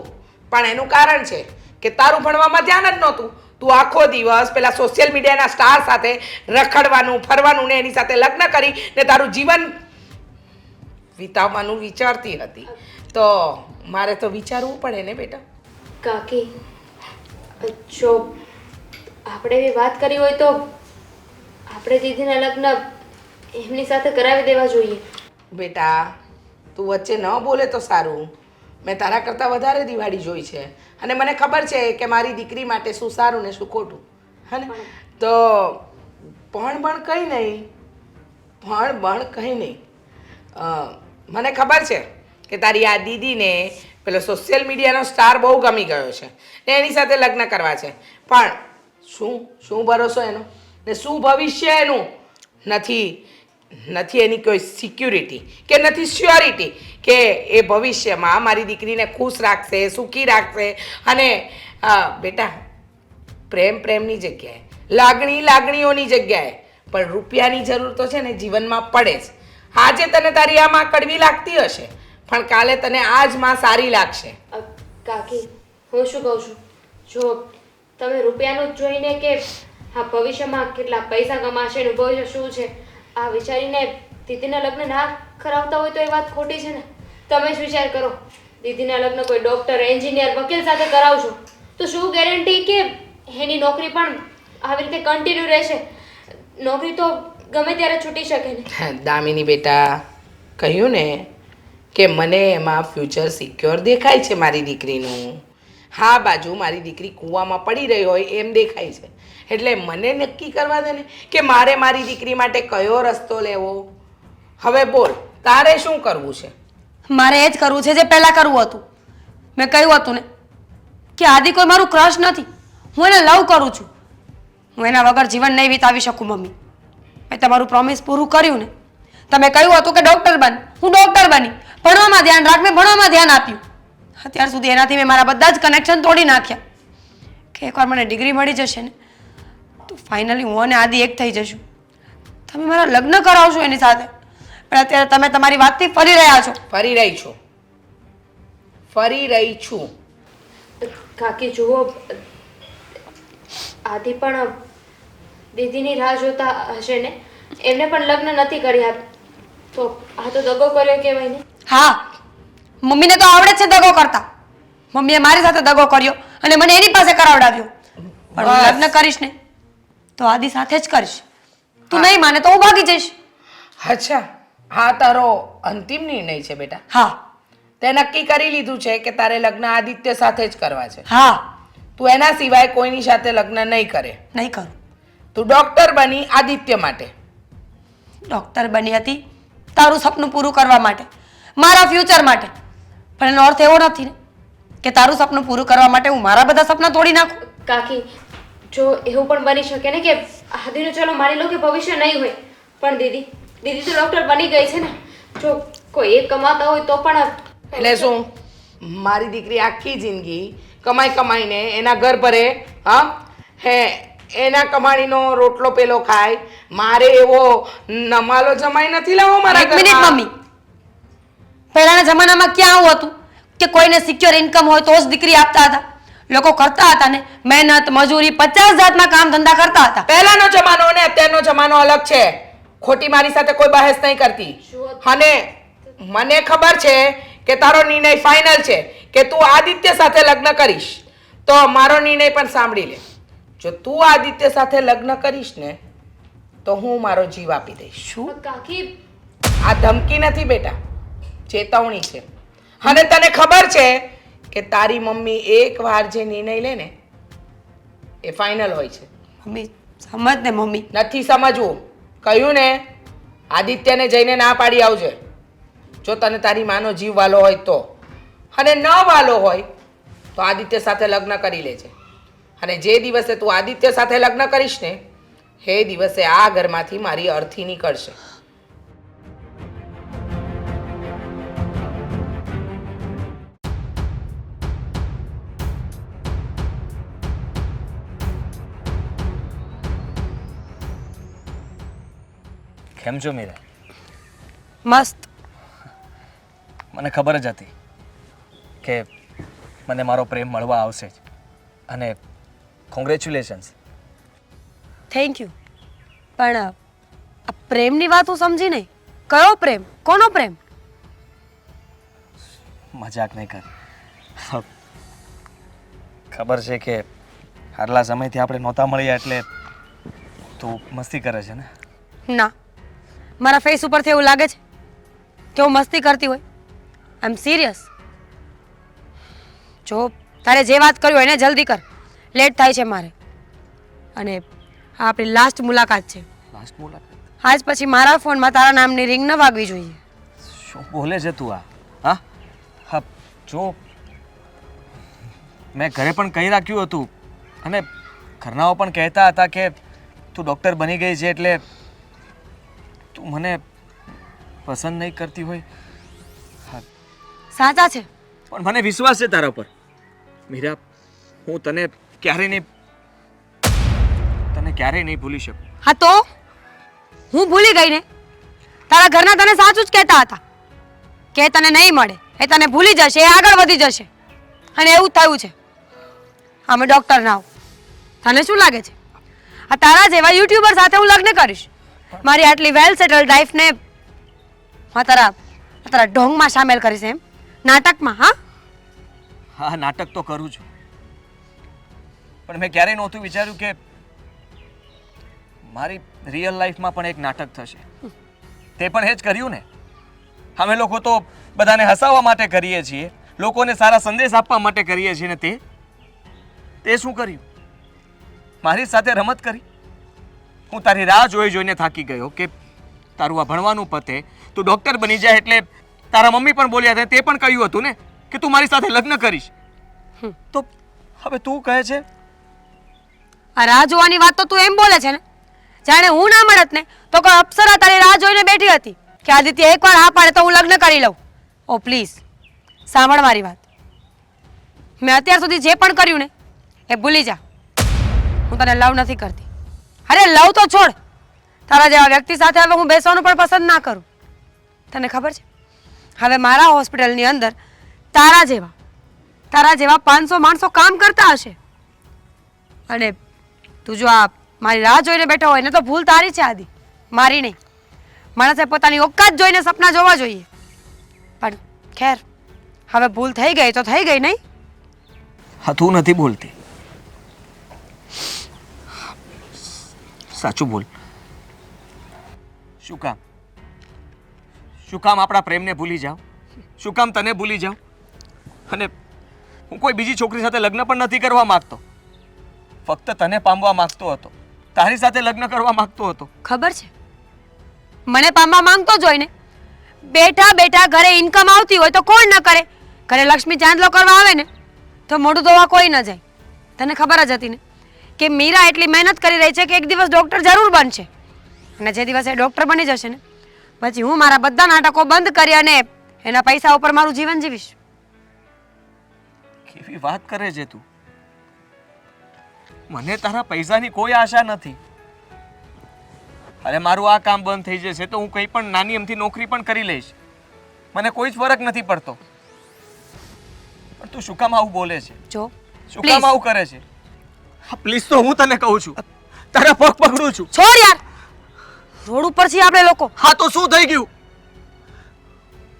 પણ એનું કારણ છે કે તારું ભણવામાં ધ્યાન જ નહોતું. તું આખો દિવસ પેલા સોશિયલ મીડિયાના સ્ટાર સાથે રખડવાનું ફરવાનું ને એની સાથે લગ્ન કરી ને તારું જીવન વિતાવવાનું વિચારતી હતી. તો મારે તો વિચારવું પડે ને બેટા. કાકી, જો આપણે એવી વાત કરી હોય તો આપણે દીદીના લગ્ન એમની સાથે કરાવી દેવા જોઈએ. બેટા તું વચ્ચે ન બોલે તો સારું. મેં તારા કરતાં વધારે દિવાળી જોઈ છે અને મને ખબર છે કે મારી દીકરી માટે શું સારું ને શું ખોટું, હે ને? તો ભણ કંઈ નહીં. મને ખબર છે કે તારી આ દીદીને પેલો સોશિયલ મીડિયાનો સ્ટાર બહુ ગમી ગયો છે ને એની સાથે લગ્ન કરવા છે, પણ શું ભરોસો એનો ને શું ભવિષ્ય એનું? નથી એની કોઈ સિક્યુરિટી કે નથી શ્યોરિટી કે એ ભવિષ્યમાં મારી દીકરીને ખુશ રાખશે, સુખી રાખશે. અને બેટા પ્રેમની જગ્યાએ, લાગણીઓની જગ્યાએ પણ રૂપિયાની જરૂર તો છે ને જીવનમાં પડે જ. આજે તને તારી આ માં કડવી લાગતી હશે પણ કાલે તને આ જ માં સારી લાગશે. કાકી, હું શું કહું છું, જો તમે રૂપિયાનું જ જોઈને કે હા ભવિષ્યમાં કેટલા પૈસા કમાશે એનું ભવિષ્ય શું છે આ વિચારીને દીદીના લગ્ન ના કરાવતા હોય તો એ વાત ખોટી છે ને. તમે જ વિચાર કરો, દીદીના લગ્ન કોઈ ડૉક્ટર, એન્જિનિયર, વકીલ સાથે કરાવશો તો શું ગેરંટી કે એની નોકરી પણ આવી રીતે કન્ટિન્યુ રહેશે? નોકરી તો ગમે ત્યારે છૂટી શકે ને. દામિની બેટા, કહ્યું ને કે મને એમાં ફ્યુચર સિક્યોર દેખાય છે મારી દીકરીનું. હા બાજુ મારી દીકરી કૂવામાં પડી રહી હોય એમ દેખાય છે, એટલે મને નક્કી કરવા દે ને કે મારે મારી દીકરી માટે કયો રસ્તો લેવો. હવે બોલ, તારે શું કરવું છે? મારે એ જ કરવું છે જે પહેલાં કરવું હતું. મેં કહ્યું હતું ને કે આદિ કોઈ મારું ક્રશ નથી, હું એને લવ કરું છું. હું એના વગર જીવન નહીં વિતાવી શકું. મમ્મી, મેં તમારું પ્રોમિસ પૂરું કર્યું ને. તમે કહ્યું હતું કે ડૉક્ટર બન, હું ડૉક્ટર બની. ભણવામાં ધ્યાન રાખ, મેં ભણવામાં ધ્યાન આપ્યું. અત્યાર સુધી એનાથી મેં મારા બધા જ કનેક્શન તોડી નાખ્યા કે એકવાર મને ડિગ્રી મળી જશે ને તો ફાઇનલી હું અને આદિ એક થઈ જશું. તમે મારા લગ્ન કરાવશો એની સાથે, પણ અત્યારે તમે તમારી વાતથી ફરી રહ્યા છો. ફરી રહી છું. કાકી જુઓ, આદિ પણ દીદીની રાહ જોતા હશે ને, એમને પણ લગ્ન નથી કર્યા તો આ તો દગો કર્યો કહેવાય ને. હા, મમ્મીને તો આવડે જ છે દગો કરતા. મમ્મીએ મારી સાથે દગો કર્યો અને મને એની પાસે કરાવડાવ્યો. પણ હું લગ્ન કરીશ ને તો આદિ સાથે જ કરીશ. તું નહીં માને તો હું ભાગી જઈશ. અચ્છા, હા તારો અંતિમ નિર્ણય છે બેટા? હા. તે નક્કી કરી લીધું છે કે તારે લગ્ન આદિત્ય સાથે જ કરવા છે? હા. તું એના સિવાય કોઈની સાથે લગ્ન નહીં કરે? નહીં કરું. તું ડોક્ટર બની આદિત્ય માટે? ડોક્ટર બની હતી તારું સપનું પૂરું કરવા માટે, મારા ફ્યુચર માટે. પણ એનો અર્થ એવો નથી ને કે તારું સપનું પૂરું કરવા માટે હું મારા બધા સપના તોડી નાખું. કાકી, જો એવું પણ બની શકે ને કે આદિનું ચલો માની લો કે ભવિષ્ય નહીં હોય, પણ દીદી તો ડૉક્ટર બની ગઈ છે ને. જો કોઈ એક કમાતા હોય તો પણ એટલે શું મારી દીકરી આખી જિંદગી કમાઈને એના ઘર ભરે? એના કમાણીનો રોટલો પેલો ખાય? મારે એવો નમાલો જમાઈ નથી લાવો મારા એક મિનિટ ઘરમાં. મમ્મી, પહેલાના જમાનામાં ક્યાં આવું હતું કે કોઈને સિક્યોર ઇન્કમ હોય તો જ દીકરી આપતા હતા? લોકો કરતા હતા ને મહેનત મજૂરી 50 જાતના કામ ધંધા કરતા હતા. પહેલાનો જમાનો અને અત્યારનો જમાનો અલગ છે. ખોટી મારી સાથે કોઈ બહેસ નહીં કરતી. અને મને ખબર છે કે તારો નિર્ણય ફાઇનલ છે કે તું આદિત્ય સાથે લગ્ન કરીશ. તો મારો નિર્ણય પણ સાંભળી લે. જો તું આદિત્ય સાથે લગ્ન કરીશ ને તો હું મારો જીવ આપી દઈશ. શું? કાકી, આ ધમકી નથી બેટા, ચેતવણી છે. અને તને ખબર છે કે તારી મમ્મી એકવાર જે નિર્ણય લે ને એ ફાઇનલ હોય છે. મમ્મી સમજ ને. મમ્મી નથી સમજવું. કહ્યું ને, આદિત્યને જઈને ના પાડી આવજે જો તને તારી માનો જીવ વાલો હોય તો. અને ન વાલો હોય તો આદિત્ય સાથે લગ્ન કરી લેજે. અને જે દિવસે તું આદિત્ય સાથે લગ્ન કરીશ ને એ દિવસે આ ઘરમાંથી મારી અર્થી નીકળશે. કેમ છો મીરા? મસ્ત. મને ખબર જ હતી કે મને મારો પ્રેમ મળવા આવશે જ. અને કોંગ્રેચ્યુલેશન્સ. Thank you. પણ આ પ્રેમની વાત હું સમજી નહીં. કયો પ્રેમ? કોનો પ્રેમ? મજાક નહીં કર. ખબર છે કે આટલા સમયથી આપણે નહોતા મળ્યા એટલે તું મસ્તી કરે છે ને? ના, મારા ફેસ ઉપરથી એવું લાગે છે કે હું મસ્તી કરતી હોય. આઈ એમ સિરિયસ. જો તારે જે વાત કરવી હોય એને જલ્દી કર, લેટ થાય છે મારે. અને આ આપણી લાસ્ટ મુલાકાત છે. લાસ્ટ મુલાકાત? આજ પછી મારા ફોનમાં તારા નામની રિંગ ન વાગવી જોઈએ. શું બોલે છે તું આ? હા હા, જો મેં ઘરે પણ કહી રાખ્યું હતું અને ઘરનાઓ પણ કહેતા હતા કે તું ડૉક્ટર બની ગઈ છે એટલે તું મને પસંદ નહીં કરતી હોય. સાચા છે. પણ મને વિશ્વાસ છે તારા પર મીરા. હું તને ક્યારેય નહીં ભૂલી શકું. હા તો હું ભૂલી ગઈ ને? તારા ઘરના તને સાચું જ કહેતા હતા કે તને નહીં મળે, એ તને ભૂલી જશે, એ આગળ વધી જશે. અને એવું જ થયું છે. અમે ડૉક્ટર ના આવ. તને શું લાગે છે આ તારા જેવા યુટ્યુબર સાથે હું લગ્ન કરીશ? મારી આટલી વેલ સેટલ્ડ લાઈફને તારા ઢોંગમાં સામેલ કરીશ એમ? નાટકમાં? હા હા, નાટક તો કરું છું, પણ મેં ક્યારેય નહોતું વિચાર્યું કે મારી રિયલ લાઈફમાં પણ એક નાટક થશે. તે પણ એ જ કર્યું ને. અમે લોકો તો બધાને હસાવવા માટે કરીએ છીએ, લોકોને સારા સંદેશ આપવા માટે કરીએ છીએ, ને તે શું કર્યું? મારી સાથે રમત કરી. હું તારી રાહ જોઈને થાકી ગયો કે તારું આ ભણવાનું પતે, તું ડૉક્ટર બની જાય. એટલે તારા મમ્મી પણ બોલ્યા હતા, તે પણ કહ્યું હતું ને કે તું મારી સાથે લગ્ન કરીશ. તો હવે તું કહે છે આ રાહ જોવાની વાત તો તું એમ બોલે છે ને જાણે હું ના મળત ને તો કોઈ અપ્સરા તારી રાહ જોઈને બેઠી હતી કે આદિત્ય એકવાર હા પાડે તો હું લગ્ન કરી લઉં. ઓ પ્લીઝ સાંભળ મારી વાત. મેં અત્યાર સુધી જે પણ કર્યું ને એ ભૂલી જા. હું તને લવ નથી કરતી. અરે લવ તો છોડ, તારા જેવા વ્યક્તિ સાથે હવે હું બેસવાનું પણ પસંદ ના કરું. તને ખબર છે હવે મારા હોસ્પિટલની અંદર તારા જેવા 500 માણસો કામ કરતા હશે. અને તું જો આ મારી રાહ જોઈને બેઠો હોય ને તો ભૂલ તારી છે આદિ, મારી નહીં. માણસે પોતાની ઓકાત જોઈને સપના જોવા જોઈએ. પણ ખેર, હવે ભૂલ થઈ ગઈ તો થઈ ગઈ નહીં. હા, તું નથી બોલતી. સાચું બોલ. શું કામ આપણા પ્રેમને ભૂલી જાઉં? શું કામ તને ભૂલી જાઉં? અને હું કોઈ બીજી છોકરી સાથે લગ્ન પણ નથી કરવા માંગતો. ફક્ત તને પામવા માંગતો હતો, તારી સાથે લગ્ન કરવા માંગતો હતો. ખબર છે મને પામવા માંગતો જ હોય ને. બેઠા બેઠા ઘરે ઇન્કમ આવતી હોય તો કોણ ન કરે? ઘરે લક્ષ્મી ચાંદલો કરવા આવે ને તો મોઢું ધોવા કોઈ ન જાય. તને ખબર જ હતી ને કે મીરા એટલી મહેનત કરી રહી છે કે એક દિવસ ડૉક્ટર જરૂર બનશે. અને જે દિવસે એ ડૉક્ટર બની જશે ને પછી હું મારા બધા નાટકો બંધ કરી અને એના પૈસા ઉપર મારું જીવન જીવીશ. કેવી વાત કરે છે તું? મને તારા પૈસાની કોઈ આશા નથી. અરે મારું આ કામ બંધ થઈ જશે તો હું કંઈ પણ નાની અમથી નોકરી પણ કરી લઈશ. મને કોઈ જ ફરક નથી પડતો. પણ તું શું કામ આવું બોલે છે? જો શું કામ આવું કરે છે? હા પ્લીઝ, તો હું તને કહું છું, તારા પગ પકડું છું. છોડ યાર, રોડ ઉપર છીએ આપણે લોકો. હા તો શું થઈ ગયું?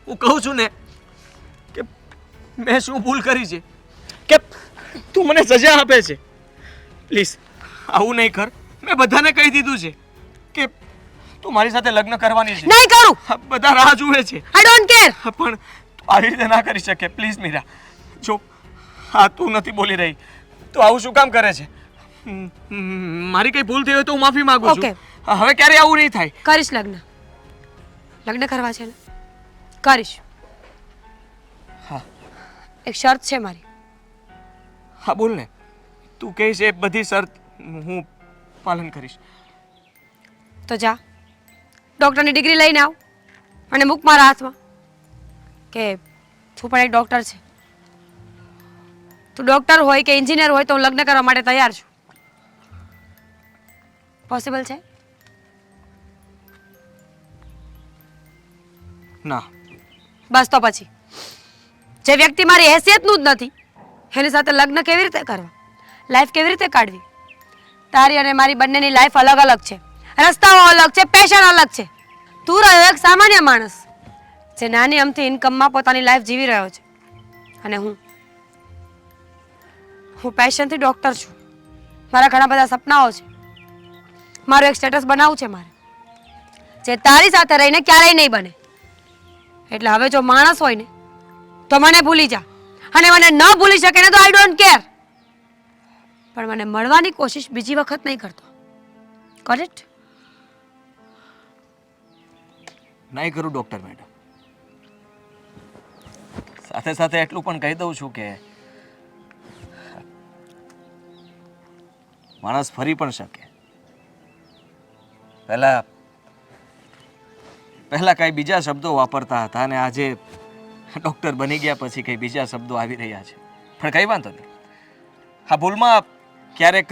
હું કહું છું ને કે મેં શું ભૂલ કરી છે કે તું મને સજા આપે છે. પ્લીઝ આવું નહીં કર. મેં બધાને કહી દીધું છે કે તું મારી સાથે લગ્ન કરવાની છે. નહીં કરું. હા, બધા રાહ જુએ છે. I don't care. હા, પણ તું આવી રીતે ના કરી શકે. પ્લીઝ મીરા, જો હા તું નથી બોલી રહી તો આવું શું કામ કરે છે? મારી કઈ ભૂલ થઈ હોય તો હું માફી માંગુ છું. હવે ક્યારે આવું નહીં થાય. કરીશ લગ્ન કરવા છે ને કરીશ. હા, એક શરત છે મારી. હા બોલ ને. તું કહીશ એ બધી શરત હું પાલન કરીશ. તો જા ડૉક્ટરની ડિગ્રી લઈને આવ અને મૂક મારા હાથમાં કે તું પણ એક ડૉક્ટર છે. તું ડૉક્ટર હોય કે એન્જિનિયર હોય તો હું લગ્ન કરવા માટે તૈયાર છું. પોસિબલ છે? ના. બસ તો પછી જે વ્યક્તિ મારી હેસિયતનું જ નથી એની સાથે લગ્ન કેવી રીતે કરવા, લાઈફ કેવી રીતે કાઢવી? તારી અને મારી બંનેની લાઈફ અલગ અલગ છે, રસ્તાઓ અલગ છે, પેશન અલગ છે. તું રહ્યો એક સામાન્ય માણસ જે નાની અમથી ઇન્કમમાં પોતાની લાઈફ જીવી રહ્યો છે અને હું પેશનથી ડૉક્ટર છું. મારા ઘણા બધા સપનાઓ છે. મારું એક સ્ટેટસ બનાવવું છે મારે, જે તારી સાથે રહીને ક્યારેય નહીં બને. એટલે હવે જો માણસ હોય ને તો મને ભૂલી જા, અને મને ન ભૂલી શકે ને તો આઈ ડોન્ટ કેર, પણ મને મળવાની કોશિશ બીજી વખત નહીં કરતો. કરેક્ટ? નહીં કરું ડૉક્ટર મેડમ. સાથે સાથે એટલું પણ કહી દઉં છું કે માણસ ફરી પણ શકે. પહેલા કઈ બીજા શબ્દો વાપરતા હતા અને આજે ડૉક્ટર બની ગયા પછી કઈ બીજા શબ્દો આવી રહ્યા છે. પણ કઈ વાંધો નહીં. હા, ભૂલમાં ક્યારેક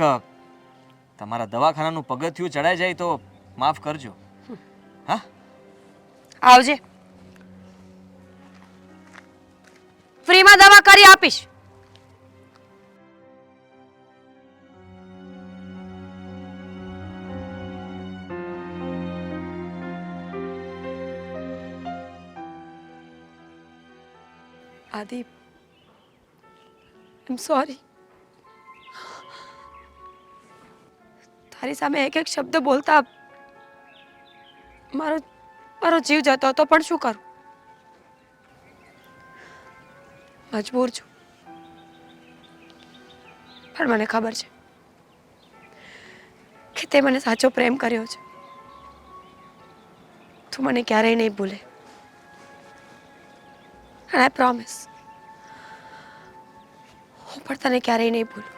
તમારા દવાખાનાનું પગથિયું ચડાઈ જાય તો માફ કરજો. હા, આવજે, ફ્રીમાં દવા કરી આપીશ. આદિ, આઈ એમ સોરી. તારી સામે એક એક શબ્દ બોલતા મારો જીવ જતો હતો, પણ શું કરું? મજબૂર છું. પણ મને ખબર છે કે તે મને સાચો પ્રેમ કર્યો છે. તું મને ક્યારેય નહીં ભૂલે. And I promise હું પણ તને ક્યારેય નહીં ભૂલું.